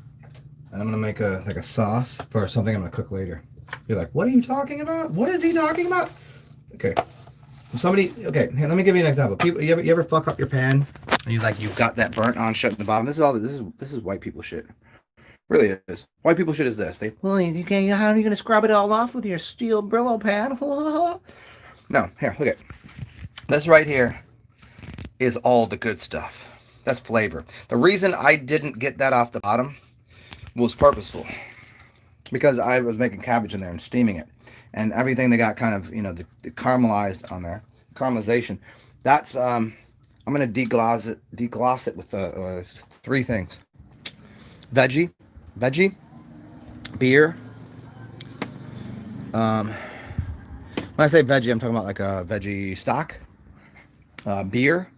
I'm gonna make a sauce for something I'm gonna cook later. You're like, what are you talking about? What is he talking about? Okay. Okay, here, let me give you an example. People, you ever fuck up your pan and you've got that burnt on shit at the bottom. This is white people shit. Really it is. White people shit is this. Well, you can't, how are you gonna scrub it all off with your steel Brillo pan? No, here, look at this right here is all the good stuff. That's flavor. The reason I didn't get that off the bottom was purposeful. Because I was making cabbage in there and steaming it. And everything they got kind of, the caramelized on there. Caramelization. That's, I'm going to deglass it with 3 things. Veggie, beer. When I say veggie, I'm talking about like a veggie stock, beer.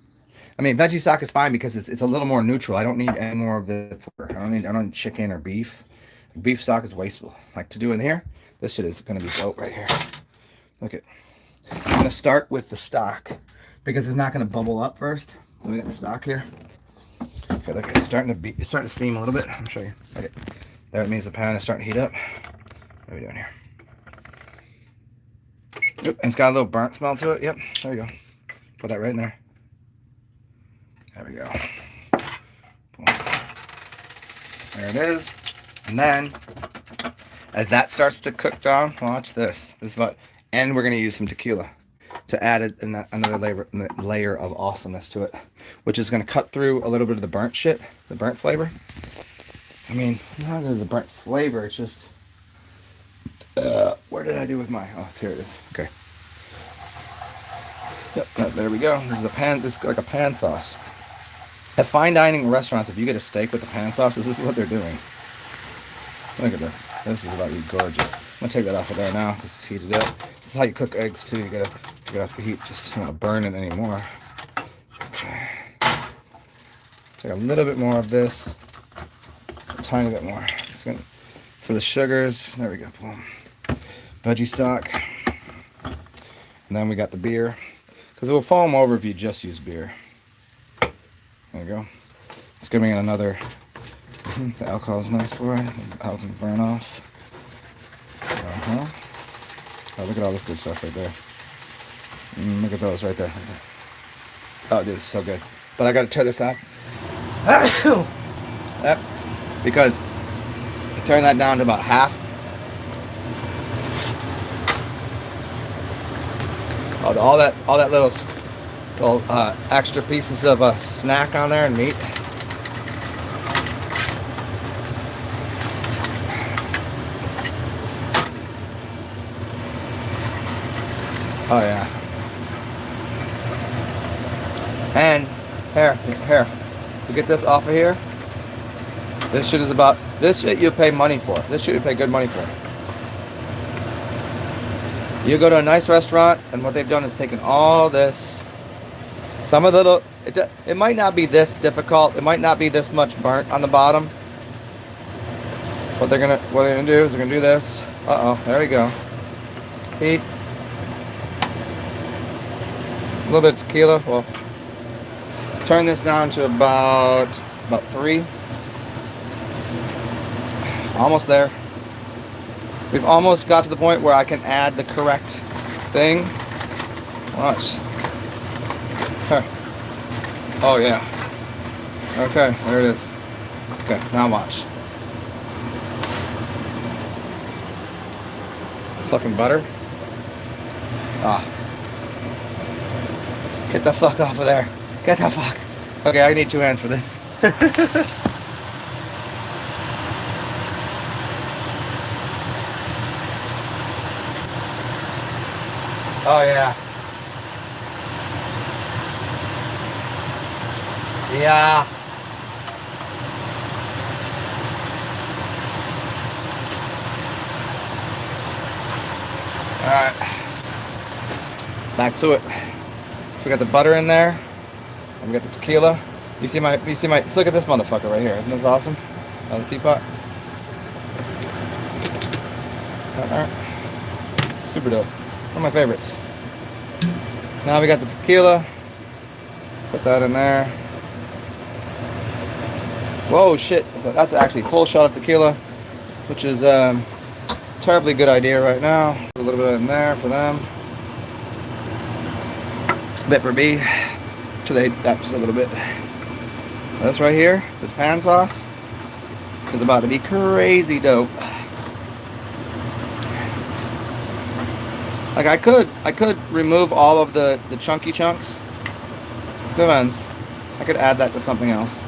I mean, veggie stock is fine because it's a little more neutral. I don't need any more of the flavor. I don't need chicken or beef. Beef stock is wasteful. Like to do in here, this shit is gonna be dope right here. Look at. I'm gonna start with the stock because it's not gonna bubble up first. Let me get the stock here. Okay, look, it's starting to steam a little bit. I'll show you. Okay, that means the pan is starting to heat up. What are we doing here? Yep, and it's got a little burnt smell to it. Yep, there you go. Put that right in there. There we go. Boom. There it is. And then, as that starts to cook down, watch this. This is what, and we're going to use some tequila to add another layer of awesomeness to it, which is going to cut through a little bit of the burnt shit, the burnt flavor. I mean, not the burnt flavor, it's just... where did I do with my... Oh, here it is. Okay. Yep, there we go. This is a pan. This is like a pan sauce. At fine dining restaurants, if you get a steak with the pan sauce, this is what they're doing. Look at this. This is about to be gorgeous. I'm gonna take that off of there now because it's heated up. This is how you cook eggs too. You gotta get off the heat. Just don't burn it anymore. Okay. Take a little bit more of this. A tiny bit more. So the sugars. There we go. Boom. Veggie stock. And then we got the beer. Because it will foam over if you just use beer. There you go. It's giving it another... The alcohol is nice for it. The alcohol can burn off. Oh, look at all this good stuff right there. Look at those right there. Oh, dude, it's so good. But I got to turn this off. Because I turn that down to about half. All that little extra pieces of a snack on there and meat. Oh yeah. And here. You get this off of here. This shit you pay money for. This shit you pay good money for. You go to a nice restaurant, and what they've done is taken all this. Some of the it might not be this difficult. It might not be this much burnt on the bottom. What they're gonna do is they're gonna do this. There we go. Heat. A little bit of tequila. Well, turn this down to about 3. Almost there. We've almost got to the point where I can add the correct thing. Watch. Huh. Oh yeah. Okay, there it is. Okay, now watch. Fucking butter. Get the fuck off of there. Get the fuck. Okay, I need 2 hands for this. Oh yeah. Yeah. Alright. Back to it. So we got the butter in there. And we got the tequila. You see my, let's look at this motherfucker right here. Isn't this awesome? Oh, the teapot. Alright. Super dope. One of my favorites. Now we got the tequila. Put that in there. Whoa, shit. That's actually full shot of tequila, which is terribly good idea right now. Put a little bit in there for them. A bit for me. So they just a little bit. This right here, this pan sauce, is about to be crazy dope. Like I could remove all of the chunky chunks. Depends. I could add that to something else.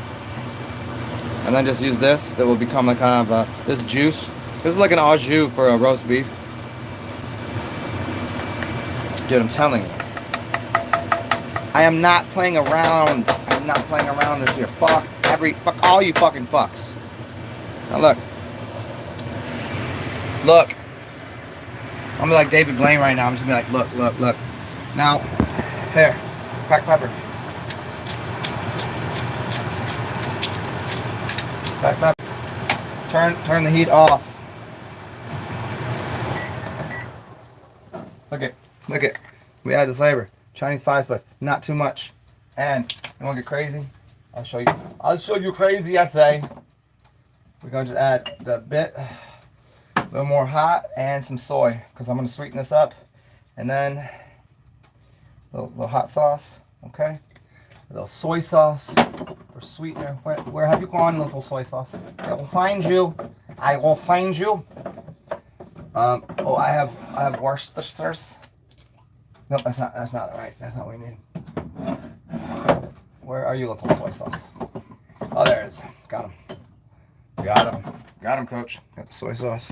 And then just use this. That will become like kind of this juice. This is like an au jus for a roast beef. Dude, I'm telling you. I am not playing around. I'm not playing around this year. Fuck all you fucking fucks. Now look. Look. I'm gonna be like David Blaine right now. I'm just gonna be like, look. Now, here, cracked pepper. Cracked pepper. Turn the heat off. Look it. We added the flavor. Chinese 5 spice, not too much. And you wanna get crazy? I'll show you crazy, I say. We're gonna just add the bit. A little more hot and some soy because I'm going to sweeten this up, and then a little hot sauce, okay, a little soy sauce for sweetener. Where have you gone, little soy sauce? I will find you. Oh, I have Worcestershires. No, that's not right. That's not what we need. Where are you, little soy sauce? Oh, there it is. Got him, coach. Got the soy sauce.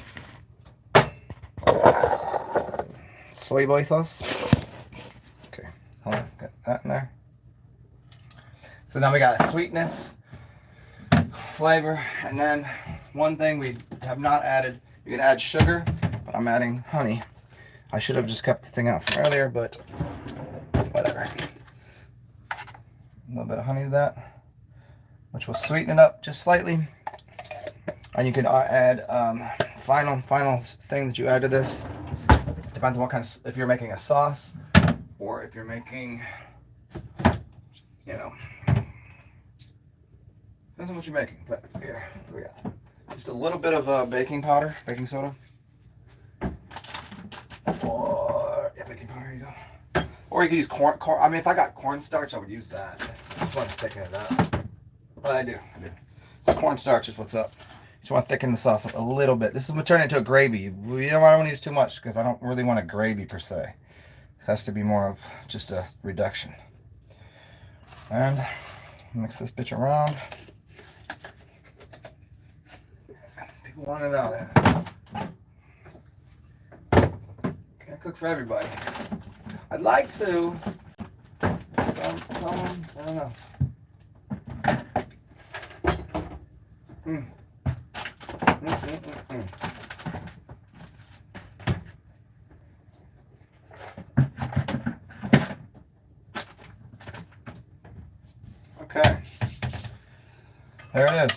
Soy boy sauce. Okay, hold on. Got that in there. So now we got a sweetness, flavor, and then one thing we have not added. You can add sugar, but I'm adding honey. I should have just kept the thing out from earlier, but whatever. A little bit of honey to that, which will sweeten it up just slightly. And you can add final thing that you add to this. Depends on what kind of, if you're making a sauce or if you're making, you know, depends on what you're making. But here we go. Just a little bit of baking powder, baking soda. Or yeah, baking powder. Here you go. Or you can use corn. I mean, if I got cornstarch, I would use that. I just want to thicken it up. But I do. It's cornstarch is what's up. Just want to thicken the sauce up a little bit. This is going to turn into a gravy. You don't want to use too much because I don't really want a gravy per se. It has to be more of just a reduction. And mix this bitch around. People want to know that. Can't cook for everybody. I'd like to. Some, I don't know. Okay, there it is.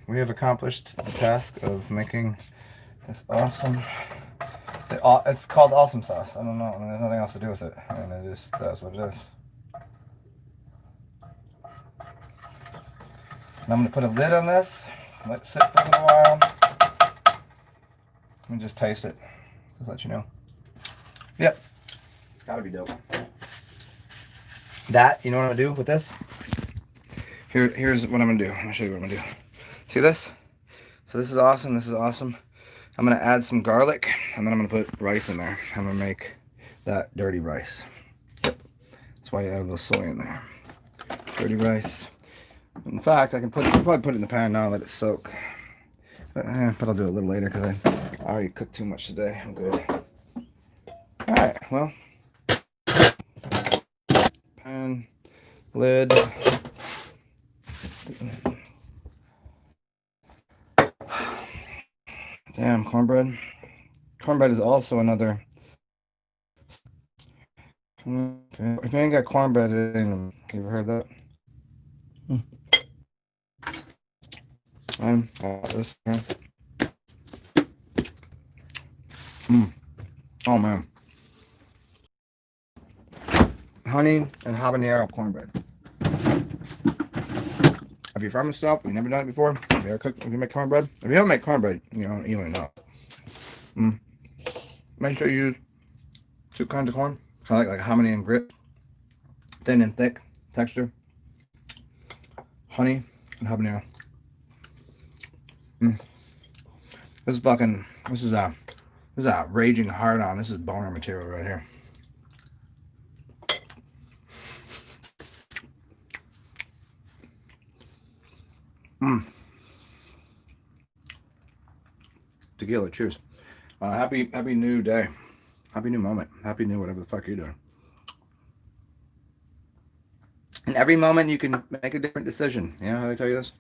We have accomplished the task of making this awesome. It's called awesome sauce. I don't know. I mean, there's nothing else to do with it. I mean, it just that's what it is. And I'm going to put a lid on this, let it sit for a little while. Let me just taste it, just let you know. Yep, gotta be dope. That, you know what I'm going to do with this? Here's what I'm going to do. I'm going to show you what I'm going to do. See this? So this is awesome, this is awesome. I'm going to add some garlic, and then I'm going to put rice in there. I'm going to make that dirty rice. Yep, that's why you add a little soy in there. Dirty rice. In fact, I can probably put it in the pan now and let it soak. But I'll do it a little later because I already cooked too much today. I'm good. Alright, well. Pan, lid. cornbread. Cornbread is also another. If you ain't got cornbread, it ain't. You ever heard that? This. Oh man. Honey and habanero cornbread. If you're from the South, you've never done it before, if you ever cook, if you make cornbread, if you don't make cornbread, you don't even know. Make sure you use 2 kinds of corn, kind of like hominy and grit, thin and thick texture, honey and habanero. This is a raging hard on. This is boner material right here. Tequila, cheers. Happy new day. Happy new moment. Happy new whatever the fuck you're doing. In every moment you can make a different decision. You know how they tell you this?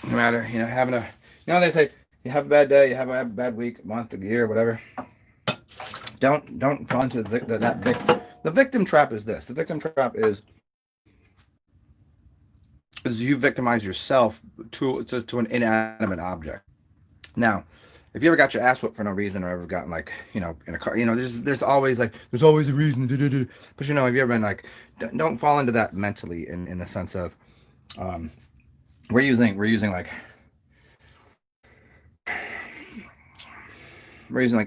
No matter, having a, they say you have a bad day, you have a bad week, month, a year, whatever. Don't fall into the victim trap is this. The victim trap is you victimize yourself to an inanimate object. Now, if you ever got your ass whooped for no reason, or ever gotten in a car, there's always a reason. But have you ever been like, don't fall into that mentally in the sense of, we're using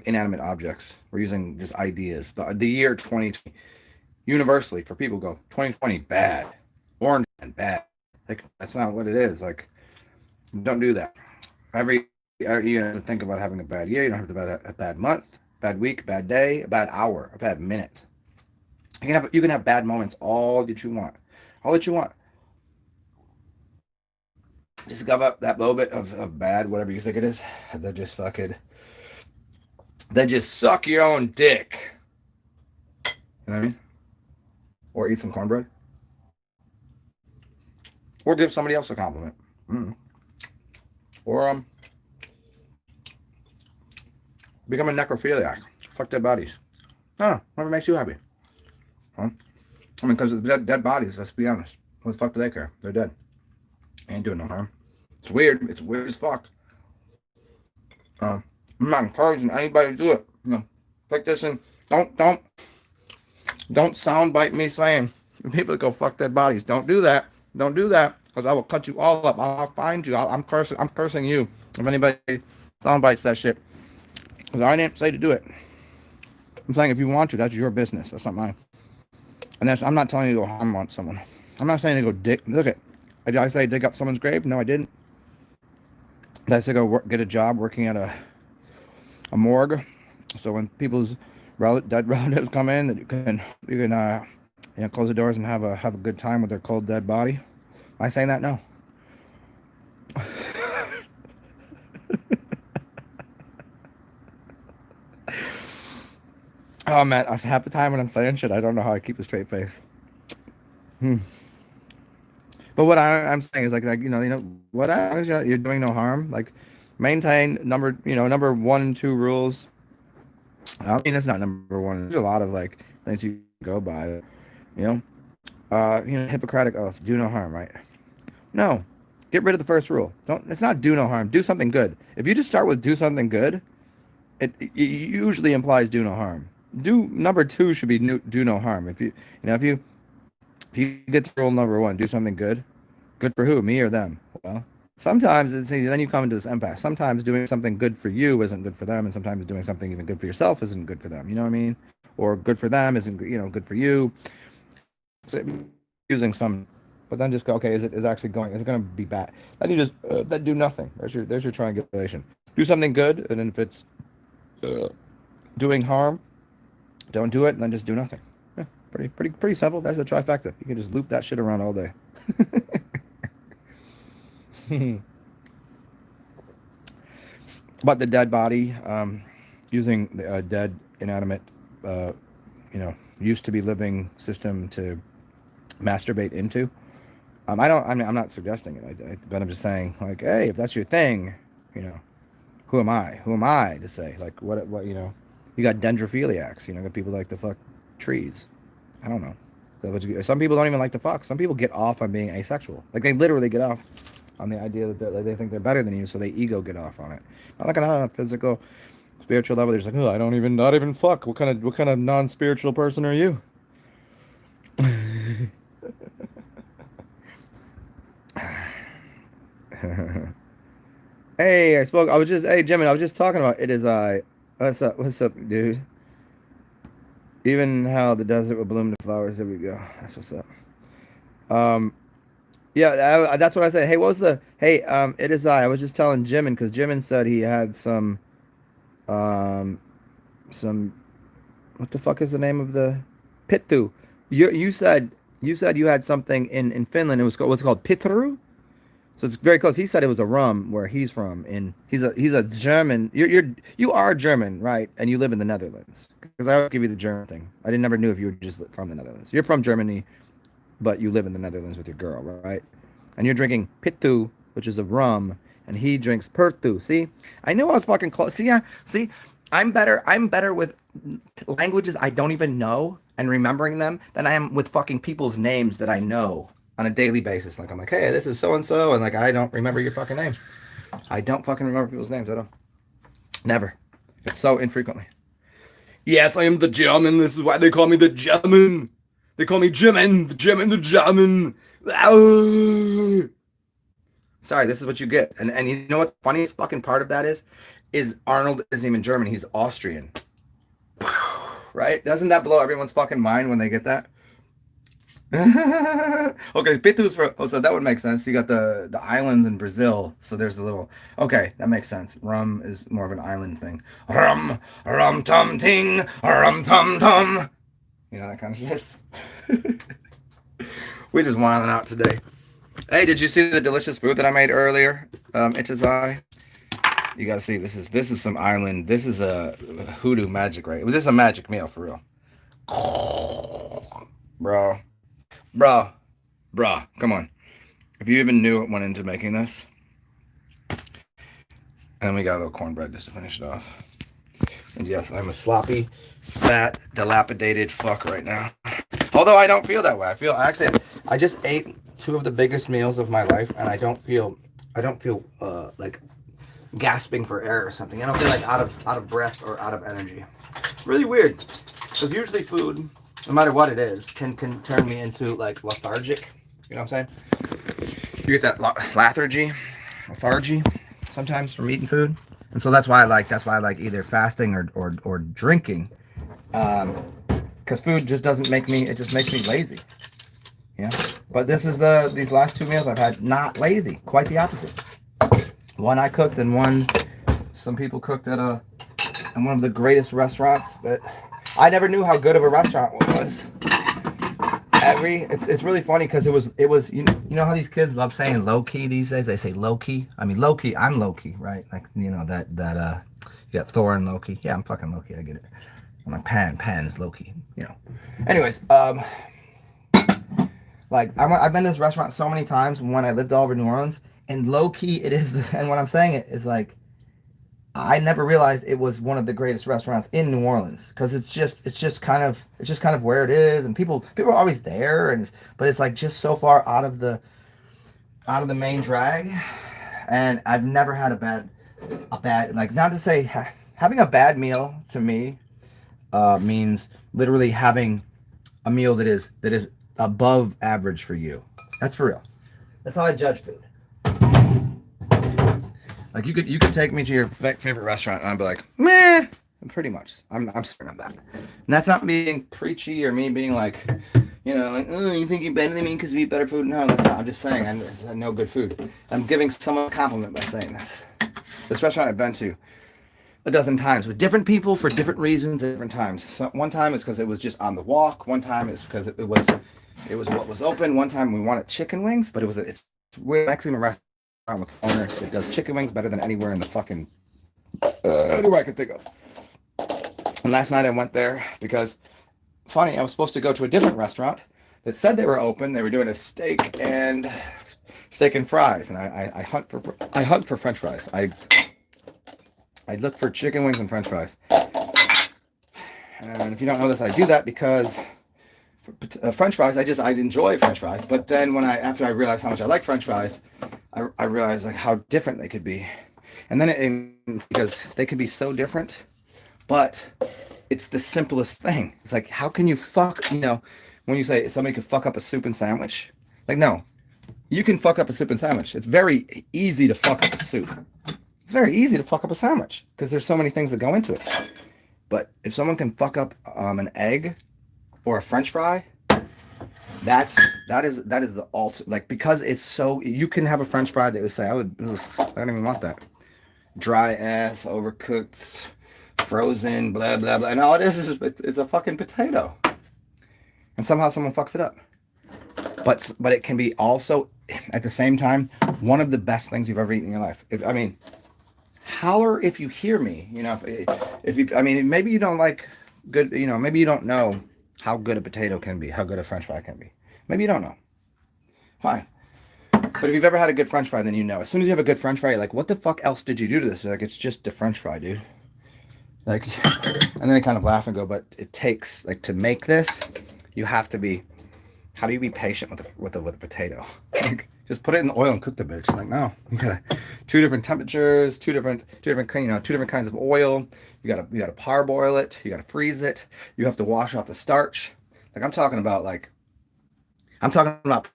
inanimate objects. We're using just ideas. The year 2020, universally for people go 2020 bad, orange and bad. Like that's not what it is. Like, don't do that. You have to think about having a bad year. You don't have to have a bad month, bad week, bad day, a bad hour, a bad minute. You can have bad moments all that you want. Just give up that little bit of bad, whatever you think it is. That just suck your own dick. You know what I mean? Or eat some cornbread. Or give somebody else a compliment. Or become a necrophiliac. Fuck dead bodies. No, whatever makes you happy. Huh? I mean, because dead bodies, let's be honest. What the fuck do they care? They're dead. Ain't doing no harm. It's weird. It's weird as fuck. I'm not encouraging anybody to do it. Take this and don't soundbite me saying people that go fuck dead bodies. Don't do that. Don't do that, because I will cut you all up. I'll find you. I'm cursing you if anybody soundbites that shit. Because I didn't say to do it. I'm saying if you want to, that's your business. That's not mine. And I'm not telling you to go harm someone. I'm not saying to go did I say dig up someone's grave? No, I didn't. Did I say go get a job working at a morgue? So when people's dead relatives come in, that you can close the doors and have a good time with their cold dead body. Am I saying that? No. Oh man, half the time when I'm saying shit, I don't know how I keep a straight face. But what I'm saying is like what as you're doing no harm, like maintain number 1 and 2 rules. I mean, it's not number 1. There's a lot of things you go by. Hippocratic oath, do no harm, right? No, get rid of the first rule. It's not do no harm. Do something good. If you just start with do something good, it usually implies do no harm. Number 2 should be do no harm. If you get to rule number 1, do something good. Good for who? Me or them? Well, sometimes then you come into this impasse. Sometimes doing something good for you isn't good for them, and sometimes doing something even good for yourself isn't good for them. You know what I mean? Or good for them isn't good for you. So using some, but then just go, okay, is it going to be bad? Then you just then do nothing. There's your triangulation. Do something good, and then if it's doing harm, don't do it, and then just do nothing. Yeah, pretty simple. That's a trifecta. You can just loop that shit around all day. About the dead body, using the dead inanimate, used to be living system to masturbate into. I'm not suggesting it, but I'm just saying, hey, if that's your thing, who am I? Who am I to say? Like, what, you know, you got dendrophiliacs, you know, got people like to fuck trees. I don't know. Some people don't even like to fuck. Some people get off on being asexual. Like, they literally get off on the idea that they think they're better than you, so they ego get off on it. Not like on a physical, spiritual level. They're just like, oh, I don't even, not even fuck. What kind of non-spiritual person are you? Hey, hey, Jimmy, I was just talking about it is I. What's up, dude? Even how the desert will bloom the flowers. There we go. That's what's up. Um, yeah, that's what I said. Hey, what was the? Hey, it is I. I was just telling Jimin because Jimin said he had um, some. What the fuck is the name of the pittu? You said you had something in Finland. It was called, what's it called, pitru? So it's very close. He said it was a rum where he's from. He's a German. You are German, right? And you live in the Netherlands. Because I would give you the German thing. I didn't never knew if you were just from the Netherlands. You're from Germany, but you live in the Netherlands with your girl, right? And you're drinking pittu, which is a rum, and he drinks pertu. See, I knew I was fucking close. See, see, I'm better with languages I don't even know and remembering them than I am with fucking people's names that I know on a daily basis. Like, I'm like, hey, this is so and so, and like, I don't remember your fucking name. I don't fucking remember people's names. I don't. Never. It's so infrequently. Yes, I am the German. This is why they call me the German. They call me German. The German. The German. Sorry, this is what you get. And you know what the funniest fucking part of that is Arnold isn't even German. He's Austrian. Right? Doesn't that blow everyone's fucking mind when they get that? Okay, Pitu's so that would make sense. You got the islands in Brazil, so there's a little. Okay, that makes sense. Rum is more of an island thing. Rum, rum tum ting, rum tum tum. You know that kind of shit. We just wilding out today. Hey, did you see the delicious food that I made earlier? It is I. You gotta see this is some island. This is a HooDoo magic, right? This is a magic meal for real, bro. Come on. If you even knew what went into making this, and we got a little cornbread just to finish it off. And yes, I'm a sloppy, fat, dilapidated fuck right now. Although I don't feel that way. I just ate 2 of the biggest meals of my life, and I don't feel like gasping for air or something. I don't feel like out of breath or out of energy. Really weird. Because usually food, no matter what it is, can turn me into like lethargic. You know what I'm saying? You get that lethargy sometimes from eating food, and so that's why I like either fasting or drinking, because food just doesn't make me. It just makes me lazy. Yeah. But these last 2 meals I've had not lazy. Quite the opposite. One I cooked and one some people cooked at one of the greatest restaurants that I never knew how good of a restaurant it was. It's really funny because it was you know how these kids love saying low key these days. They say low key. I mean low key. I'm low key, right? Like you know that you got Thor and Loki. Yeah, I'm fucking low key. I get it. I'm like Pan is low key. You know. Anyways, like I've been to this restaurant so many times when I lived all over New Orleans, and low key it is. And when I'm saying it is like. I never realized it was one of the greatest restaurants in New Orleans because it's just kind of where it is, and people are always there, but it's like just so far out of the main drag, and I've never had a bad like, not to say having a bad meal to me means literally having a meal that is above average for you. That's for real. That's how I judge food. Like you could take me to your favorite restaurant and I'd be like, meh, pretty much. I'm certain of that. And that's not me being preachy or me being like, you know, like, oh, you think you're better than me because we eat better food? No, that's not. I'm just saying I know good food. I'm giving someone a compliment by saying this. This restaurant I've been to a dozen times with different people for different reasons at different times. So one time it's because it was just on the walk. One time it's because it was what was open. One time we wanted chicken wings, but it's Mexican restaurant with an owner that does chicken wings better than anywhere in the fucking anywhere I can think of. And last night I went there because, funny, I was supposed to go to a different restaurant that said they were open. They were doing a steak and fries, and I hunt for French fries. I look for chicken wings and French fries. And if you don't know this, I do that because French fries, I enjoy French fries. But then after I realized how much I like French fries, I realized like how different they could be. And then because they could be so different, but it's the simplest thing. It's like, how can you when you say somebody could fuck up a soup and sandwich? Like, no, you can fuck up a soup and sandwich. It's very easy to fuck up a soup. It's very easy to fuck up a sandwich because there's so many things that go into it. But if someone can fuck up an egg or a French fry, that is the ultimate. Like, because it's so, you can have a French fry that would say, I don't even want that. Dry ass, overcooked, frozen, blah blah blah, and all it is it's a fucking potato. And somehow someone fucks it up. But it can be also at the same time one of the best things you've ever eaten in your life. Holler if you hear me. If you, maybe you don't like good. Maybe you don't know how good a potato can be, how good a French fry can be. Maybe you don't know. Fine. But if you've ever had a good French fry, then you know. As soon as you have a good French fry, you're like, what the fuck else did you do to this? You're like, it's just a French fry, dude. Like, and then they kind of laugh and go, but it takes, like, to make this, you have to be, how do you be patient with a potato? Like, just put it in the oil and cook the bitch. Like, no, you gotta, two different temperatures, two different kinds of oil. You gotta parboil it. You gotta freeze it. You have to wash off the starch. Like, I'm talking about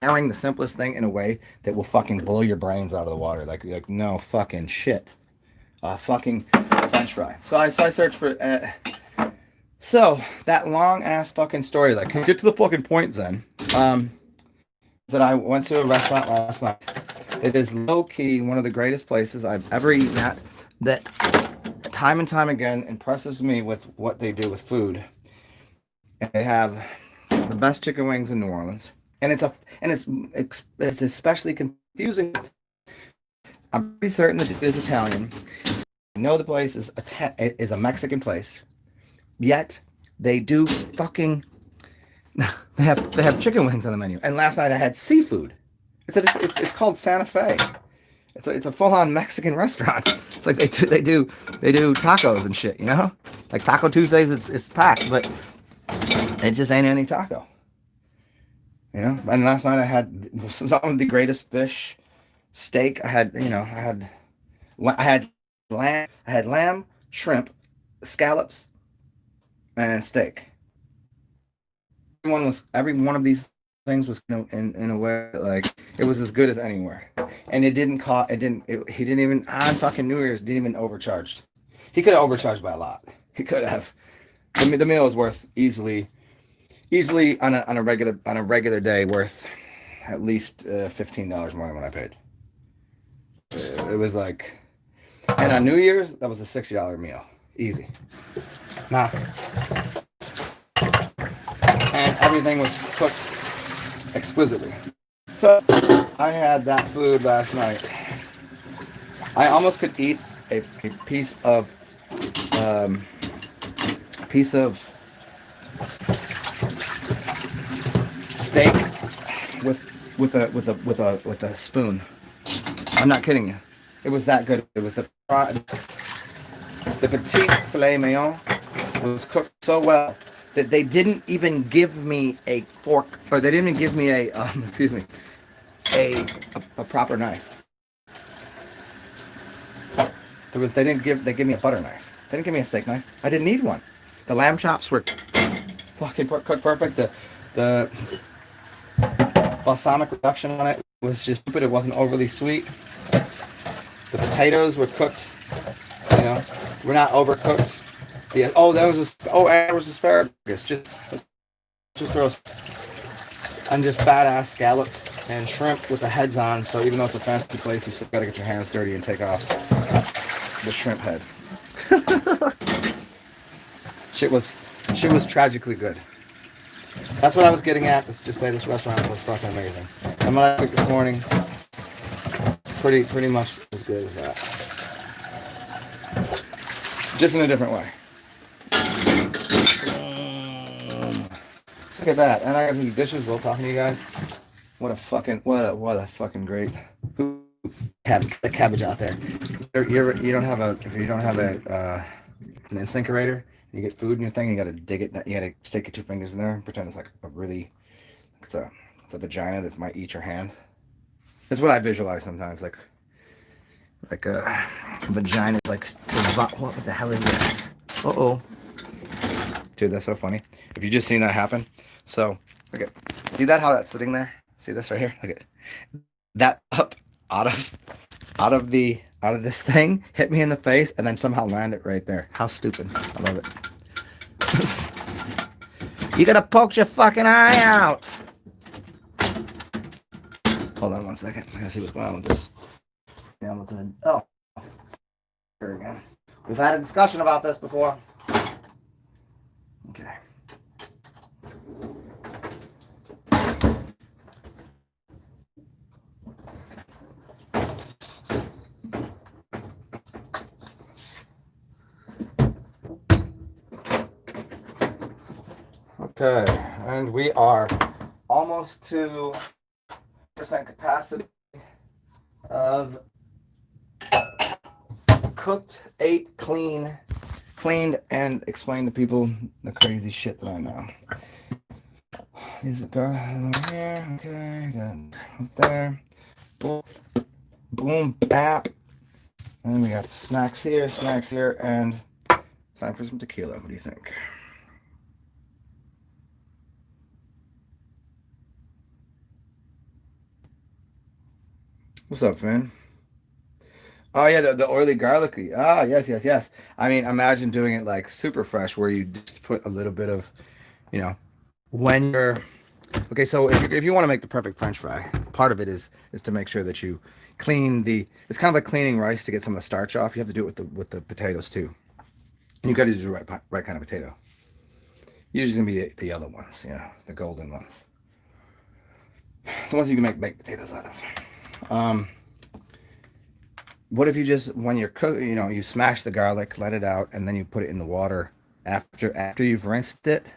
pairing the simplest thing in a way that will fucking blow your brains out of the water. Like no fucking shit. Fucking French fry. So I searched for. So that long ass fucking story. Like, can we get to the fucking point, Zen? That I went to a restaurant last night. It is low key one of the greatest places I've ever eaten at. That time and time again impresses me with what they do with food. And they have the best chicken wings in New Orleans. And it's especially confusing. I'm pretty certain that it is Italian. I know the place is a Mexican place, yet they do fucking. They have chicken wings on the menu. And last night I had seafood. It's called Santa Fe. It's a full on Mexican restaurant. It's like they do tacos and shit. Like Taco Tuesdays, it's packed, but it just ain't any taco. And last night I had some of the greatest fish, steak. I had lamb, shrimp, scallops, and steak. Every one of these things was in a way like it was as good as anywhere, and it didn't cost. He didn't even on fucking New Year's didn't even overcharge. He could have overcharged by a lot. He could have. The meal was worth easily on a regular day worth at least $15 more than what I paid. It was like, and on New Year's that was a $60 meal, easy. Nah. And everything was cooked exquisitely. So I had that food last night. I almost could eat a piece of steak with a spoon. I'm not kidding you. It was that good. It was the petite filet mignon was cooked so well that they didn't even give me a fork, or they didn't even give me a proper knife. They gave me a butter knife. They didn't give me a steak knife. I didn't need one. The lamb chops were fucking cooked perfect. The balsamic reduction on it was just stupid. It wasn't overly sweet. The potatoes were cooked. Were not overcooked. Yeah. And there was asparagus. Just throw and just fat ass scallops and shrimp with the heads on. So even though it's a fancy place, you still gotta get your hands dirty and take off the shrimp head. Shit was tragically good. That's what I was getting at. Let's just say this restaurant was fucking amazing. And what I cooked this morning, pretty much as good as that. Just in a different way. Look at that. And I got to do dishes while talking to you guys. What a fucking great cabbage out there. You don't have an incinerator, you get food in your thing, you gotta dig it. You gotta stick your 2 fingers in there and pretend it's like it's a vagina that might eat your hand. That's what I visualize sometimes, like a vagina, like what the hell is this? Uh-oh. Dude, that's so funny. If you just seen that happen. So, look at, see that, how that's sitting there? See this right here? Look at that, up out of this thing, hit me in the face, and then somehow land it right there. How stupid. I love it. You gotta poke your fucking eye out. Hold on 1 second. I gotta see what's going on with this. Oh, here again. We've had a discussion about this before. Okay. Okay, and we are almost to % capacity of cooked, ate, cleaned, and explained to people the crazy shit that I know. These are over here. Okay, good. Up there. Boom, boom, bap. And we got snacks here, and it's time for some tequila. What do you think? What's up, Finn? Oh yeah, the oily garlicky. Ah, yes. I mean, imagine doing it like super fresh, where you just put a little bit of, when you're okay. So if you want to make the perfect French fry, part of it is to make sure that you clean the. It's kind of like cleaning rice to get some of the starch off. You have to do it with the potatoes too. And you got to use the right kind of potato. Usually gonna be the yellow ones, the golden ones, the ones you can make baked potatoes out of. What if you just, when you're cooking, you smash the garlic, let it out, and then you put it in the water after you've rinsed it,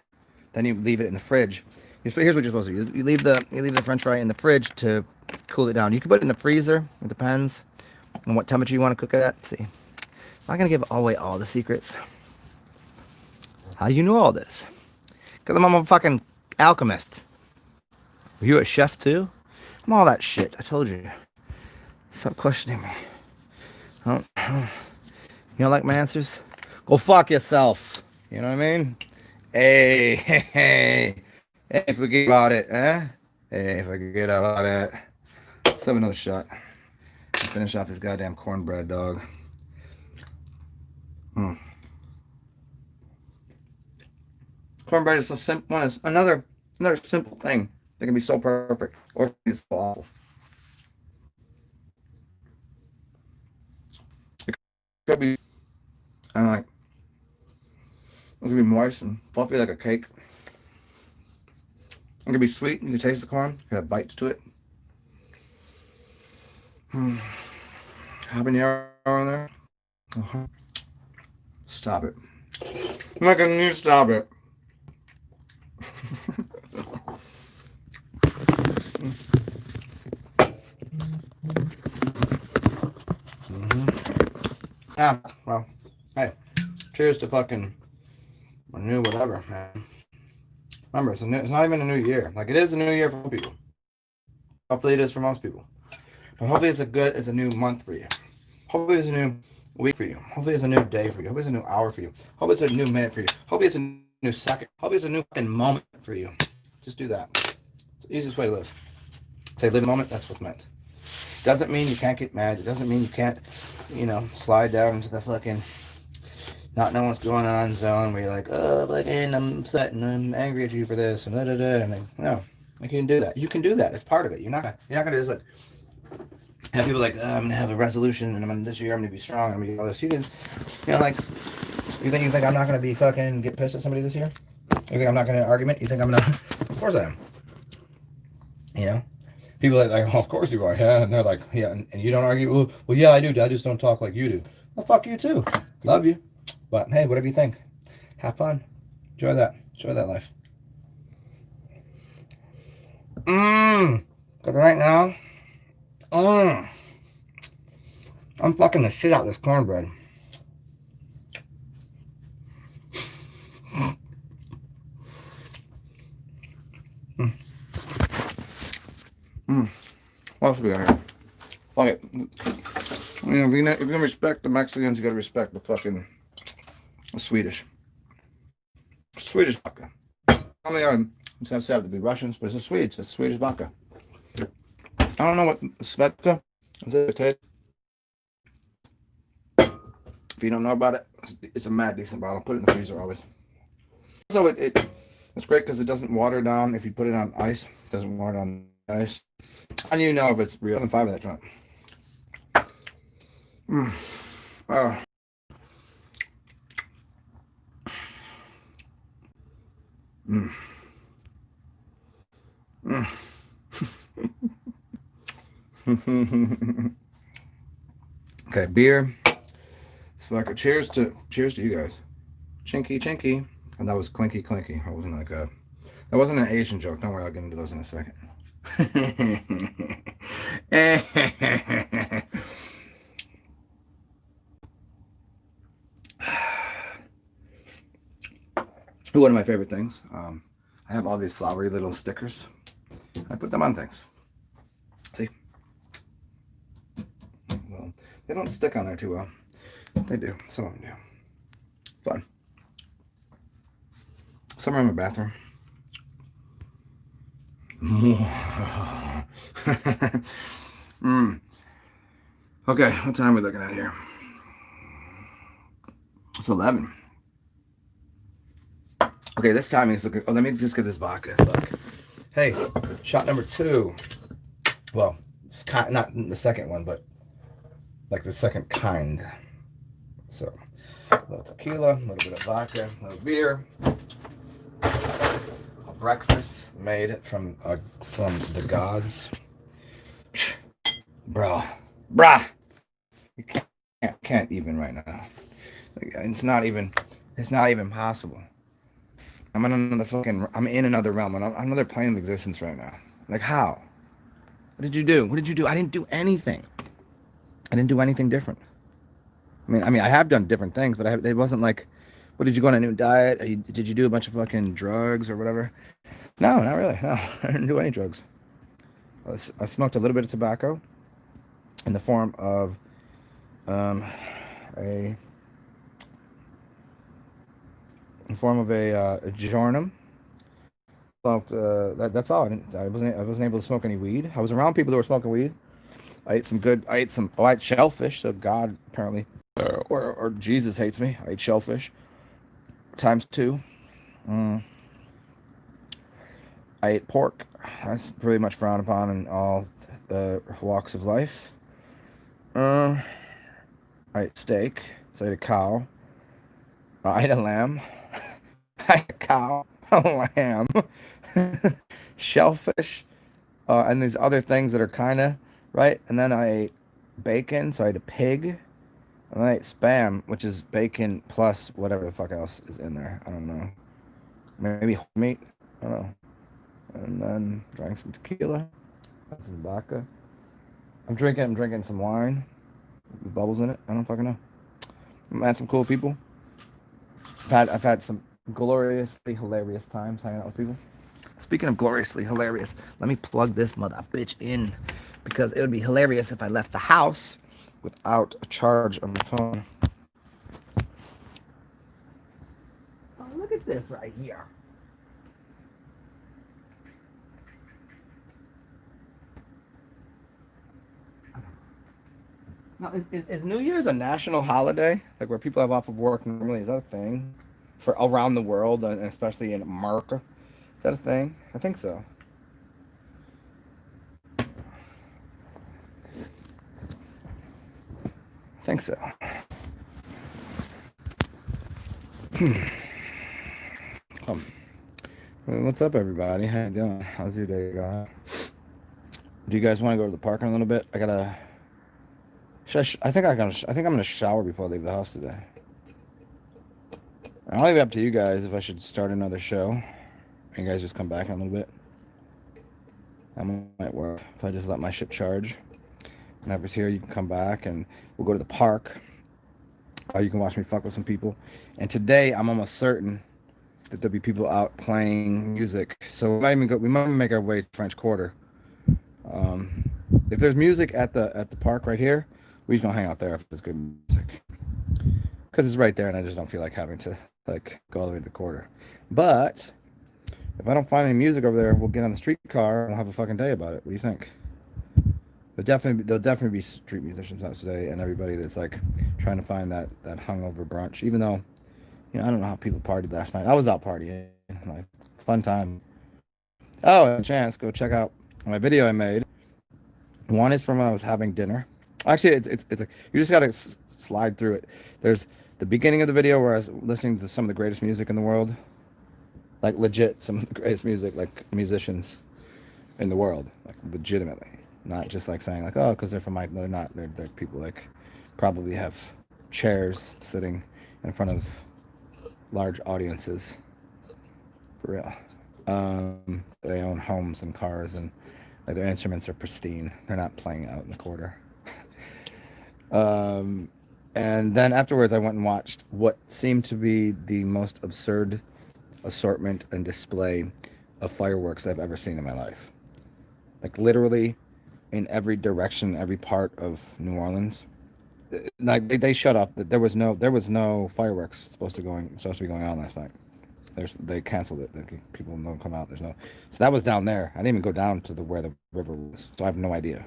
then you leave it in the fridge. Here's what you're supposed to do. You leave the French fry in the fridge to cool it down. You can put it in the freezer. It depends on what temperature you want to cook it at. Let's see, I'm not gonna give away all the secrets. How do you know all this? Because I'm a fucking alchemist. Are you a chef too? I'm all that shit. I told you. Stop questioning me. You don't like my answers? Go fuck yourself. You know what I mean? Hey, forget about it, eh? Hey, forget about it. Let's have another shot. Finish off this goddamn cornbread, dog. Cornbread is so simple. It's another simple thing that can be so perfect, or it's so awful. Could be, it's gonna be moist and fluffy like a cake. It can be sweet. You can taste the corn. It have bites to it. Habanero in there. Stop it. I'm not gonna need to stop it. Well, hey, cheers to fucking a new whatever, man. Remember, it's not even a new year. Like, it is a new year for some people. Hopefully it is for most people. But hopefully it's a new month for you. Hopefully it's a new week for you. Hopefully it's a new day for you. Hopefully it's a new hour for you. Hopefully it's a new minute for you. Hopefully it's a new second. Hopefully it's a new fucking moment for you. Just do that. It's the easiest way to live. Say live in the moment, that's what's meant. Doesn't mean you can't get mad. It doesn't mean you can't, slide down into the fucking not know what's going on zone where you're like, oh, fucking, I'm upset and I'm angry at you for this and da-da-da. And then, no, you can do that. You can do that. It's part of it. You're not gonna just like have people like, I'm gonna have a resolution and this year I'm gonna be strong. I'm gonna do all this. You can, like, you think I'm not gonna be fucking get pissed at somebody this year? You think I'm not gonna argument? You think I'm gonna? Of course I am. People are like, oh, of course you are, yeah. And they're like, yeah, and you don't argue. Well, yeah, I do. I just don't talk like you do. Well, fuck you too. Love you. But hey, whatever you think. Have fun. Enjoy that. Enjoy that life. But right now, I I'm fucking the shit out of this cornbread. What else we got here? Fuck it. You know, if you're gonna respect the Mexicans, you gotta respect the fucking Swedish. Swedish vodka. I mean, it's not sad to be Russians, but it's a Swede. It's Swedish vodka. I don't know what Svedka is. It taste? If you don't know about it, it's a mad decent bottle. Put it in the freezer always. So it's great because it doesn't water down if you put it on ice. It doesn't water down ice. And you know if it's real. 5 of that joint. Oh. Okay, beer. So like a cheers to you guys. Chinky chinky. And that was clinky clinky. I wasn't like that wasn't an Asian joke. Don't worry, I'll get into those in a second. One of my favorite things. I have all these flowery little stickers. I put them on things. See? Well, they don't stick on there too well. They do. Some of them do. Fun. Somewhere in my bathroom. Okay, what time are we looking at here? It's 11. Okay, this timing is looking. Oh, let me just get this vodka. Fuck. Hey, shot number 2. Well, it's not the second one, but like the second kind. So, a little tequila, a little bit of vodka, a little beer. A breakfast made from the gods. Bruh. You can't even right now. It's not even possible. I'm in another realm. I'm on another plane of existence right now. Like, how? What did you do? I didn't do anything. I didn't do anything different. I mean, I have done different things, but it wasn't like, what, did you go on a new diet? Did you do a bunch of fucking drugs or whatever? No, not really. No, I didn't do any drugs. I smoked a little bit of tobacco in the form of a Jornum. That's all. I wasn't able to smoke any weed. I was around people that were smoking weed. I ate shellfish. So God apparently, or Jesus hates me. I ate shellfish times 2. I ate pork. That's pretty much frowned upon in all walks of life. I ate steak. So I ate a cow. I ate a lamb. I ate a cow. A lamb. Shellfish. And these other things that are kind of right. And then I ate bacon. So I ate a pig. And I ate spam, which is bacon plus whatever the fuck else is in there. I don't know. Maybe meat. I don't know. And then drank some tequila. Some vodka. I'm drinking some wine with bubbles in it. I don't fucking know. I met some cool people. I've had some gloriously hilarious times hanging out with people. Speaking of gloriously hilarious, let me plug this mother bitch in, because it would be hilarious if I left the house without a charge on my phone. Oh, look at this right here. Now, is New Year's a national holiday? Like where people have off of work normally? Is that a thing? For around the world, and especially in America? Is that a thing? I think so. I think so. What's up, everybody? How you doing? How's your day going? Do you guys want to go to the park in a little bit? I gotta... I think I'm gonna shower before I leave the house today. I'll leave it up to you guys if I should start another show. And you guys just come back in a little bit. That might work if I just let my shit charge. whenever's here, you can come back and we'll go to the park. You can watch me fuck with some people. And today, I'm almost certain that there'll be people out playing music. So we might even make our way to French Quarter. If there's music at the park right here, we're just gonna hang out there if there's good music. Because it's right there, and I just don't feel like having to like go all the way to the quarter. But if I don't find any music over there, we'll get on the streetcar and we'll have a fucking day about it. What do you think? There'll definitely be street musicians out today, and everybody that's like trying to find that hungover brunch. Even though, I don't know how people partied last night. I was out partying, like fun time. Oh, a chance, go check out my video I made. One is from when I was having dinner. Actually, it's like you just gotta slide through it. There's the beginning of the video where I was listening to some of the greatest music in the world, like legit some of the greatest music, like musicians in the world, like legitimately, not just like saying like, oh, because they're from they're not. They're people like probably have chairs sitting in front of large audiences for real. They own homes and cars, and like, their instruments are pristine. They're not playing out in the quarter. And then afterwards, I went and watched what seemed to be the most absurd assortment and display of fireworks I've ever seen in my life. Like literally, in every direction, every part of New Orleans. Like they shut up. There was no fireworks supposed to be going on last night. They canceled it. People don't come out. So that was down there. I didn't even go down to where the river was, so I have no idea.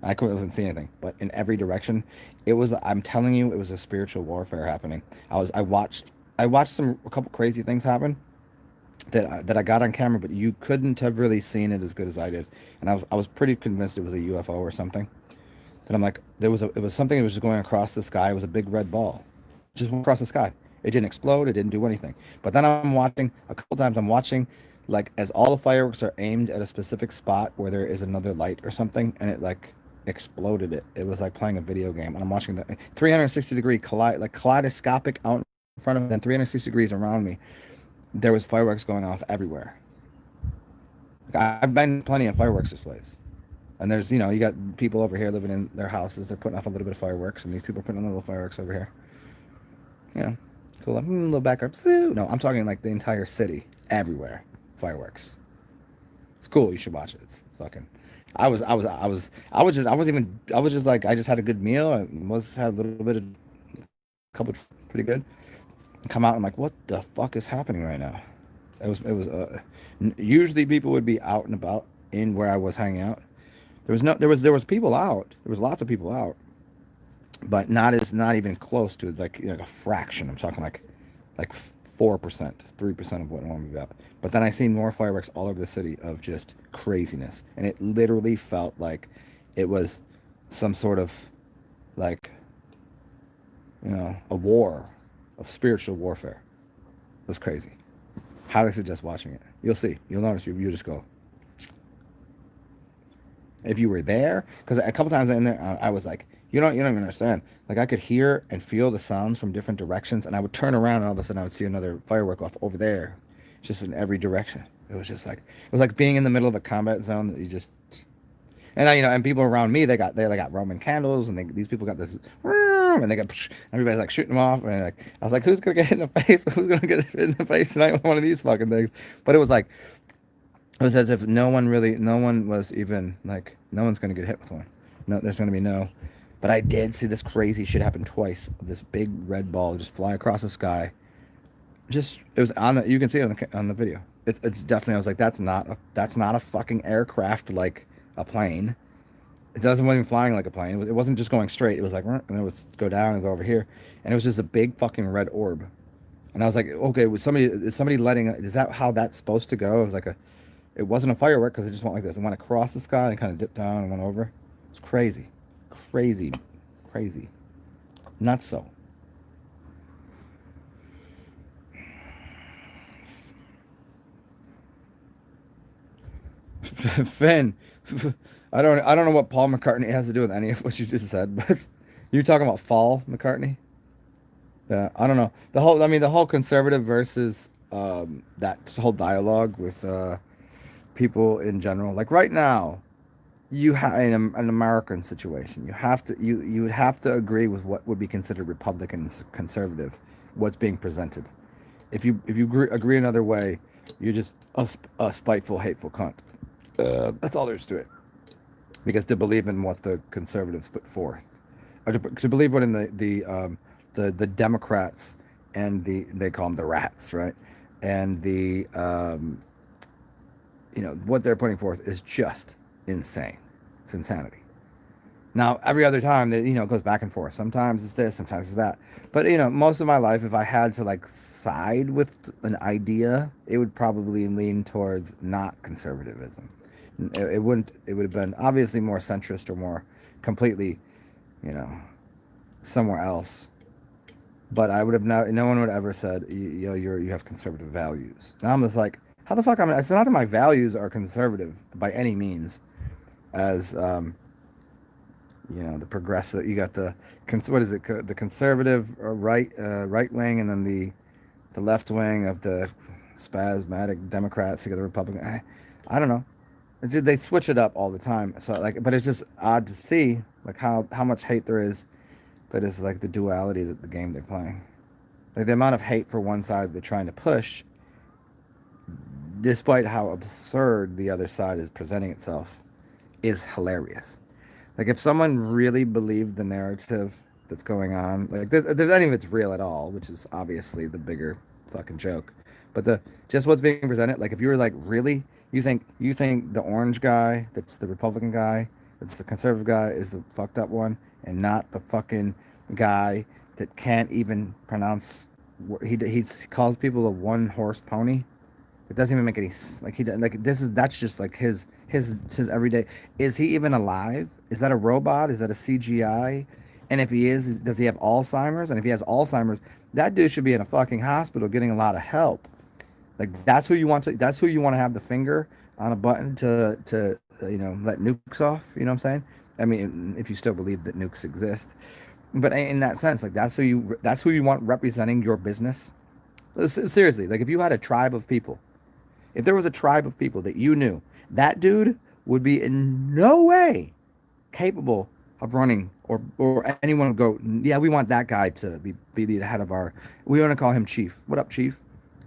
I wasn't seeing anything, but in every direction, it was. I'm telling you, it was a spiritual warfare happening. I watched a couple crazy things happen that I got on camera, but you couldn't have really seen it as good as I did. And I was pretty convinced it was a UFO or something. That I'm like, it was something that was just going across the sky. It was a big red ball, just went across the sky. It didn't explode. It didn't do anything. But then I'm watching a couple times. I'm watching, like, as all the fireworks are aimed at a specific spot where there is another light or something, and it like exploded it. It was like playing a video game, and I'm watching the 360-degree kaleidoscopic out in front of me, then 360 degrees around me. There was fireworks going off everywhere. Like, I've been to plenty of fireworks displays. And there's, you got people over here living in their houses. They're putting off a little bit of fireworks, and these people are putting on little fireworks over here. Cool. A little backup. No, I'm talking like the entire city, everywhere, fireworks. It's cool. You should watch it. It's fucking. I was just like, I just had a good meal. I had a little bit of, couple pretty good. Come out, and I'm like, what the fuck is happening right now? It was usually people would be out and about in where I was hanging out. There was people out. There was lots of people out, but not even close to like a fraction. I'm talking like 4%, 3% of what normally be out. But then I seen more fireworks all over the city of just craziness, and it literally felt like it was some sort of like a war of spiritual warfare. It was crazy. Highly suggest watching it. You'll see. You'll notice. You'll just go. If you were there, because a couple times in there, I was like, you don't even understand. Like I could hear and feel the sounds from different directions, and I would turn around, and all of a sudden I would see another firework off over there, just in every direction. It was like being in the middle of a combat zone that you just. And and people around me, they got Roman candles, and these people got this, and they got everybody's like shooting them off, and I was like, who's gonna get hit in the face? Who's gonna get hit in the face tonight with one of these fucking things? But it was as if no one was even like, no one's gonna get hit with one. No, there's gonna be no. But I did see this crazy shit happen twice. This big red ball just fly across the sky. It was you can see it on the video. It's definitely. I was like, that's not a fucking aircraft like a plane. It wasn't even flying like a plane. It wasn't just going straight. It was like, and then it would go down and go over here, and it was just a big fucking red orb. And I was like, okay, is somebody letting? Is that how that's supposed to go? It was like it wasn't a firework because it just went like this. It went across the sky and kind of dipped down and went over. It's crazy, crazy, crazy. Not so. Finn, I don't know what Paul McCartney has to do with any of what you just said, but you're talking about Fall McCartney. Yeah, I don't know the whole conservative versus that whole dialogue with people in general. Like right now, you have in an American situation, you would have to agree with what would be considered Republican and conservative, what's being presented. If you agree another way, you're just a spiteful, hateful cunt. That's all there is to it. Because to believe in what the conservatives put forth, or to believe what in the Democrats and they call them the rats, right? And what they're putting forth is just insane. It's insanity. Now, every other time that it goes back and forth. Sometimes it's this, sometimes it's that. But most of my life, if I had to side with an idea, it would probably lean towards not conservatism. It wouldn't. It would have been obviously more centrist or more completely, somewhere else. But I would have no one would have ever said you have conservative values. Now I'm just like, how the fuck it's not that my values are conservative by any means, as the progressive. You got the what is it? The conservative right wing, and then the left wing of the spasmodic Democrats. You got the Republican. I don't know. They switch it up all the time. So but it's just odd to see how much hate there is. That is the duality of the game they're playing. The amount of hate for one side they're trying to push, despite how absurd the other side is presenting itself, is hilarious. If someone really believed the narrative that's going on, if any of it's real at all, which is obviously the bigger fucking joke, but just what's being presented, if you were really, you think the orange guy, that's the Republican guy, that's the conservative guy, is the fucked up one, and not the fucking guy that can't even pronounce. He calls people a one-horse pony. It doesn't even make any that's just his everyday. Is he even alive? Is that a robot? Is that a CGI? And if he is, does he have Alzheimer's? And if he has Alzheimer's, that dude should be in a fucking hospital getting a lot of help. That's who you want to. That's who you want to have the finger on a button to let nukes off. You know what I'm saying? I mean, if you still believe that nukes exist, but in that sense, that's who you want representing your business. Seriously, if you had a tribe of people, if there was a tribe of people that you knew, that dude would be in no way capable of running, or anyone would go, yeah, we want that guy to be the head of our. We want to call him chief. What up, chief?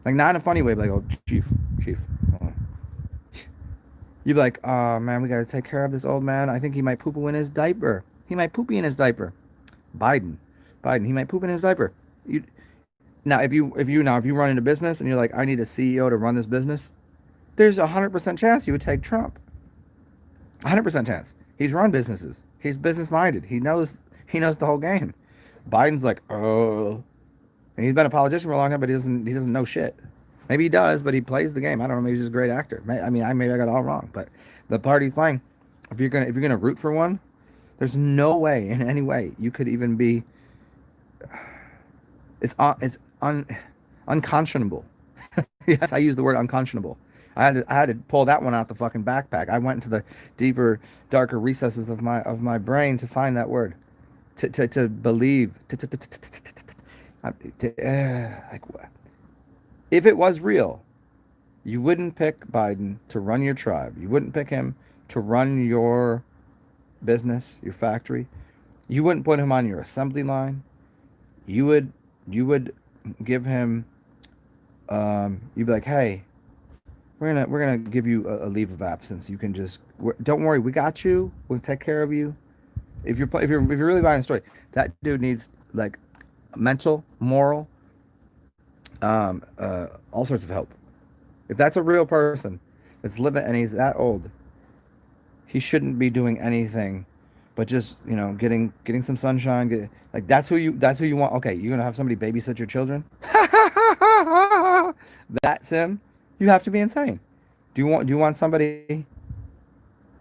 Not in a funny way, but oh, chief. You'd be like, oh man, we gotta take care of this old man. I think he might poopoo in his diaper. He might poopy in his diaper. Biden, he might poop in his diaper. Now, if you run into business and you're like, I need a CEO to run this business, there's 100% chance you would take Trump. 100% chance. He's run businesses. He's business minded. He knows the whole game. Biden's like, oh, and he's been a politician for a long time, but he doesn't know shit. Maybe he does, but he plays the game. I don't know. Maybe he's just a great actor. Maybe I got it all wrong, but the part he's playing. If you're gonna root for one, there's no way in any way you could even be. It's unconscionable. Yes, I use the word unconscionable. I had to pull that one out the fucking backpack. I went into the deeper, darker recesses of my brain to find that word, to believe, if it was real, you wouldn't pick Biden to run your tribe. You wouldn't pick him to run your business, your factory. You wouldn't put him on your assembly line. You would give him. You'd be like, hey, we're gonna give you a leave of absence. You can just don't worry, we got you. We'll take care of you. If you're really buying the story, that dude needs mental, moral, all sorts of help. If that's a real person that's living and he's that old, he shouldn't be doing anything but just getting some sunshine. That's who you want. Okay, you're gonna have somebody babysit your children. That's him. You have to be insane. Do you want somebody?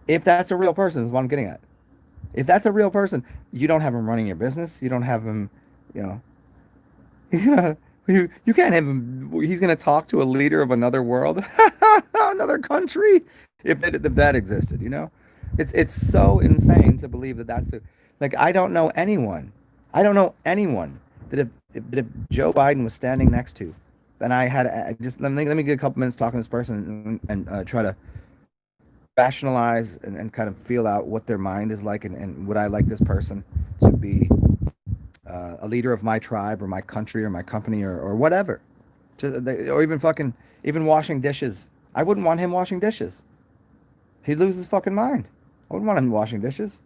If that's a real person, is what I'm getting at. If that's a real person, you don't have him running your business. You don't have him, you can't have him. He's gonna talk to a leader of another world, another country. If that existed, it's so insane to believe that that's who. I don't know anyone that if Joe Biden was standing next to, then I had just let me get a couple minutes talking to this person and try to rationalize and kind of feel out what their mind is like, and would I like this person to be a leader of my tribe or my country or my company or whatever, or even fucking even washing dishes. I wouldn't want him washing dishes. He'd lose his fucking mind. I wouldn't want him washing dishes.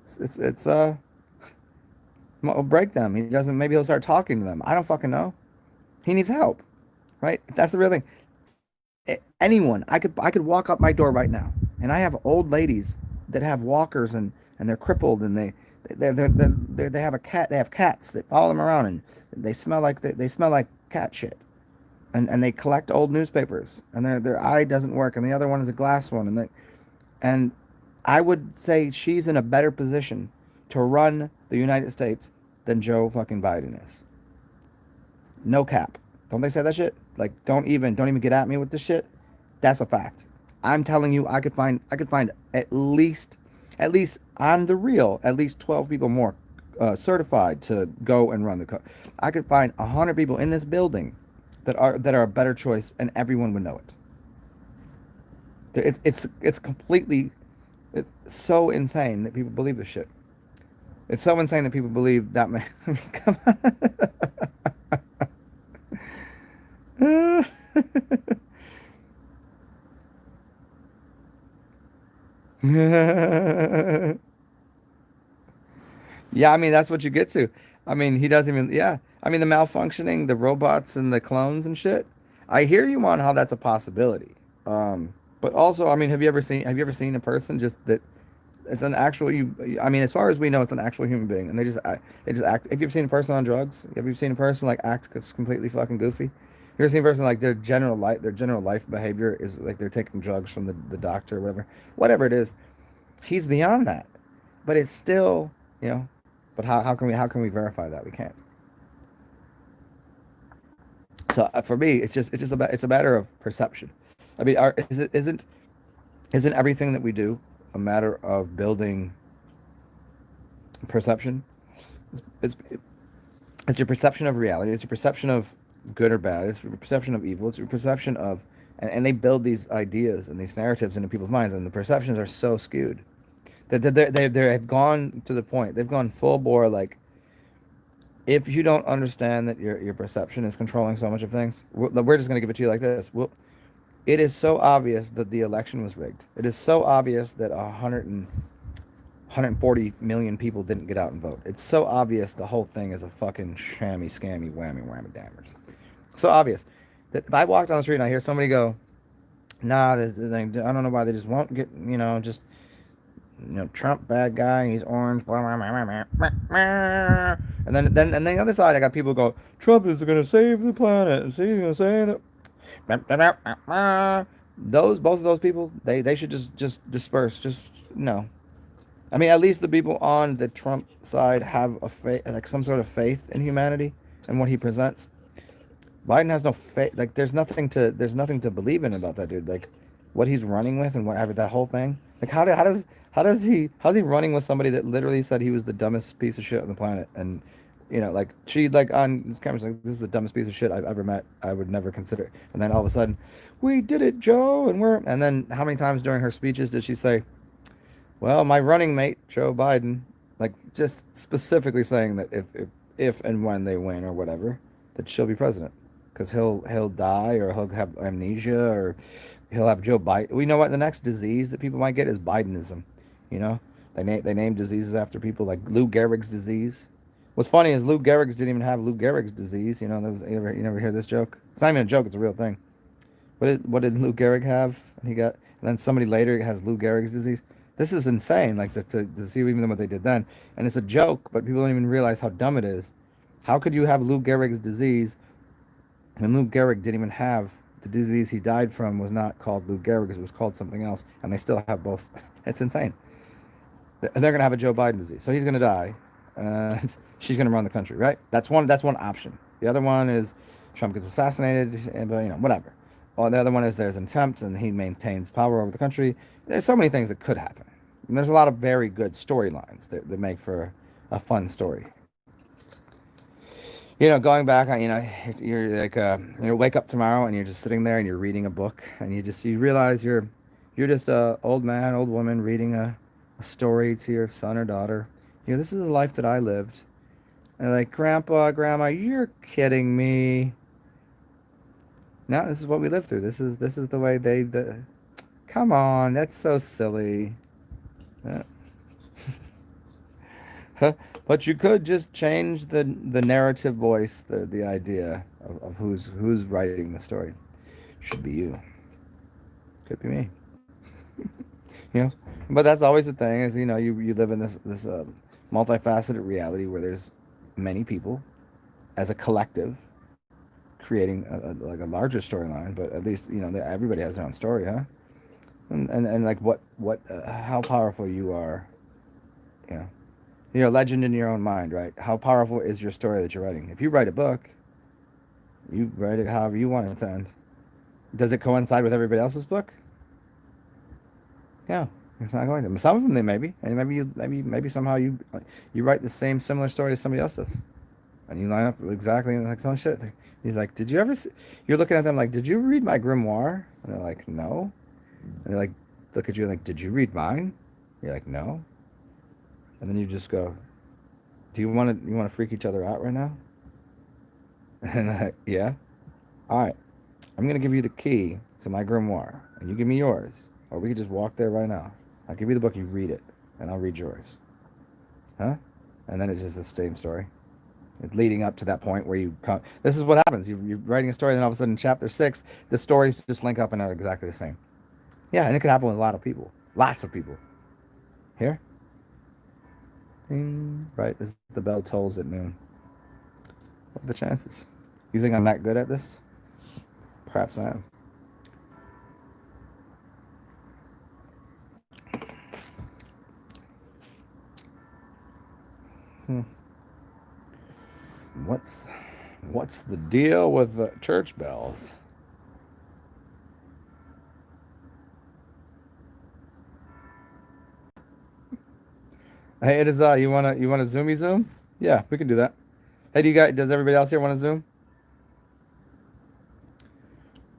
It's will break them. He doesn't. Maybe he'll start talking to them. I don't fucking know. He needs help, right? That's the real thing. Anyone, I could walk up my door right now, and I have old ladies that have walkers and they're crippled, and they have a cat. They have cats that follow them around, and they smell like they smell like cat shit. And they collect old newspapers, and their eye doesn't work, and the other one is a glass one, and I would say she's in a better position to run the United States than Joe fucking Biden is. No cap. Don't they say that shit? Like, don't even get at me with this shit. That's a fact. I'm telling you, I could find at least on the real, at least 12 people more certified to go and run the country. I could find 100 people in this building that are a better choice, and everyone would know it. It's completely, it's so insane that people believe this shit. It's so insane that people believe that man. Come on. Yeah, I mean, that's what you get to. I mean, he doesn't even, yeah. I mean, the malfunctioning, the robots and the clones and shit. I hear you on how that's a possibility. But also, I mean, have you ever seen a person just that it's an actual you? I mean, as far as we know, it's an actual human being, and they just act. Have you ever seen a person on drugs? Have you seen a person like act completely fucking goofy? You ever seen a person like their general life behavior is like they're taking drugs from the doctor or whatever it is. He's beyond that, but it's still, you know. But how can we verify that? We can't. So for me, it's a matter of perception. I mean, isn't everything that we do a matter of building perception? It's, it's your perception of reality. It's your perception of good or bad. It's your perception of evil. It's your perception of, and they build these ideas and these narratives into people's minds, and the perceptions are so skewed that they have gone to the point. They've gone full bore. Like, if you don't understand that your perception is controlling so much of things, we're just going to give it to you like this. Well, it is so obvious that the election was rigged. It is so obvious that 140 million people didn't get out and vote. It's so obvious the whole thing is a fucking shammy, scammy, whammy, dammers. So obvious that if I walk down the street and I hear somebody go, nah, I don't know why they just won't get, Trump bad guy, he's orange, blah, blah, blah, blah, blah. And then the other side, I got people go, Trump is going to save the planet, and he's going to save the... Both of those people, they should just disperse. Just no. I mean, at least the people on the Trump side have a faith, like some sort of faith in humanity and what he presents. Biden has no faith. Like, there's nothing to believe in about that dude. Like, what he's running with and whatever, that whole thing. Like, how's he running with somebody that literally said he was the dumbest piece of shit on the planet? And like, she, like, on camera, like, this is the dumbest piece of shit I've ever met. I would never consider it. And then all of a sudden, we did it, Joe, and then how many times during her speeches did she say, well, my running mate, Joe Biden, like, just specifically saying that if and when they win or whatever, that she'll be president. Because he'll die, or he'll have amnesia, or he'll have Joe Biden. We know what the next disease that people might get is Bidenism. They name diseases after people, like Lou Gehrig's disease. What's funny is Lou Gehrig's didn't even have Lou Gehrig's disease. You never hear this joke? It's not even a joke. It's a real thing. What did Lou Gehrig have? And then somebody later has Lou Gehrig's disease. This is insane. Like, to see even what they did then, and it's a joke, but people don't even realize how dumb it is. How could you have Lou Gehrig's disease? And Lou Gehrig didn't even have the disease he died from, was not called Lou Gehrig, because it was called something else, and they still have both. It's insane. And they're gonna have a Joe Biden disease, so he's gonna die, and she's gonna run the country, right? That's one option. The other one is Trump gets assassinated, and whatever. Or the other one is there's an attempt, and he maintains power over the country. There's so many things that could happen, and there's a lot of very good storylines that make for a fun story. Going back on, you're like, wake up tomorrow and you're just sitting there and you're reading a book, and you realize you're You're just a old man, old woman reading a story to your son or daughter. You know, this is the life that I lived. And like, Grandpa, Grandma, you're kidding me. No, this is what we lived through. This is the way come on, that's so silly. Uh, but you could just change the narrative voice, the idea of who's writing the story. Should be you. Could be me. You know, but that's always the thing is, you live in this multifaceted reality where there's many people as a collective creating like a larger storyline, but at least everybody has their own story, huh? And like what how powerful you are, you know. You're a legend in your own mind, right? How powerful is your story that you're writing? If you write a book, you write it however you want it to end. Does it coincide with everybody else's book? Yeah, it's not going to. Some of them they maybe, and maybe somehow you write the same similar story as somebody else does, and you line up exactly and like, oh shit. He's like, did you ever? You're looking at them like, did you read my grimoire? And they're like, no. And they like look at you like, did you read mine? You're like, no. And then you just go, do you want to freak each other out right now? And yeah, all right. I'm gonna give you the key to my grimoire, and you give me yours, or we could just walk there right now. I'll give you the book, you read it, and I'll read yours, huh? And then it's just the same story. It's leading up to that point where you come. This is what happens. You're writing a story, and then all of a sudden, in chapter 6, the stories just link up and are exactly the same. Yeah, and it could happen with a lot of people, lots of people. Here, ding, right as the bell tolls at noon. What are the chances? You think I'm that good at this? Perhaps I am. Hmm. What's the deal with the church bells? Hey, it is you wanna zoomy zoom? Yeah, we can do that. Hey, does everybody else here want to zoom?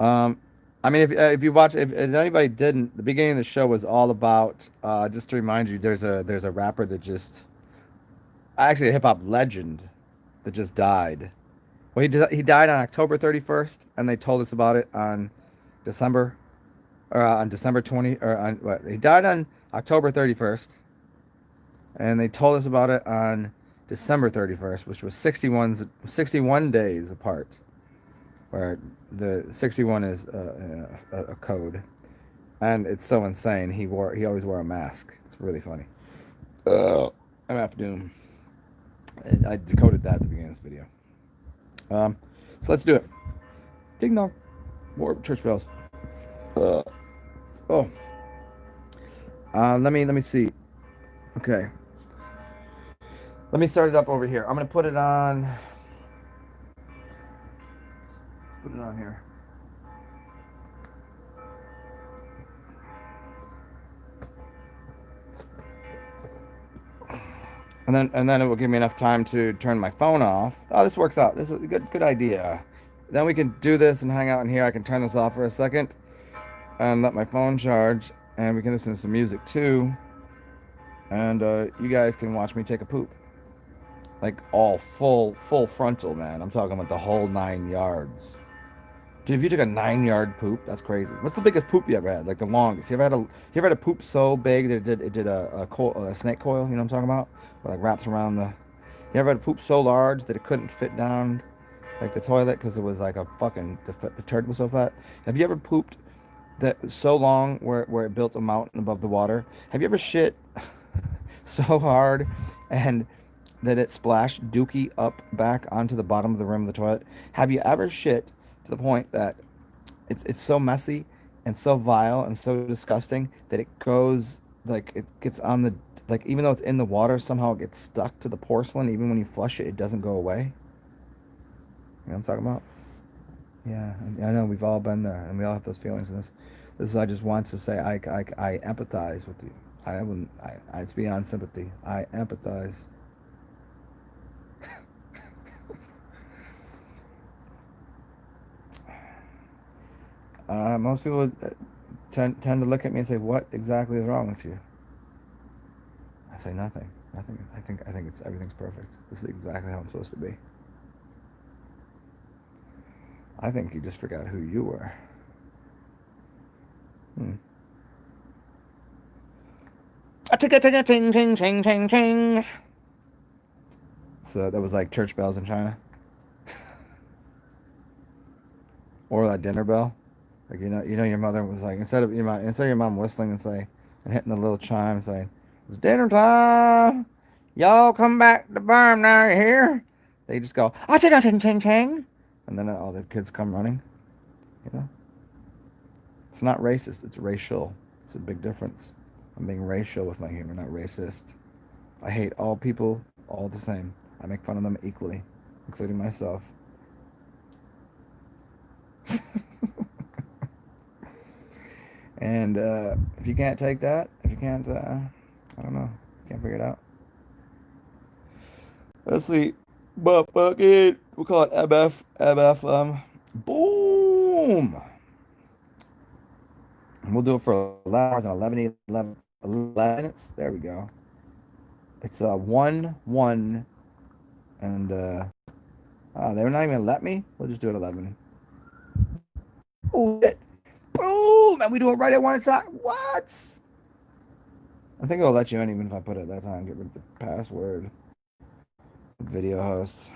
Um, I mean, if you watch, if anybody didn't, the beginning of the show was all about. Just to remind you, there's a rapper that just, actually a hip hop legend, that just died. Well, he died on October 31st, and they told us about it on December, or on December 20, or on what? He died on October 31st, and they told us about it on December 31st, which was 61 days apart. Where the 61 is a code, and it's so insane. He always wore a mask. It's really funny. MF Doom. I decoded that at the beginning of this video. So let's do it. Ding dong. More church bells. Oh. Let me see. Okay. Let me start it up over here. I'm gonna put it on. Put it on here. And then it will give me enough time to turn my phone off. Oh, this works out. This is a good idea. Then we can do this and hang out in here. I can turn this off for a second and let my phone charge, and we can listen to some music too. And you guys can watch me take a poop, like all full frontal, man. I'm talking about the whole 9 yards. Dude, if you took a 9 yard poop, that's crazy. What's the biggest poop you ever had? Like the longest? You ever had a poop so big that it did a snake coil? You know what I'm talking about? Where like wraps around the. You ever had a poop so large that it couldn't fit down like the toilet because it was like a fucking the turd was so fat? Have you ever pooped that so long where it built a mountain above the water? Have you ever shit so hard and that it splashed dookie up back onto the bottom of the rim of the toilet? Have you ever shit to the point that it's so messy and so vile and so disgusting that it goes like it gets on the like even though it's in the water somehow it gets stuck to the porcelain even when you flush it doesn't go away? You know what I'm talking about? Yeah, I know we've all been there and we all have those feelings. And this is I just want to say I empathize with you. I wouldn't. It's beyond sympathy. I empathize. Most people tend to look at me and say, "What exactly is wrong with you?" I say nothing. Nothing. I think it's everything's perfect. This is exactly how I'm supposed to be. I think you just forgot who you were. Ting ting ting ting ting. So that was like church bells in China, or that dinner bell. Like your mother was like instead of your mom whistling and hitting the little chime saying, "It's dinner time. Y'all come back to the barn now. You here?" They just go, "Ah, ting ting ting ting," and then all the kids come running. You know, it's not racist. It's racial. It's a big difference. I'm being racial with my humor, not racist. I hate all people all the same. I make fun of them equally, including myself. And if you can't take that, if you can't, I don't know, can't figure it out. Let's see. But bucket. We'll call it EBF. Boom. And we'll do it for 11 hours and 11 minutes. There we go. It's 1-1. And they're not even gonna let me. We'll just do it 11. Oh, shit. Boom! And we do it right at 1 o'clock. What? I think it'll let you in even if I put it at that time. Get rid of the password. Video hosts.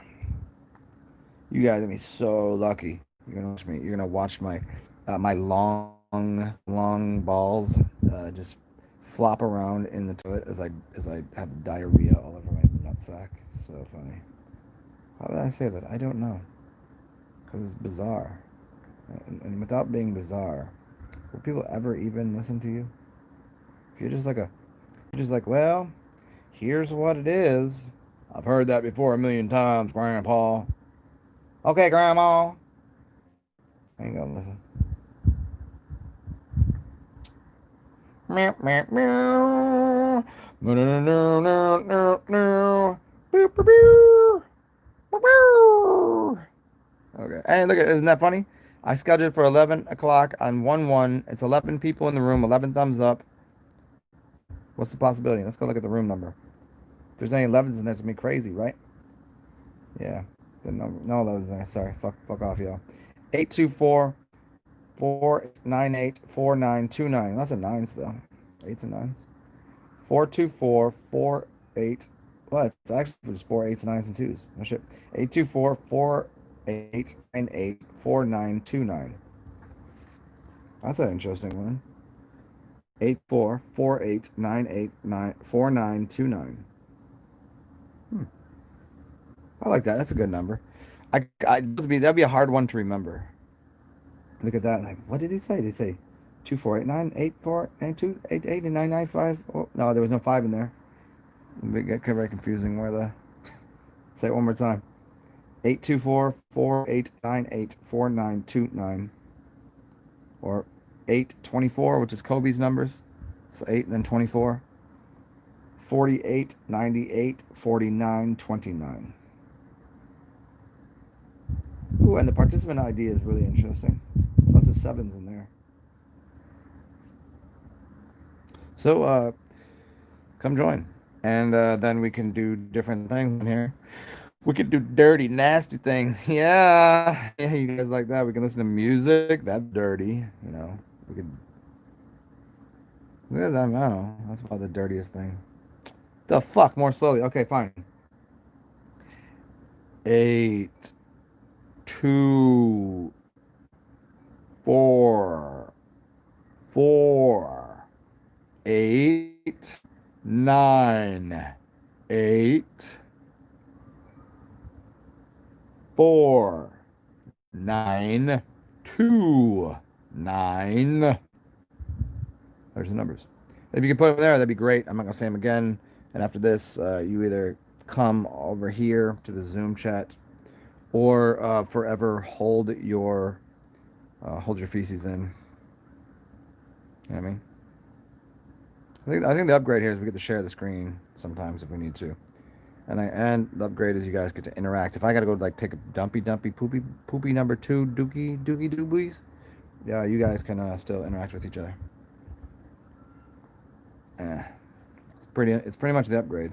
You guys are gonna be so lucky. You're gonna watch me. You're gonna watch my my long balls just flop around in the toilet as I have diarrhea all over my nutsack. It's so funny. How did I say that? I don't know. Because it's bizarre. And without being bizarre, will people ever even listen to you? If you're just like, well, here's what it is. I've heard that before a million times, Grandpa. Okay, Grandma. I ain't gonna listen. Meow, meow, meow. No, no, no, no, no, no. Boop, boop, boop. Boop, boop. Okay. Hey, look, isn't that funny? I scheduled for 11 o'clock on 1-1. It's 11 people in the room, 11 thumbs up. What's the possibility? Let's go look at the room number. If there's any 11s in there, it's going to be crazy, right? Yeah. No 11s in there. Sorry. Fuck off, y'all. 824-498-4929. Lots of 9s, though. 8s and 9s. 424-48. Well, it's actually just 4 8s, 9s, and 2s. No shit. 824-498-4929. That's an interesting one. 844-898-4929. I like that. That's a good number. That'd be a hard one to remember. Look at that. Like, what did he say? Did he say 24898492888995? Oh, no, there was no 5 in there. It get very confusing. Say it one more time. 824-4898-4929. Or 824, which is Kobe's numbers. So 8 and then 24. 4898-4929. Ooh, and the participant ID is really interesting. Lots of 7s in there. So, come join. And then we can do different things in here. We can do dirty, nasty things. Yeah, you guys like that. We can listen to music. That's dirty. You know, we could. I don't know. That's about the dirtiest thing. The fuck? More slowly. Okay, fine. 8, 2, 4, 8, 9, 8, 4, 9, 2, 9. There's the numbers. If you can put them there, that'd be great. I'm not gonna say them again. And after this, you either come over here to the Zoom chat, or forever hold your feces in. You know what I mean? I think the upgrade here is we get to share the screen sometimes if we need to. And the upgrade is you guys get to interact. If I gotta go like take a dumpy poopy number 2 dookie doobies, yeah, you guys can still interact with each other. pretty much the upgrade.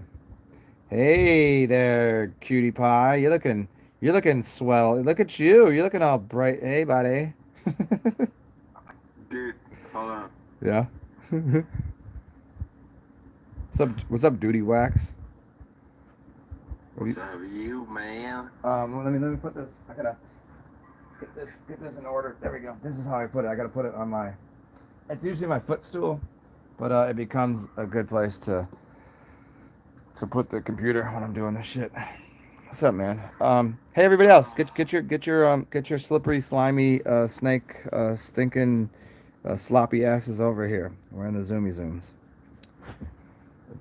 Hey there, cutie pie. You're looking swell. Look at you. You're looking all bright. Hey, buddy. Dude, hold on. Yeah. What's up, Duty Wax? What's up, you man? Let me put this. I gotta get this in order. There we go. This is how I put it. I gotta put it on my. It's usually my footstool, but it becomes a good place to put the computer when I'm doing this shit. What's up, man? Hey, everybody else, get your slippery, slimy, snake, stinking, sloppy asses over here. We're in the zooms.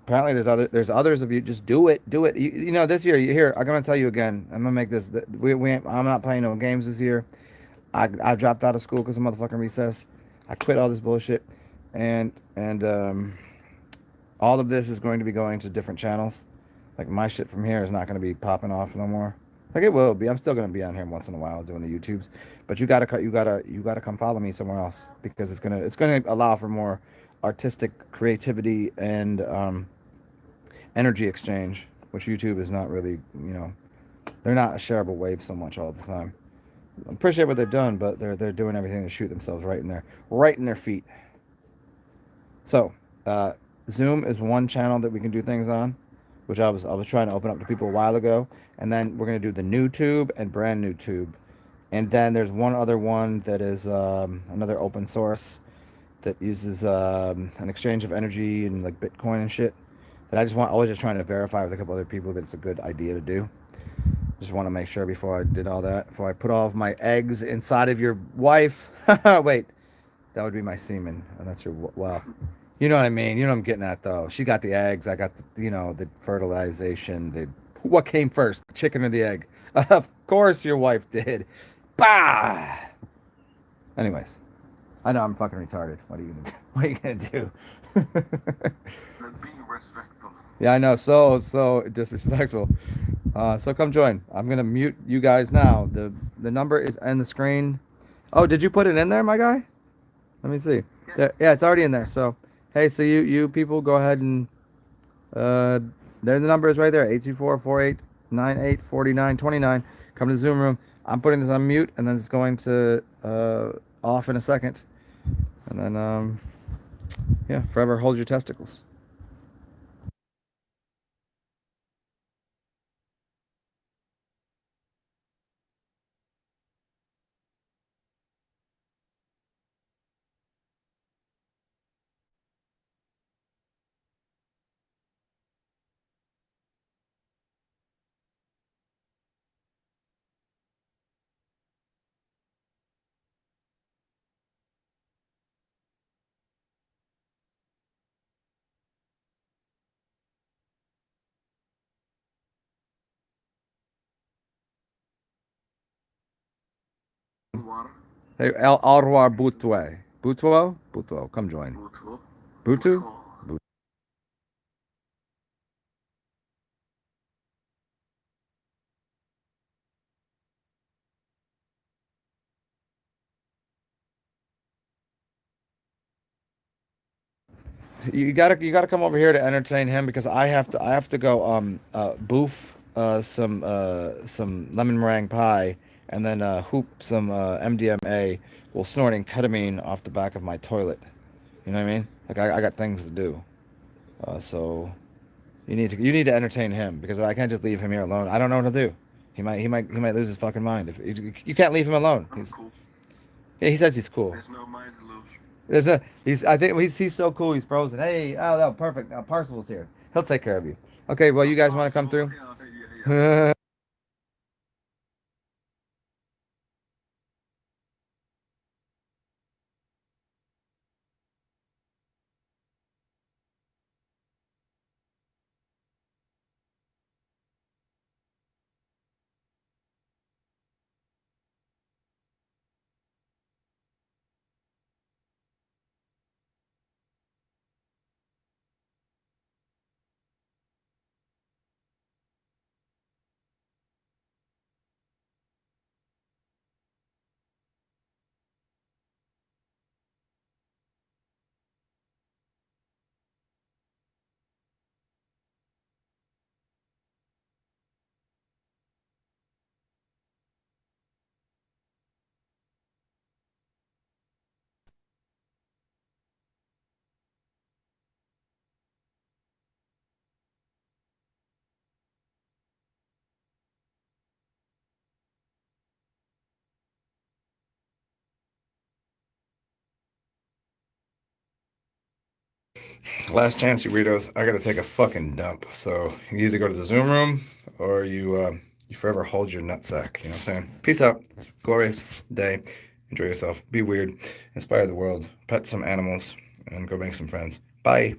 Apparently, there's others of you. Just do it. This year, I'm gonna tell you again. I'm gonna make this. I'm not playing no games this year. I dropped out of school because of motherfucking recess. I quit all this bullshit, and all of this is going to be going to different channels. Like my shit from here is not going to be popping off no more. Like it will be. I'm still going to be on here once in a while doing the YouTubes, but you gotta come follow me somewhere else because it's gonna allow for more artistic creativity and energy exchange, which YouTube is not really. They're not a shareable wave so much all the time. I appreciate what they've done, but they're doing everything to shoot themselves right in their feet. So, Zoom is one channel that we can do things on, which I was trying to open up to people a while ago, and then we're gonna do the new tube and brand new tube, and then there's one other one that is another open source that uses an exchange of energy and like Bitcoin and shit. That I was just trying to verify with a couple other people that it's a good idea to do. Just want to make sure before I did all that, before I put all of my eggs inside of your wife. Wait, that would be my semen, and that's your wow. You know what I mean? You know what I'm getting at, though. She got the eggs. I got the fertilization. What came first, the chicken or the egg? Of course, your wife did. Bah. Anyways, I know I'm fucking retarded. What are you gonna do? Let's be respectful. Yeah, I know. So disrespectful. So come join. I'm gonna mute you guys now. The number is on the screen. Oh, did you put it in there, my guy? Let me see. Yeah, it's already in there. So, hey, so you people go ahead and there the number is right there. 824-4898-4929. Come to the Zoom room. I'm putting this on mute, and then it's going to off in a second, and then yeah, forever hold your testicles. War. Hey, au revoir, Butwe. Butwo, come join. Mutual. Butu. You gotta come over here to entertain him because I have to go boof some lemon meringue pie and then hoop some MDMA while snorting ketamine off the back of my toilet. You know what I mean? Like I got things to do. So you need to entertain him because I can't just leave him here alone. I don't know what to do. He might lose his fucking mind if you can't leave him alone. I'm cool. Yeah, he says he's cool. There's no mind illusion. I think he's so cool. He's frozen. Hey, oh, no, perfect. Now Parcel's here. He'll take care of you. Okay, well, you guys want to come through? Yeah. Last chance, you weirdos. I gotta take a fucking dump. So you either go to the Zoom room or you forever hold your nutsack. You know what I'm saying? Peace out. It's a glorious day. Enjoy yourself. Be weird. Inspire the world. Pet some animals and go make some friends. Bye.